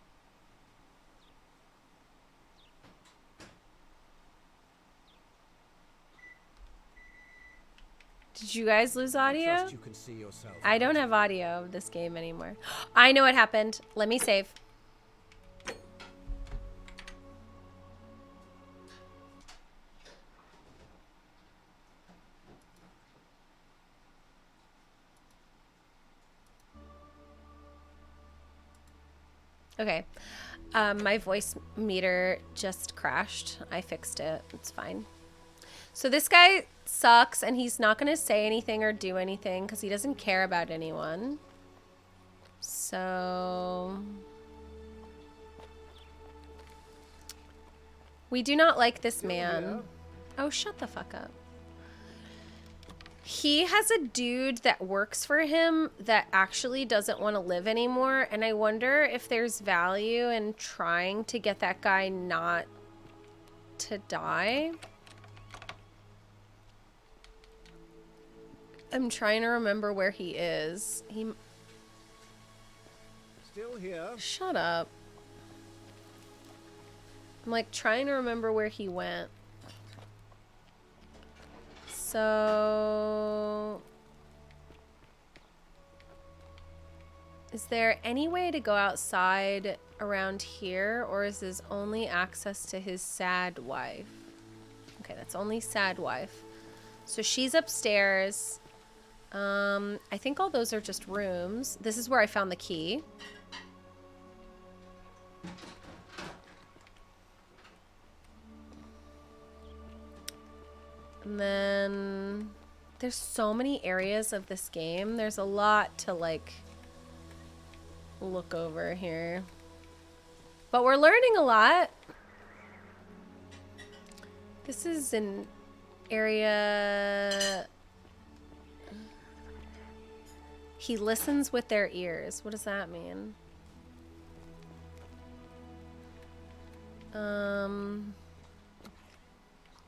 Did you guys lose audio?
Trust you can see yourself.
I don't have audio of this game anymore. I know what happened. Let me save. Okay. My voice meter just crashed. I fixed it. It's fine. So this guy sucks, and he's not going to say anything or do anything because he doesn't care about anyone. So we do not like this man. Oh, shut the fuck up. He has a dude that works for him that actually doesn't want to live anymore, and I wonder if there's value in trying to get that guy not to die. I'm trying to remember where he is.
Still here.
Shut up. I'm like trying to remember where he went. So, is there any way to go outside around here, or is this only access to his sad wife? Okay, that's only sad wife. So she's upstairs. I think all those are just rooms. This is where I found the key. And then there's so many areas of this game. There's a lot to like look over here. But we're learning a lot. This is an area. He listens with their ears. What does that mean?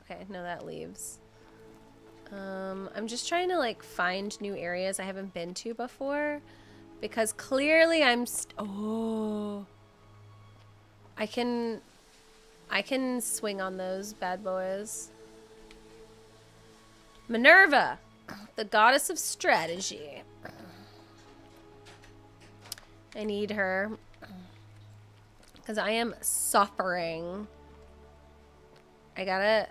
Okay, no, that leaves. I'm just trying to like find new areas I haven't been to before, because clearly I'm oh, I can swing on those bad boys. Minerva, the goddess of strategy. I need her because I am suffering. I gotta...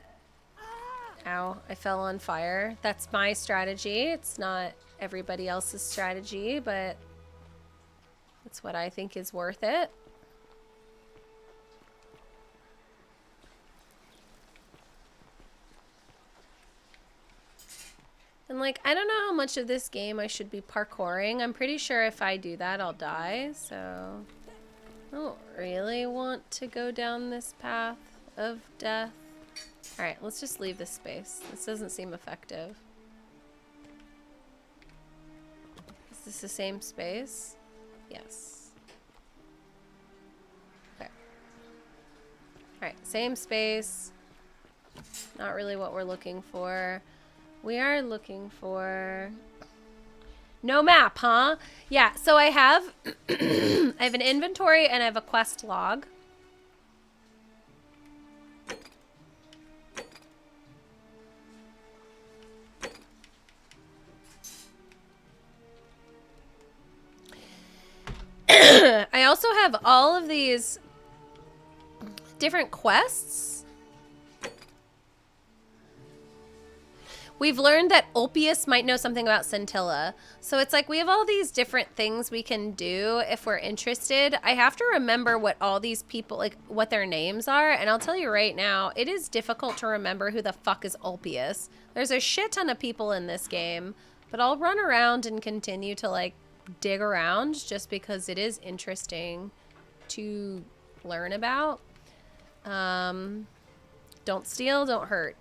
Ow, I fell on fire. That's my strategy. It's not everybody else's strategy, but it's what I think is worth it. And like, I don't know how much of this game I should be parkouring. I'm pretty sure if I do that, I'll die. So I don't really want to go down this path of death. All right, let's just leave this space. This doesn't seem effective. Is this the same space? Yes. Okay. All right, same space. Not really what we're looking for. We are looking for no map, huh? Yeah, so I have I have an inventory and I have a quest log. I also have all of these different quests. We've learned that Ulpius might know something about Scintilla. So it's like we have all these different things we can do if we're interested. I have to remember what all these people, like what their names are. And I'll tell you right now, it is difficult to remember who the fuck is Ulpius. There's a shit ton of people in this game, but I'll run around and continue to like dig around just because it is interesting to learn about. Don't steal, don't hurt.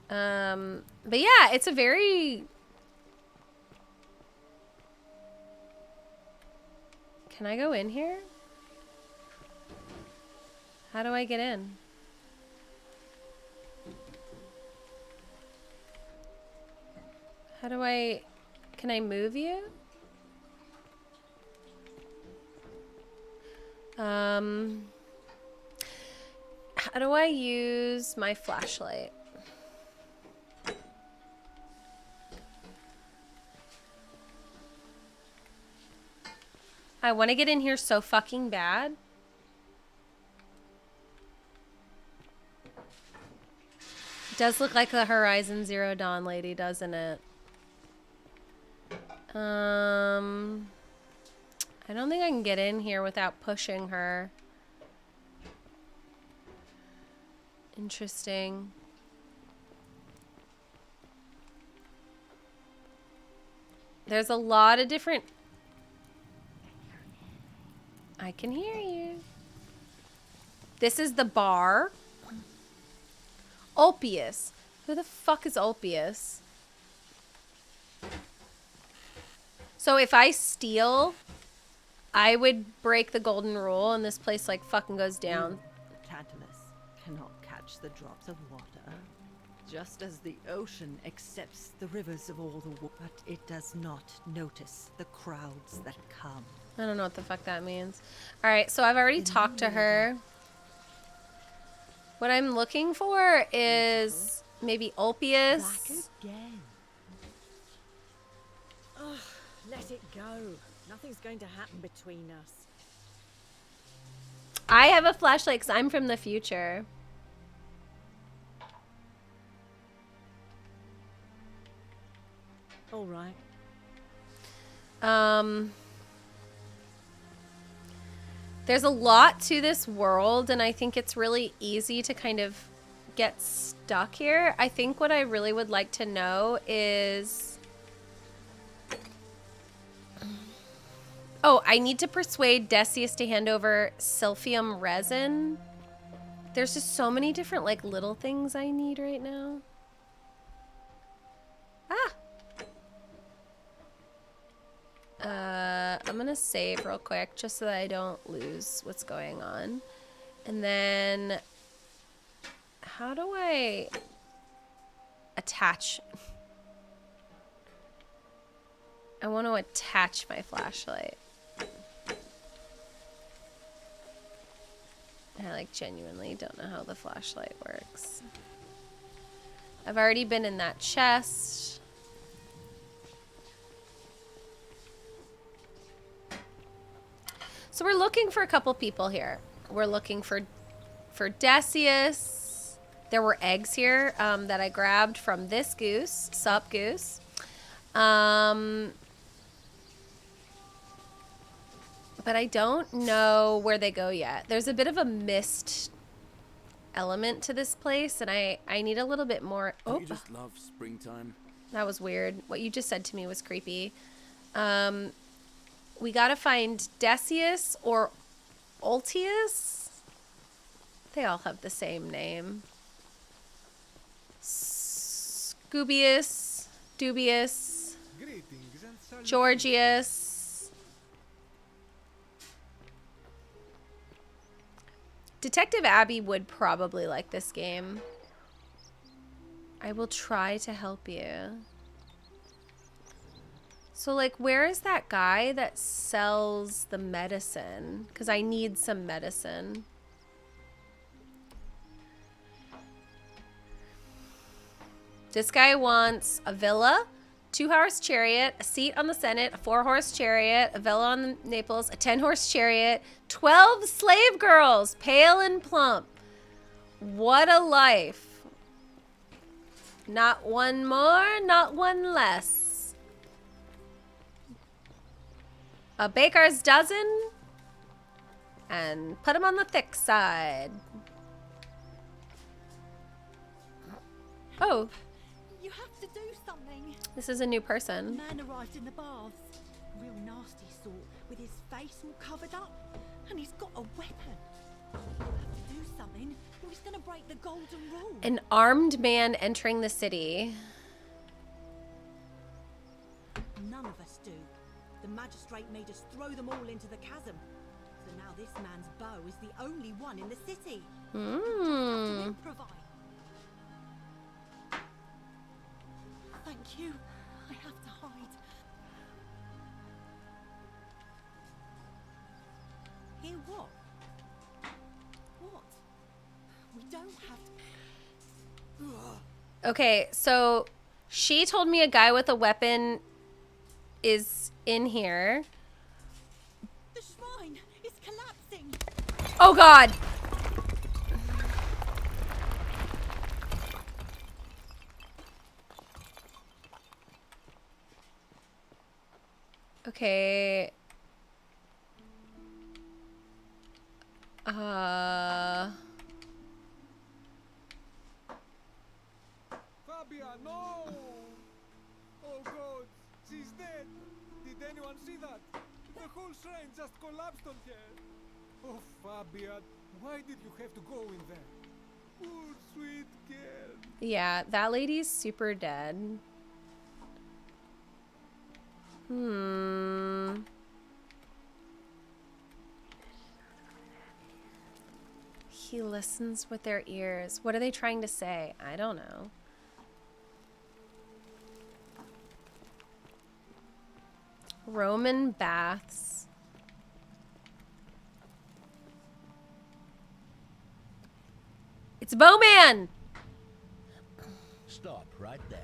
But yeah, it's a very... Can I go in here? How do I get in? How do I... Can I move you? How do I use my flashlight? I want to get in here so fucking bad. It does look like the Horizon Zero Dawn lady, doesn't it? I don't think I can get in here without pushing her. Interesting. There's a lot of different... I can hear you. This is the bar. Ulpius. Who the fuck is Ulpius? So if I steal, I would break the golden rule and this place like fucking goes down.
Tantalus cannot catch the drops of water, just as the ocean accepts the rivers of all the water, but it does not notice the crowds that come.
I don't know what the fuck that means. All right, so I've already talked to her. What I'm looking for is maybe Ulpius.
Back again. Ugh, let it go. Nothing's going to happen between us.
I have a flashlight because I'm from the future.
All right.
There's a lot to this world, and I think it's really easy to kind of get stuck here. I think what I really would like to know is... Oh, I need to persuade Decius to hand over silphium resin. There's just so many different, like, little things I need right now. I'm gonna save real quick just so that I don't lose what's going on. And then how do I attach? I want to attach my flashlight. I like genuinely don't know how the flashlight works. I've already been in that chest. So we're looking for a couple people here. We're looking for Decius. There were eggs here that I grabbed from this goose, Sup Goose. But I don't know where they go yet. There's a bit of a mist element to this place, and I need a little bit more.
Don't you just love springtime?
That was weird. What you just said to me was creepy. We gotta find Decius or Ultius. They all have the same name. Scoobius, Dubius, Georgius. Detective Abby would probably like this game. I will try to help you. So, like, where is that guy that sells the medicine? Because I need some medicine. This guy wants a villa, 2-horse chariot, a seat on the Senate, a 4-horse chariot, a villa on the Naples, a 10-horse chariot, 12 slave girls, pale and plump. What a life. Not one more, not one less. A baker's dozen, and put them on the thick side. Oh.
You have to do something.
This is a new person.
A man arrived in the baths. Real nasty sort, with his face all covered up. And he's got a weapon. You have to do something, or he's gonna break the golden rule.
An armed man entering the city.
None of us do. The magistrate made us throw them all into the chasm. So now this man's bow is the only one in the city.
Hmm.
Thank you. I have to hide. Hear what? What? We don't have to...
Okay, so she told me a guy with a weapon is in here.
The shrine is collapsing.
Oh God. Okay.
Everyone see that? The whole shrine just collapsed on her. Oh, Fabian, why did you have to go in there? Poor sweet girl.
Yeah, that lady's super dead. He listens with their ears. What are they trying to say? I don't know. Roman baths. It's Bowman!
Stop right there.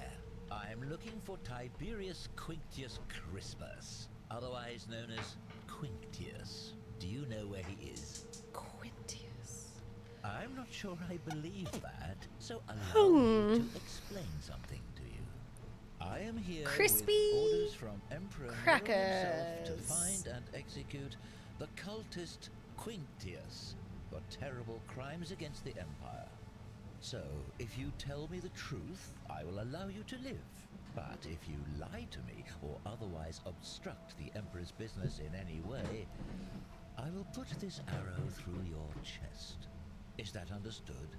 I'm looking for Tiberius Quinctius Crispus, otherwise known as Quinctius. Do you know where he is?
Quintius.
I'm not sure I believe that, so allow me to explain something to you. I am here
Crispy
with orders from Emperor Nero himself to
crackers.
find and execute the cultist Quinctius for terrible crimes against the Empire. So, if you tell me the truth, I will allow you to live. But if you lie to me or otherwise obstruct the Emperor's business in any way, I will put this arrow through your chest. Is that understood?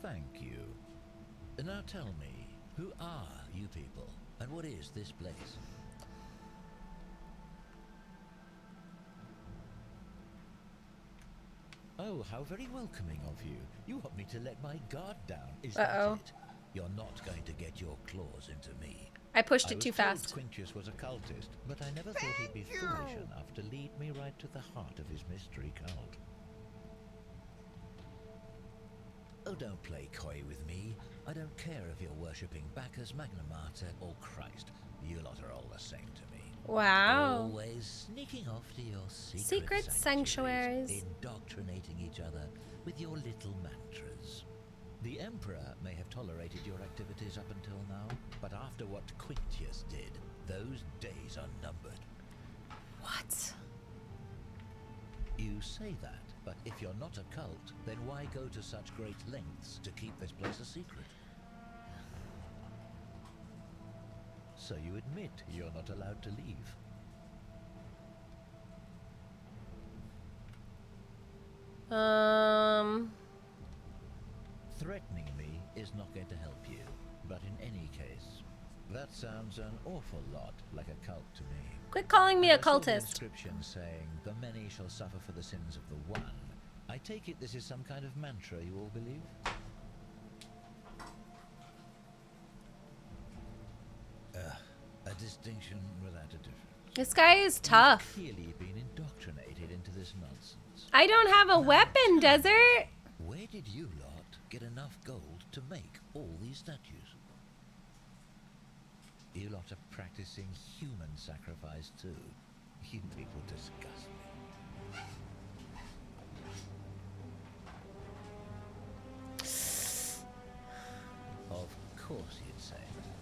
Thank you. Now tell me, who are you people, and what is this place? Oh, how very welcoming of you. You want me to let my guard down, is that it? You're not going to get your claws into me.
I pushed it too fast.
I was told Quinctius was a cultist, but I never thought he'd be foolish enough to lead me right to the heart of his mystery cult. Oh, don't play coy with me. I don't care if you're worshipping Bacchus, Magna Mater, or Christ. You lot are all the same to me.
Wow.
Always sneaking off to your
Secret sanctuaries.
Indoctrinating each other with your little mantras. The Emperor may have tolerated your activities up until now, but after what Quinctius did, those days are numbered.
What?
You say that, but if you're not a cult, then why go to such great lengths to keep this place a secret? So you admit you're not allowed to leave? Threatening me is not going to help you, but in any case, that sounds an awful lot like a cult to me.
Quit calling me a
I saw the
cultist.
inscription saying, "The many shall suffer for the sins of the one." I take it this is some kind of mantra you all believe? A distinction without a difference.
This guy is tough.
You've clearly been indoctrinated into this nonsense.
I don't have a weapon, Desert.
Where did you lot get enough gold to make all these statues? You lot are practicing human sacrifice too. You people disgust me. Of course you'd say,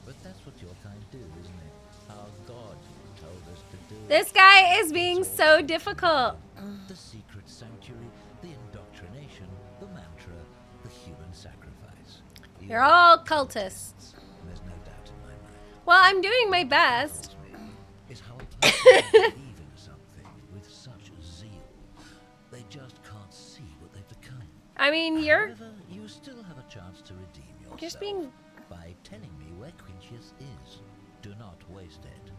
but that's what your kind do, isn't it? Our God told us to do it.
This guy is being so difficult.
The secret sanctuary, the indoctrination, the mantra, the human sacrifice.
You're all cultists.
There's no doubt in my mind.
Well, I'm doing my best.
Is how a person can believe in something with such zeal. They just can't see what they've become.
I mean, you're
However, you still have a chance to redeem yourself
just being
by telling me where Quinctius is. Do not waste it.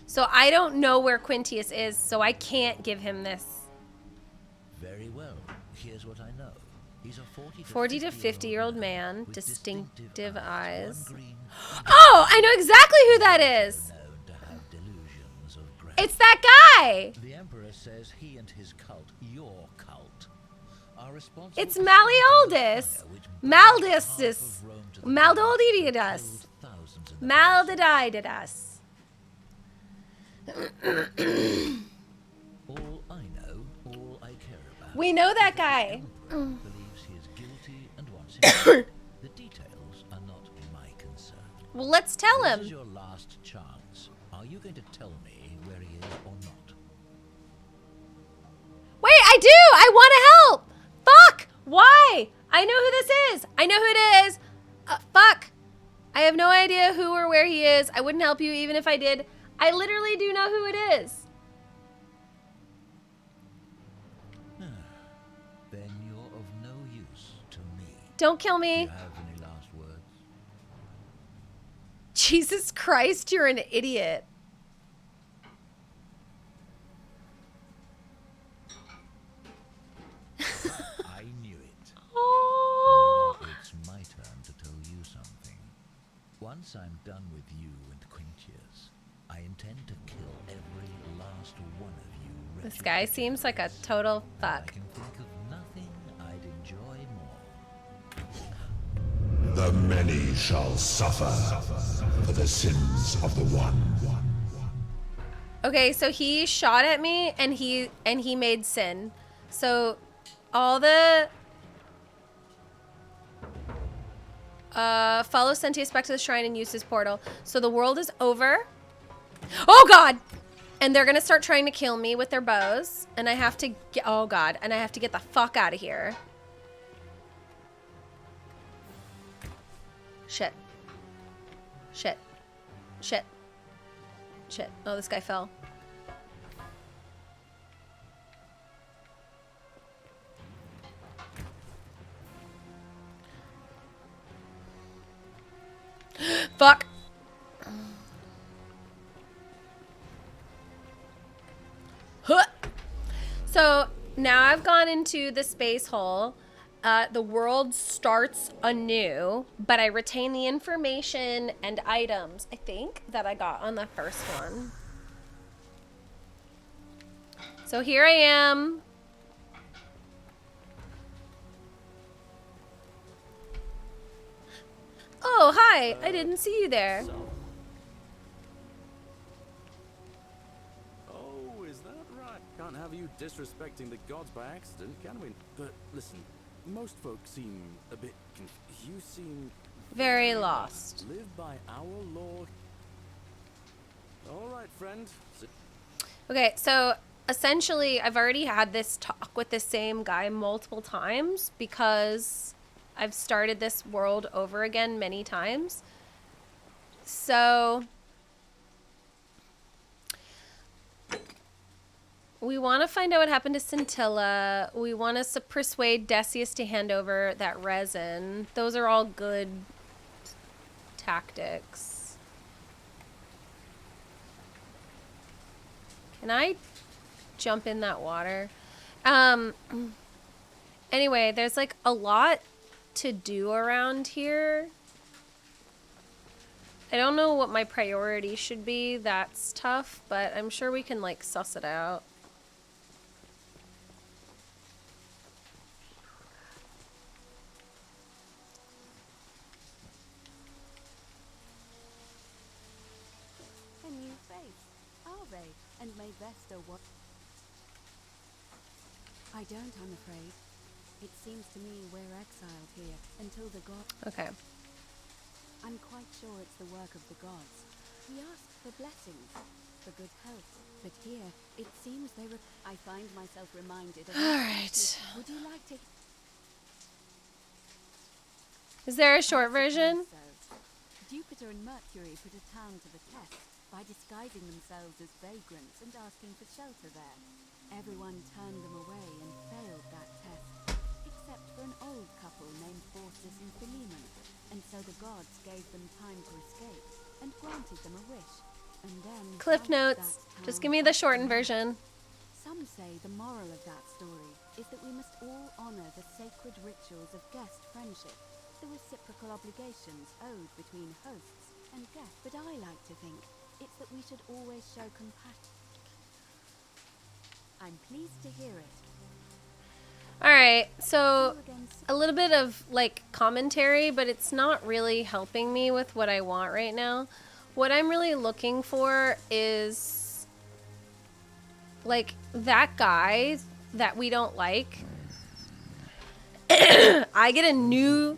So I don't know where Quintius is, so I can't give him this.
Very well. Here's what I know. He's a
40 to 50-year-old man,
with
distinctive eyes.
one green,
Oh, I know exactly who that is.
known to have delusions of grandeur.
It's that guy.
The Emperor says he and his cult, your cult, are responsible.
It's Malleoldus. Maldus. Maldoldididas. Maldididus.
All I know, all I care about.
We know that guy.
Believes he is guilty and wants him. The details are not my concern.
Well, let's tell
This
him.
is your last chance. Are you going to tell me where he is or not?
Why? I know who this is. I know who it is. Fuck. I have no idea who or where he is. I wouldn't help you even if I did. I literally do know who it is.
Then you're of no use to me.
Don't kill
Do
me.
you have any last words?
Jesus Christ, you're an idiot.
I knew it.
Oh.
Now it's my turn to tell you something. Once I'm done with you and Quintius, I intend to kill every last one of you.
This guy seems like a total
I
fuck.
can think of nothing I'd enjoy more.
The many shall suffer for the sins of the one.
Okay, so he shot at me and he made sin. So all the follow Sentius back to the shrine and use his portal. So the world is over. Oh god! And they're gonna start trying to kill me with their bows. And I have to get, oh god, and I have to get the fuck out of here. Shit. Shit. Shit. Shit. Oh, this guy fell. Fuck. Huh. So now I've gone into the space hole. The world starts anew, but I retain the information and items, I think, that I got on the first one. So here I am. Oh, hi. I didn't see you there.
Oh, is that right? Can't have you disrespecting the gods by accident, can we? But listen, most folks seem a bit you seem
Very lost.
Live by our law. All right, friend.
Okay, so essentially I've already had this talk with the same guy multiple times because I've started this world over again many times. So we want to find out what happened to Scintilla. We want to persuade Decius to hand over that resin. Those are all good tactics. Can I jump in that water? Anyway, there's like a lot to do around here. I don't know what my priority should be. That's tough, but I'm sure we can like suss it out.
A new face, are they? And may Vesta what? I don't, I'm afraid. It seems to me we're exiled here until the god.
Okay.
I'm quite sure it's the work of the gods. We ask for blessings, for good health, but here it seems they were. I find myself reminded of.
All right.
Would you like to?
Is there a short version?
Jupiter and Mercury put a town to the test by disguising themselves as vagrants and asking for shelter there. Everyone turned them away and failed that test, except for an old couple named Baucis and Philemon. And so the gods gave them time to escape and granted them a wish. And then
Cliff notes. Just give me the shortened version.
some say the moral of that story is that we must all honor the sacred rituals of guest friendship, the reciprocal obligations owed between hosts and guests. But I like to think it's that we should always show compassion. I'm pleased to hear it.
All right, so a little bit of like commentary, but it's not really helping me with what I want right now. What I'm really looking for is like that guy that we don't like. I get a new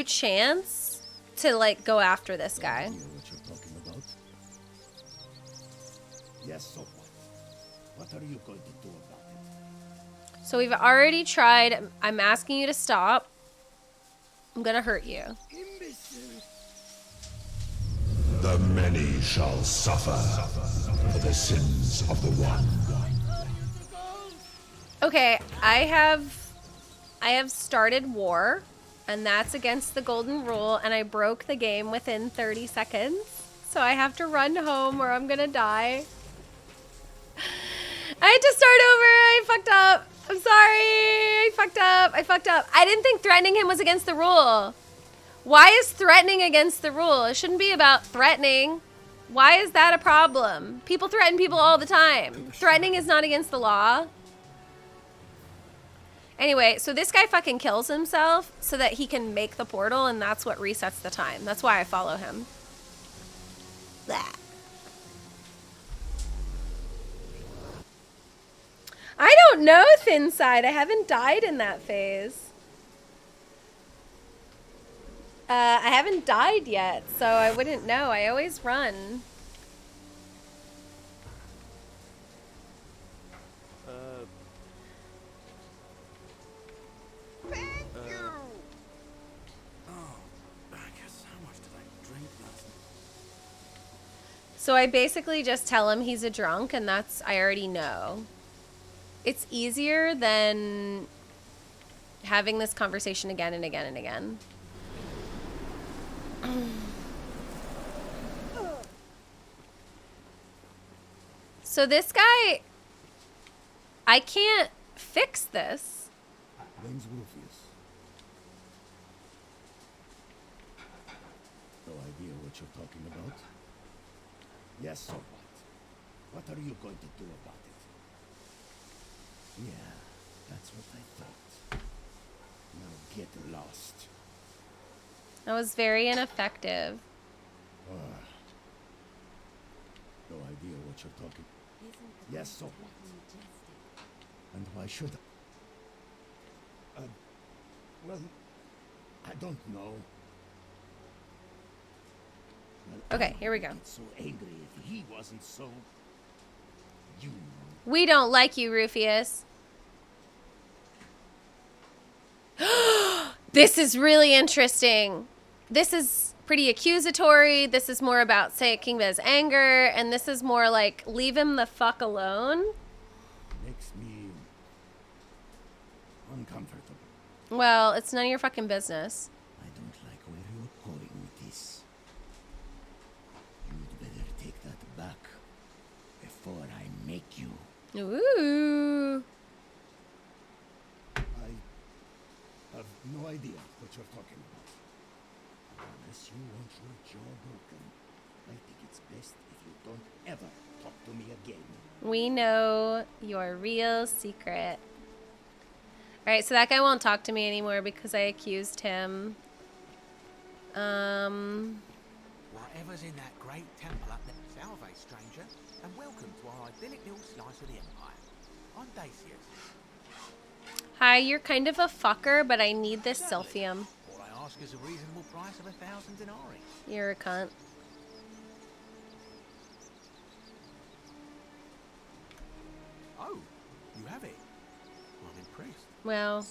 chance to like go after this guy.
What you're talking about? Yes, so what? What are you going to do about it?
So we've already tried. I'm asking you to stop. I'm gonna hurt you.
The many shall suffer for the sins of the one.
Okay, I have started war, and that's against the golden rule, and I broke the game within 30 seconds. So I have to run home or I'm gonna die. I had to start over. I fucked up. I'm sorry. I fucked up. I didn't think threatening him was against the rule. Why is threatening against the rule? It shouldn't be about threatening. Why is that a problem? People threaten people all the time. Threatening is not against the law. Anyway, so this guy fucking kills himself so that he can make the portal, and that's what resets the time. That's why I follow him. Blah. I don't know, Thin Side. I haven't died in that phase. I haven't died yet, so I wouldn't know. I always run. So I basically just tell him he's a drunk, and that's, I already know. It's easier than having this conversation again and again and again. So this guy, I can't fix this.
Name's Rufus. No idea what you're talking about? Yes, so what? What are you going to do about it? Yeah, that's what I thought. Now get lost.
That was very ineffective.
No idea what you're talking. Yes, so what? And why should I? Well, I don't know. Well,
Okay, here we go.
I'd get so angry if he wasn't so. You.
We don't like you, Rufius. This is really interesting. This is pretty accusatory. This is more about taking his anger, and this is more like leave him the fuck alone.
Makes me uncomfortable.
Well, it's none of your fucking business.
I don't like where you're going with this. You'd better take that back before I make you.
Ooh.
I have no idea what you're talking about. Unless you want your jaw broken, I think it's best if you don't ever talk to me again.
We know your real secret. Alright, so that guy won't talk to me anymore because I accused him.
Whatever's in that great temple up there. Salve, stranger, and welcome to our idyllic little slice of the Empire. I'm Dacius.
Hi, you're kind of a fucker, but I need this silphium.
All I ask is a reasonable price of 1,000 denarii.
You're a cunt.
Oh, you have it. I'm impressed.
Well,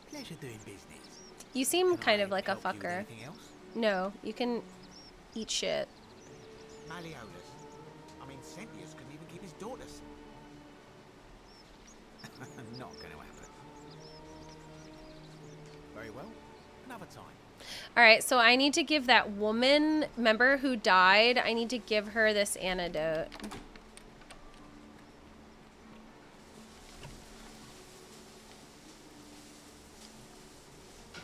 Pleasure doing business.
you seem kind of like a
help you with
fucker.
anything else?
No, you can eat shit.
Malleolus. I mean, Sentius couldn't even keep his daughters. Not going to happen. Very well. Another time.
Alright, so I need to give that woman, remember, who died? I need to give her this antidote.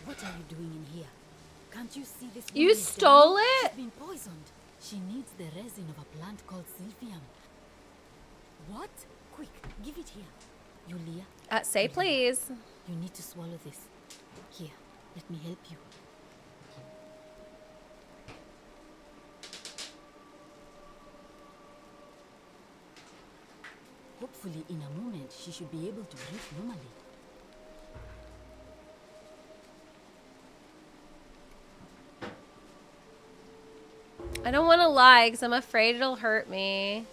What are you doing in here? Can't you see this?
You
woman is
stole
dying?
it?
She's been poisoned. She needs the resin of a plant called silphium. What? Quick, give it here. Yulia.
Say please.
You need to swallow this. Here, let me help you. Hopefully, in a moment, she should be able to breathe normally.
I don't want to lie because I'm afraid it'll hurt me.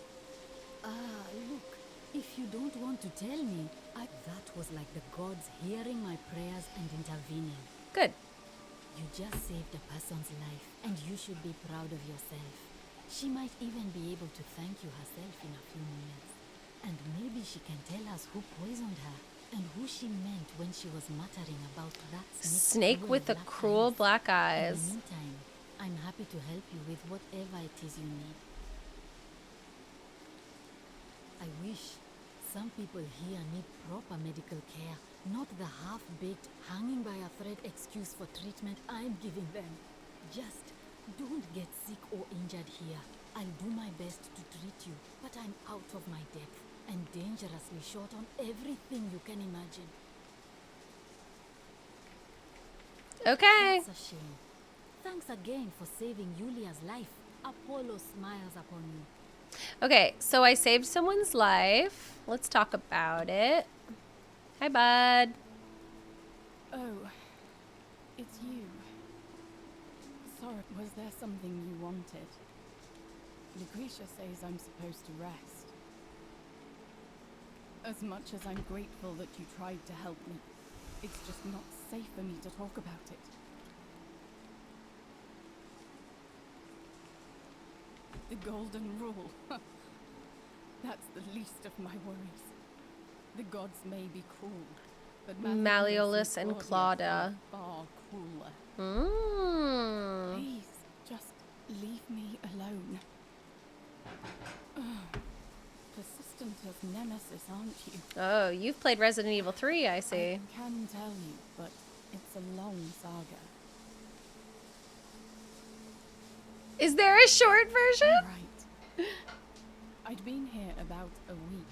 Look, if you don't want to tell me, that was like the gods hearing my prayers and intervening.
Good.
You just saved a person's life, and you should be proud of yourself. She might even be able to thank you herself in a few moments. And maybe she can tell us who poisoned her, and who she meant when she was muttering about that
Snake with the cruel black
In
eyes.
the meantime, I'm happy to help you with whatever it is you need. I wish some people here need proper medical care, not the half-baked, hanging by a thread excuse for treatment I'm giving them. Just don't get sick or injured here. I'll do my best to treat you, but I'm out of my depth and dangerously short on everything you can imagine.
Okay.
That's a shame. Thanks again for saving Yulia's life. Apollo smiles upon you.
Okay, so I saved someone's life. Let's talk about it. Hi, bud.
Oh, it's you. Sorry, was there something you wanted? Lucretia says I'm supposed to rest. As much as I'm grateful that you tried to help me, it's just not safe for me to talk about it. The golden rule. That's the least of my worries. The gods may be cruel, but
Malleolus and Claudia.
Far crueler.
Mm.
Please, just leave me alone. Persistent as Nemesis, aren't you?
Oh, you've played Resident Evil 3, I see.
I can tell you, but it's a long saga.
Is there a short version?
Right. I'd been here about a week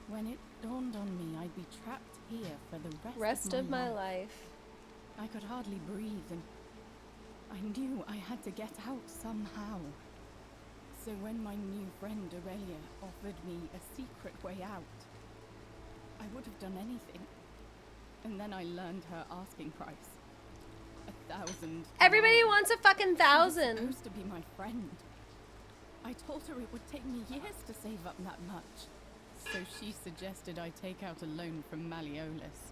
when it dawned on me I'd be trapped here for the rest
of my life.
I could hardly breathe, and I knew I had to get out somehow. So when my new friend Aurelia offered me a secret way out, I would have done anything. And then I learned her asking price. 1,000.
Everybody wants a fucking 1,000.
She was supposed to be my friend. I told her it would take me years to save up that much. So she suggested I take out a loan from Malleolus.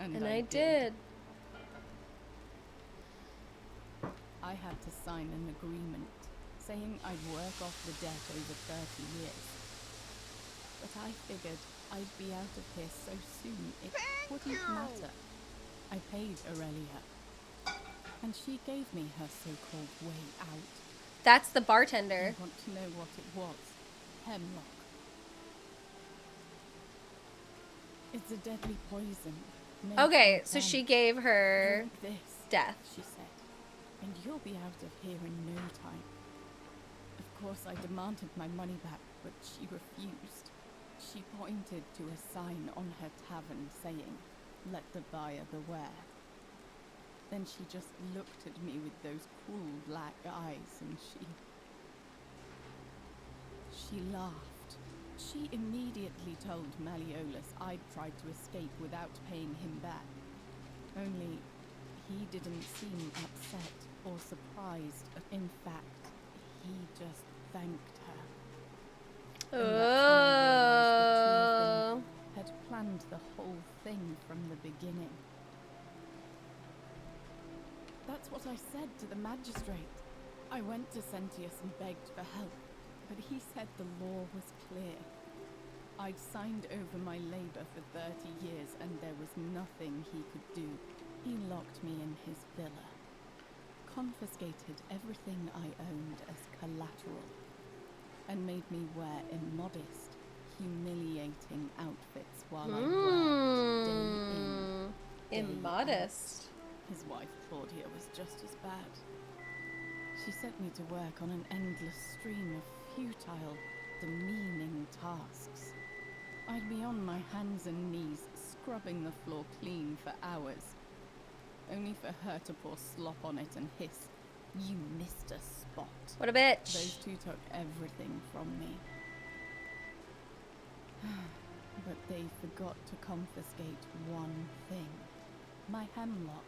And I did. I had to sign an agreement saying I'd work off the debt over 30 years. But I figured I'd be out of here so soon it wouldn't matter. I paid Aurelia, and she gave me her so-called way out.
That's the bartender.
I want to know what it was. Hemlock. It's a deadly poison.
Okay, so she gave her
Drink this,
death.
she said, and you'll be out of here in no time. Of course, I demanded my money back, but she refused. She pointed to a sign on her tavern saying, "Let the buyer beware." Then she just looked at me with those cool black eyes, and she laughed. She immediately told Malleolus I'd tried to escape without paying him back. Only, he didn't seem upset or surprised. In fact, he just thanked her. And that's when I realized the two of them had planned the whole thing from the beginning. That's what I said to the magistrate. I went to Sentius and begged for help, but he said the law was clear. I'd signed over my labor for 30 years and there was nothing he could do. He locked me in his villa, confiscated everything I owned as collateral, and made me wear immodest, humiliating outfits while I worked day in, day
Immodest.
out. His wife Claudia was just as bad. She sent me to work on an endless stream of futile, demeaning tasks. I'd be on my hands and knees, scrubbing the floor clean for hours, only for her to pour slop on it and hiss, "You missed a spot."
What a bitch.
Those two took everything from me. But they forgot to confiscate one thing. My hemlock.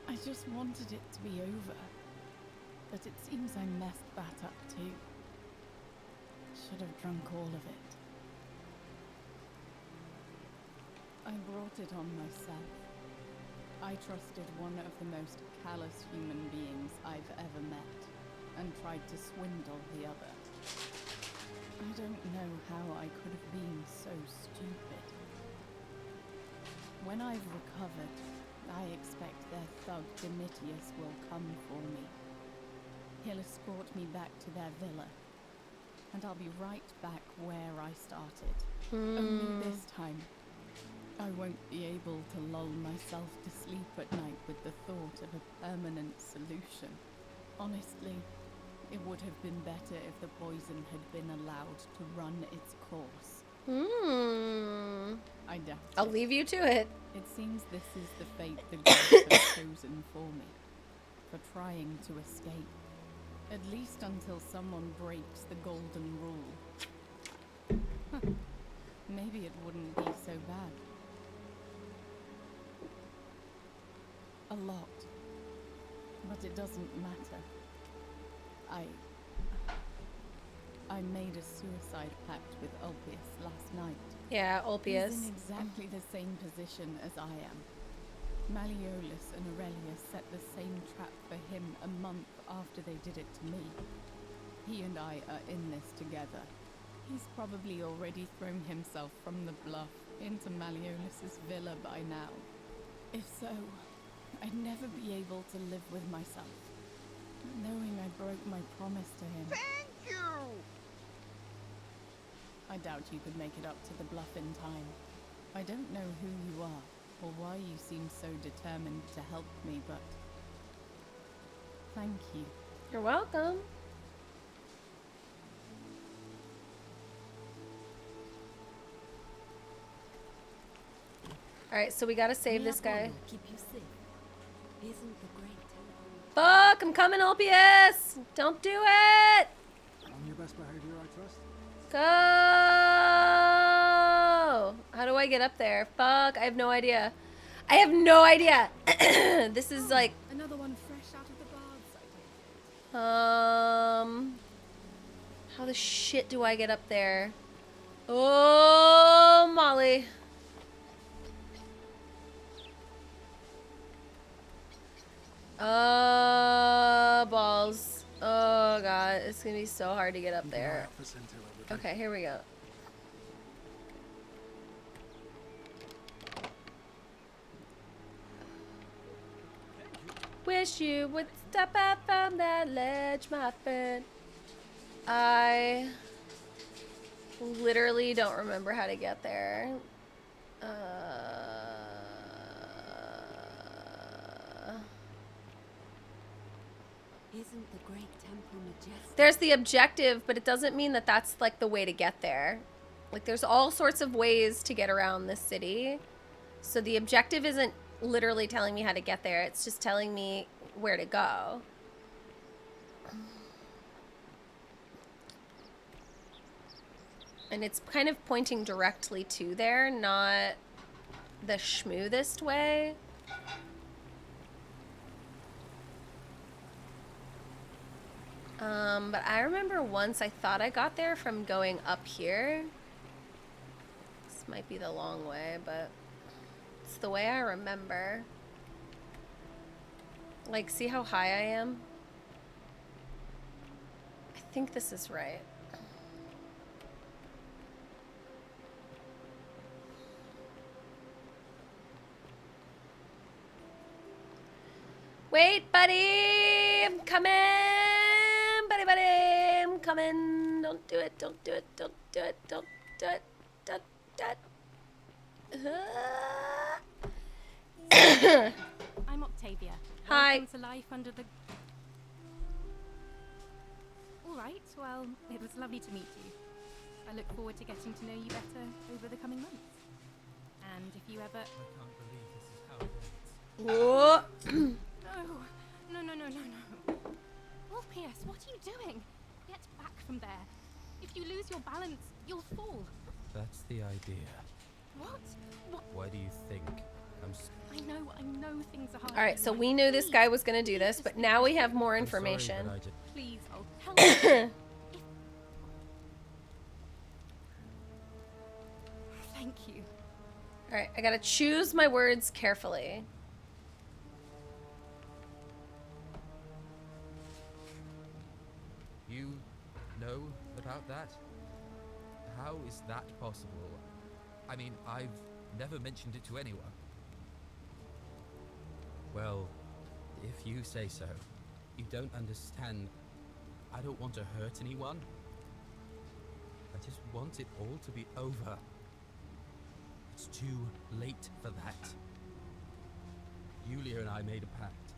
I I just wanted it to be over. But it seems I messed that up too. Should have drunk all of it. I brought it on myself. I trusted one of the most callous human beings I've ever met, and tried to swindle the other. I don't know how I could have been so stupid. When I've recovered, I expect their thug Domitius will come for me. He'll escort me back to their villa, and I'll be right back where I started. Only this time, I won't be able to lull myself to sleep at night with the thought of a permanent solution. Honestly, it would have been better if the poison had been allowed to run its course. I doubt it.
I'll leave you to it.
It seems this is the fate the gods have chosen for me, for trying to escape. At least until someone breaks the golden rule. Maybe it wouldn't be so bad. A lot. But it doesn't matter. I made a suicide pact with Ulpius last night.
Yeah, Ulpius.
He's in exactly the same position as I am. Malleolus and Aurelius set the same trap for him a month after they did it to me. He and I are in this together. He's probably already thrown himself from the bluff into Malleolus's villa by now. If so, I'd never be able to live with myself, knowing I broke my promise to him.
Thank you!
I doubt you could make it up to the bluff in time. I don't know who you are, or why you seem so determined to help me, but thank you.
You're welcome. Alright, so we gotta save this guy.
Keep you safe. Isn't the great
Fuck, I'm coming, Ulpius! Don't do it!
On your best behavior, I trust.
Go! How do I get up there? Fuck, I have no idea. I have no idea! This is like...
Another one fresh out of the baths, I take it.
How the shit do I get up there? Oh, Molly. Balls. Oh, God. It's gonna be so hard to get up there. Okay, here we go. Wish you would step out from that ledge, my friend. I literally don't remember how to get there.
Isn't the great temple majestic?
There's the objective, but it doesn't mean that that's like the way to get there. Like there's all sorts of ways to get around this city. So the objective isn't literally telling me how to get there. It's just telling me where to go. And it's kind of pointing directly to there, not the schmoothest way. But I remember once I thought I got there from going up here. This might be the long way, but it's the way I remember. Like, see how high I am? I think this is right. Wait, buddy! I'm coming! Buddy, I'm coming! Don't do it, don't do it, don't do it, don't do it, don't do it.
I'm Octavia.
Hi.
Welcome to life under the... Alright, well, it was lovely to meet you. I look forward to getting to know you better over the coming months. And if you ever...
I can't believe this is how it ends.
Whoa!
No. Ulpius, what are you doing? Get back from there. If you lose your balance, you'll fall.
That's the idea.
What?
Why do you think I'm...
I know things are hard.
All right, so we knew this guy was going to do this, but now we have more information.
Please, I'll help you. Thank you.
All right, I got to choose my words carefully.
You know about that? How is that possible? I mean, I've never mentioned it to anyone. Well, if you say so. You don't understand. I don't want to hurt anyone. I just want it all to be over. It's too late for that. Yulia and I made a pact,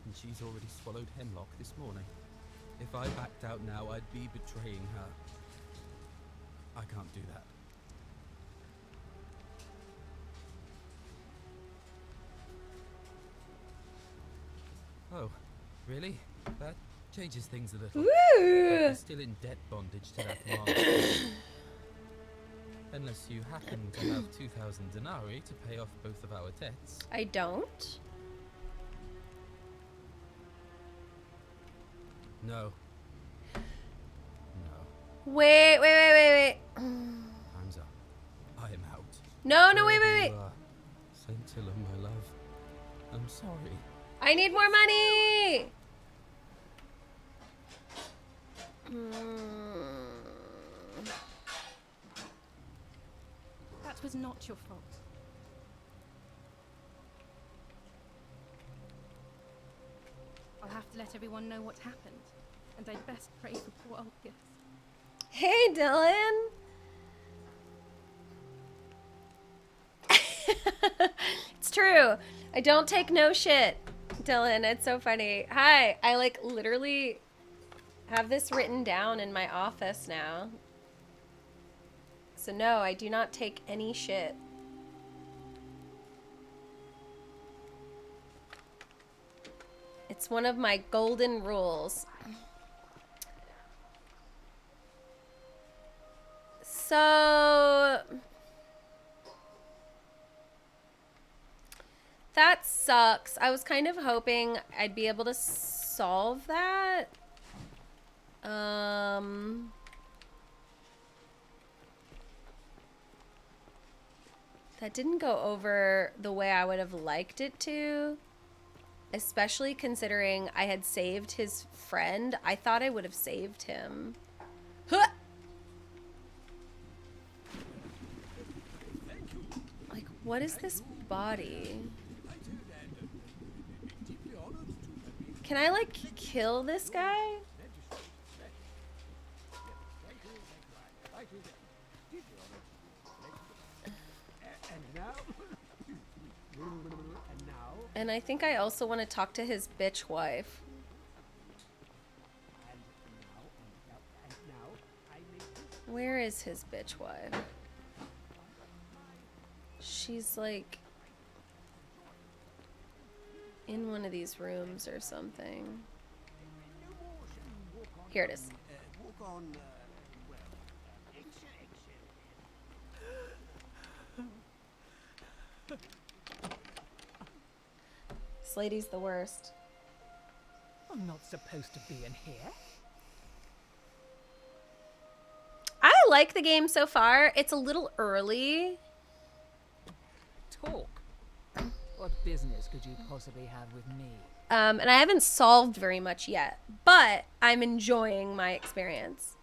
and she's already swallowed hemlock this morning. If I backed out now, I'd be betraying her. I can't do that. Oh, really? That changes things a little.
Woo!
But we're still in debt bondage to that monster. Unless you happen to have 2,000 denarii to pay off both of our debts.
I don't.
No. No.
Wait.
Time's up. I am out.
No, wait.
Wherever you are, Scintilla, my love. I'm sorry.
I need more money.
That was not your fault. I'll have to let everyone know what happened, and I'd best pray for poor Ulpius.
Hey, Dylan. It's true. I don't take no shit, Dylan. It's so funny. Hi. I like literally have this written down in my office now. So no, I do not take any shit. It's one of my golden rules. So that sucks. I was kind of hoping I'd be able to solve that. That didn't go over the way I would have liked it to. Especially considering I had saved his friend. I thought I would have saved him. Huh! Like, what is this body? Can I, like, kill this guy? And I think I also want to talk to his bitch wife. Where is his bitch wife? She's like in one of these rooms or something. Here it is. This lady's the worst.
I'm not supposed to be in here.
I like the game so far. It's a little early.
Talk. What business could you possibly have with me?
And I haven't solved very much yet, but I'm enjoying my experience.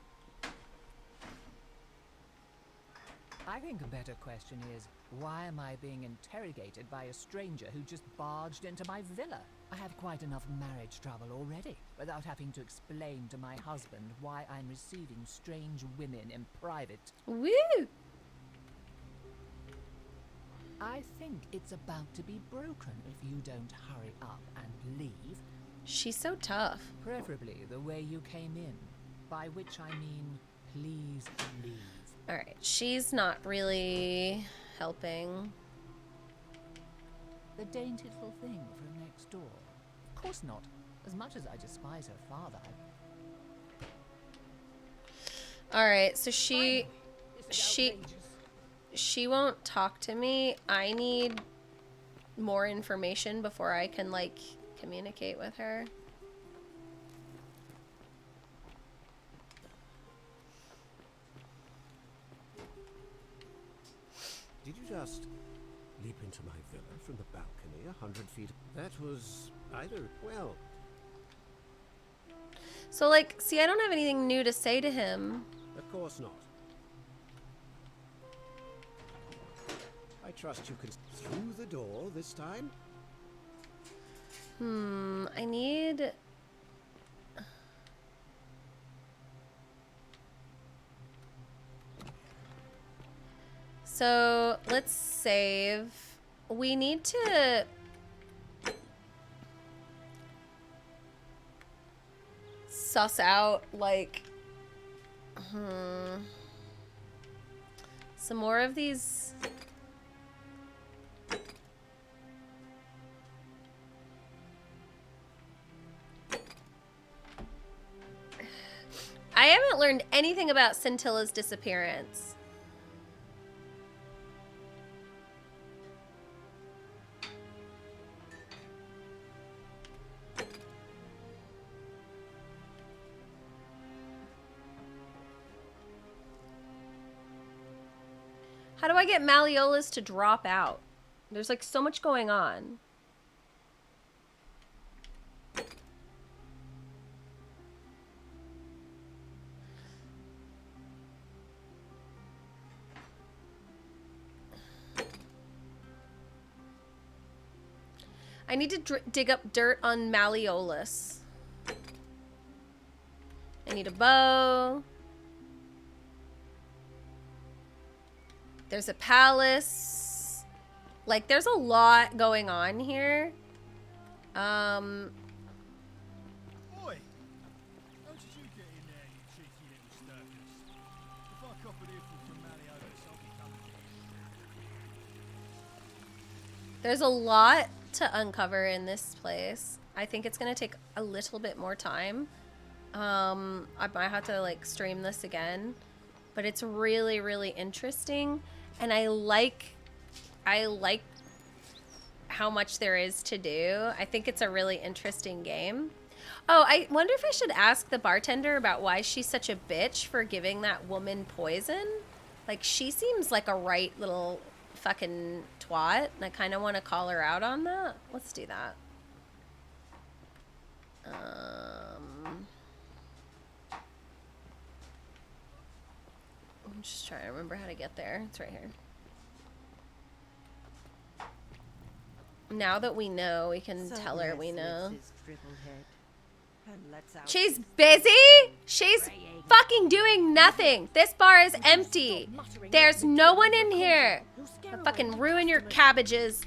I think a better question is, why am I being interrogated by a stranger who just barged into my villa? I have quite enough marriage trouble already, without having to explain to my husband why I'm receiving strange women in private.
Woo!
I think it's about to be broken if you don't hurry up and leave.
She's so tough.
Preferably the way you came in, by which I mean, please leave.
All right, she's not really helping.
The dainty little thing from next door. Of course not. As much as I despise her father.
All right, so she won't talk to me. I need more information before I can, like, communicate with her.
Did you just leap into my villa from the balcony 100 feet? That was either, well...
So, like, see, I don't have anything new to say to him.
Of course not. I trust you can... Through the door this time?
I need... So, let's save. We need to... suss out, like... some more of these... I haven't learned anything about Scintilla's disappearance. How do I get Malleolus to drop out? There's like so much going on. I need to dig up dirt on Malleolus. I need a bow. There's a palace. Like, there's a lot going on here.
Oi! How did you get in there, you cheeky little sturkers? If I cop an earful from Malleolus, I'll be coming for you.
There's a lot to uncover in this place. I think it's gonna take a little bit more time. I might have to like stream this again, but it's really, really interesting, and I like how much there is to do. I think it's a really interesting game. Oh, I wonder if I should ask the bartender about why she's such a bitch for giving that woman poison. Like, she seems like a right little fucking twat, and I kind of want to call her out on that. Let's do that. I'm just trying to remember how to get there. It's right here. Now that we know, we can tell her we know. She's busy? She's fucking doing nothing. This bar is empty. There's no one in here. I'll fucking ruin your cabbages.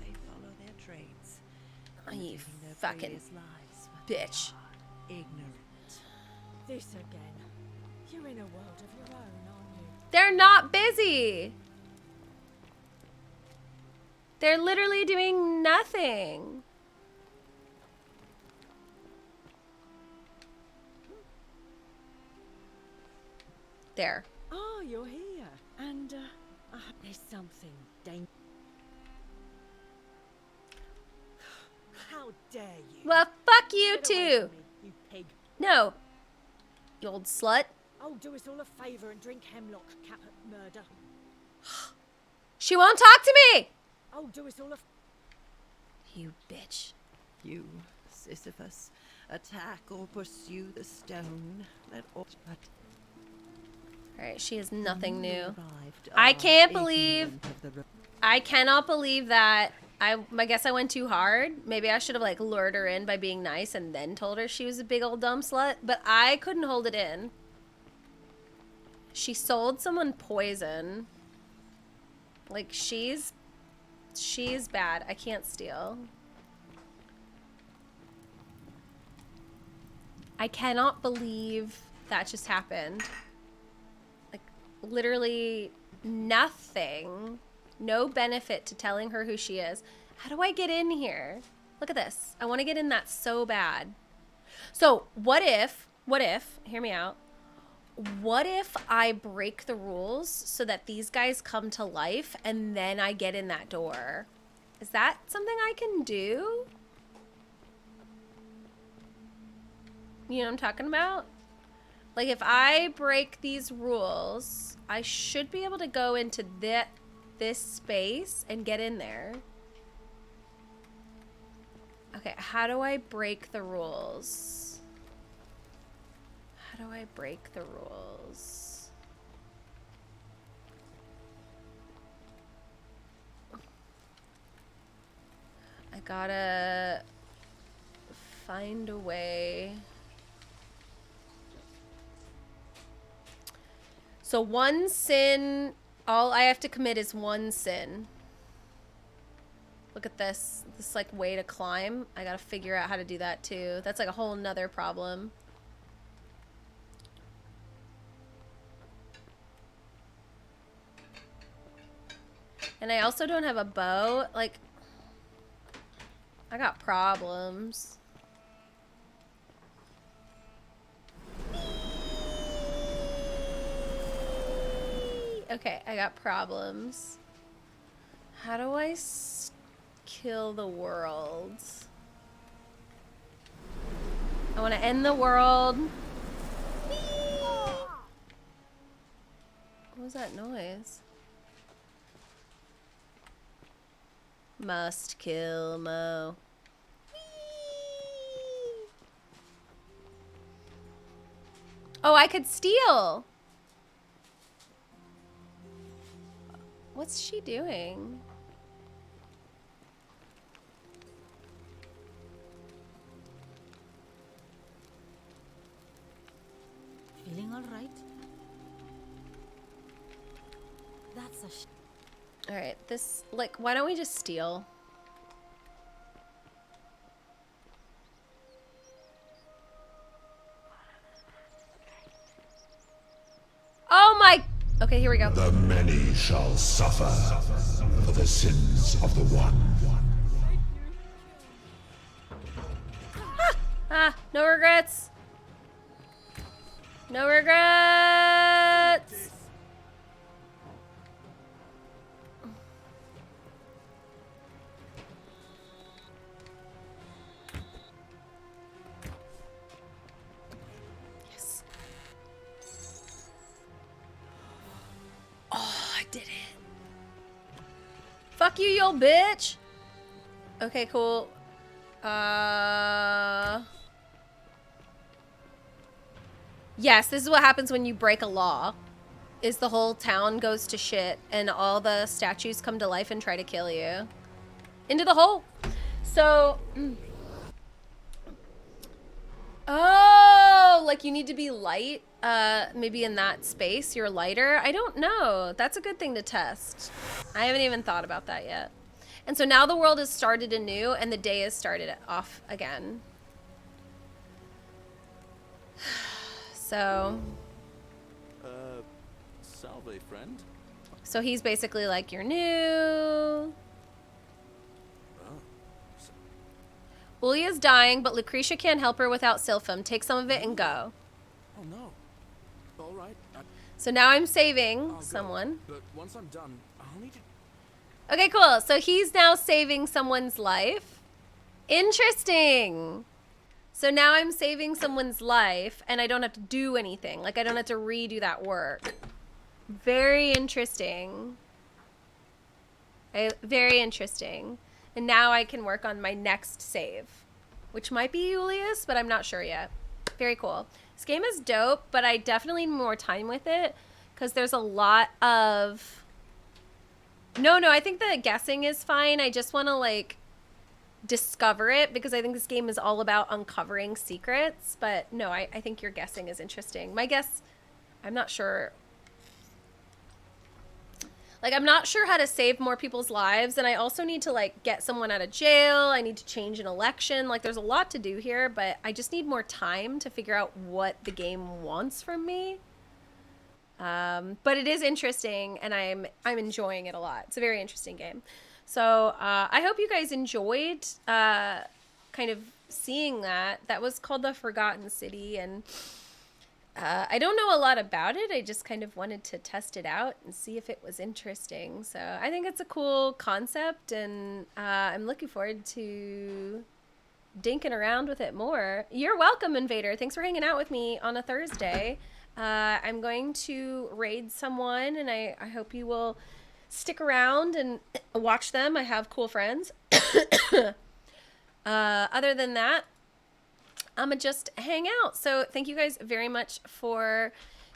They follow their trades.
Oh, you fucking bitch.
Ignorant.
This again. You're in a world of your own, aren't you?
They're not busy. They're literally doing nothing. There.
Oh, you're here. And, there's something dangerous. How dare you?
Well, fuck you
Get away
too.
from me, you pig.
No. You old slut.
Oh, do us all a favour and drink hemlock, Caput Murder.
She won't talk to me.
Oh, do us all a...
You bitch.
You, Sisyphus, attack or pursue the stone. Let all... But
Alright, she has nothing new.
arrived
I
are
can't believe...
ignorant of the
I cannot believe that... I guess I went too hard. Maybe I should have, like, lured her in by being nice and then told her she was a big old dumb slut. But I couldn't hold it in. She sold someone poison. Like, she's bad. I can't steal. I cannot believe that just happened. Like, literally nothing. No benefit to telling her who she is. How do I get in here? Look at this. I want to get in that so bad. So, what if, hear me out. What if I break the rules so that these guys come to life and then I get in that door? Is that something I can do? You know what I'm talking about? Like, if I break these rules, I should be able to go into this space and get in there. Okay, how do I break the rules? How do I break the rules? I gotta find a way. So one sin, all I have to commit is one sin. Look at this like way to climb. I gotta figure out how to do that too. That's like a whole nother problem. And I also don't have a bow. Like, I got problems. Okay, I got problems. How do I kill the world? I want to end the world. What was that noise? Must kill Mo. Oh, I could steal. What's she doing?
Feeling all right? That's a
All right, this, like, why don't we just steal? Oh my, okay, here we go.
The many shall suffer for the sins of the one.
No regrets. No regrets. Yes. Oh, I did it. Fuck you, you old bitch. Okay, cool. Yes, this is what happens when you break a law. Is the whole town goes to shit and all the statues come to life and try to kill you. Into the hole. So, oh, like you need to be light. Maybe in that space you're lighter. I don't know. That's a good thing to test. I haven't even thought about that yet. And so now the world has started anew and the day has started off again. So,
salve, friend.
so he's basically like, you're new.
Oh.
Ulia's dying, but Lucretia can't help her without silphium. Take some of it and go.
Oh no. All right.
So now I'm saving someone.
But once I'm done, I'll need to.
Okay, cool. So he's now saving someone's life. Interesting. So now I'm saving someone's life and I don't have to do anything. Like I don't have to redo that work. Very interesting. Very interesting. And now I can work on my next save, which might be Julius, but I'm not sure yet. Very cool. This game is dope, but I definitely need more time with it because there's a lot of... No, I think the guessing is fine. I just want to like discover it because I think this game is all about uncovering secrets. But no, I think your guessing is interesting. My guess, I'm not sure. Like, I'm not sure how to save more people's lives. And I also need to like get someone out of jail. I need to change an election. Like there's a lot to do here, but I just need more time to figure out what the game wants from me. But it is interesting and I'm enjoying it a lot. It's a very interesting game. So I hope you guys enjoyed kind of seeing that. That was called The Forgotten City, and I don't know a lot about it. I just kind of wanted to test it out and see if it was interesting. So I think it's a cool concept, and I'm looking forward to dinking around with it more. You're welcome, Invader. Thanks for hanging out with me on a Thursday. I'm going to raid someone, and I hope you will stick around and watch them. I have cool friends. Other than that, I'm gonna just hang out. So thank you guys very much for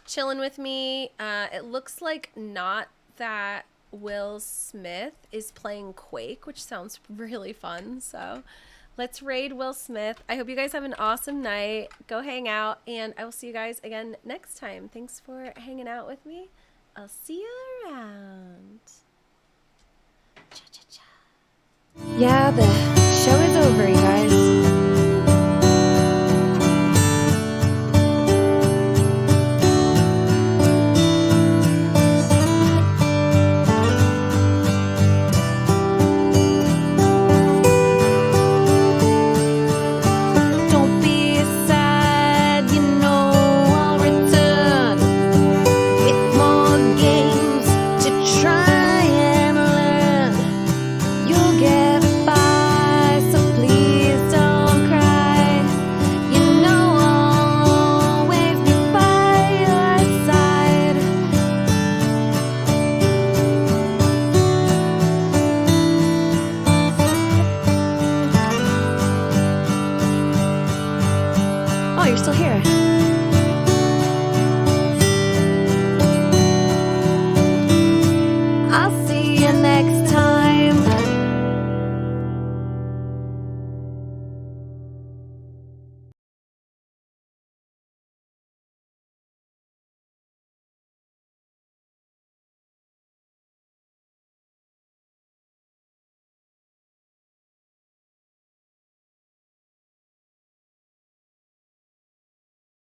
chilling with me. It looks like not that Will Smith is playing Quake, which sounds really fun. So let's raid Will Smith. I hope you guys have an awesome night. Go hang out, and I will see you guys again next time. Thanks for hanging out with me. I'll see you around.
Yeah, the show is over, you guys.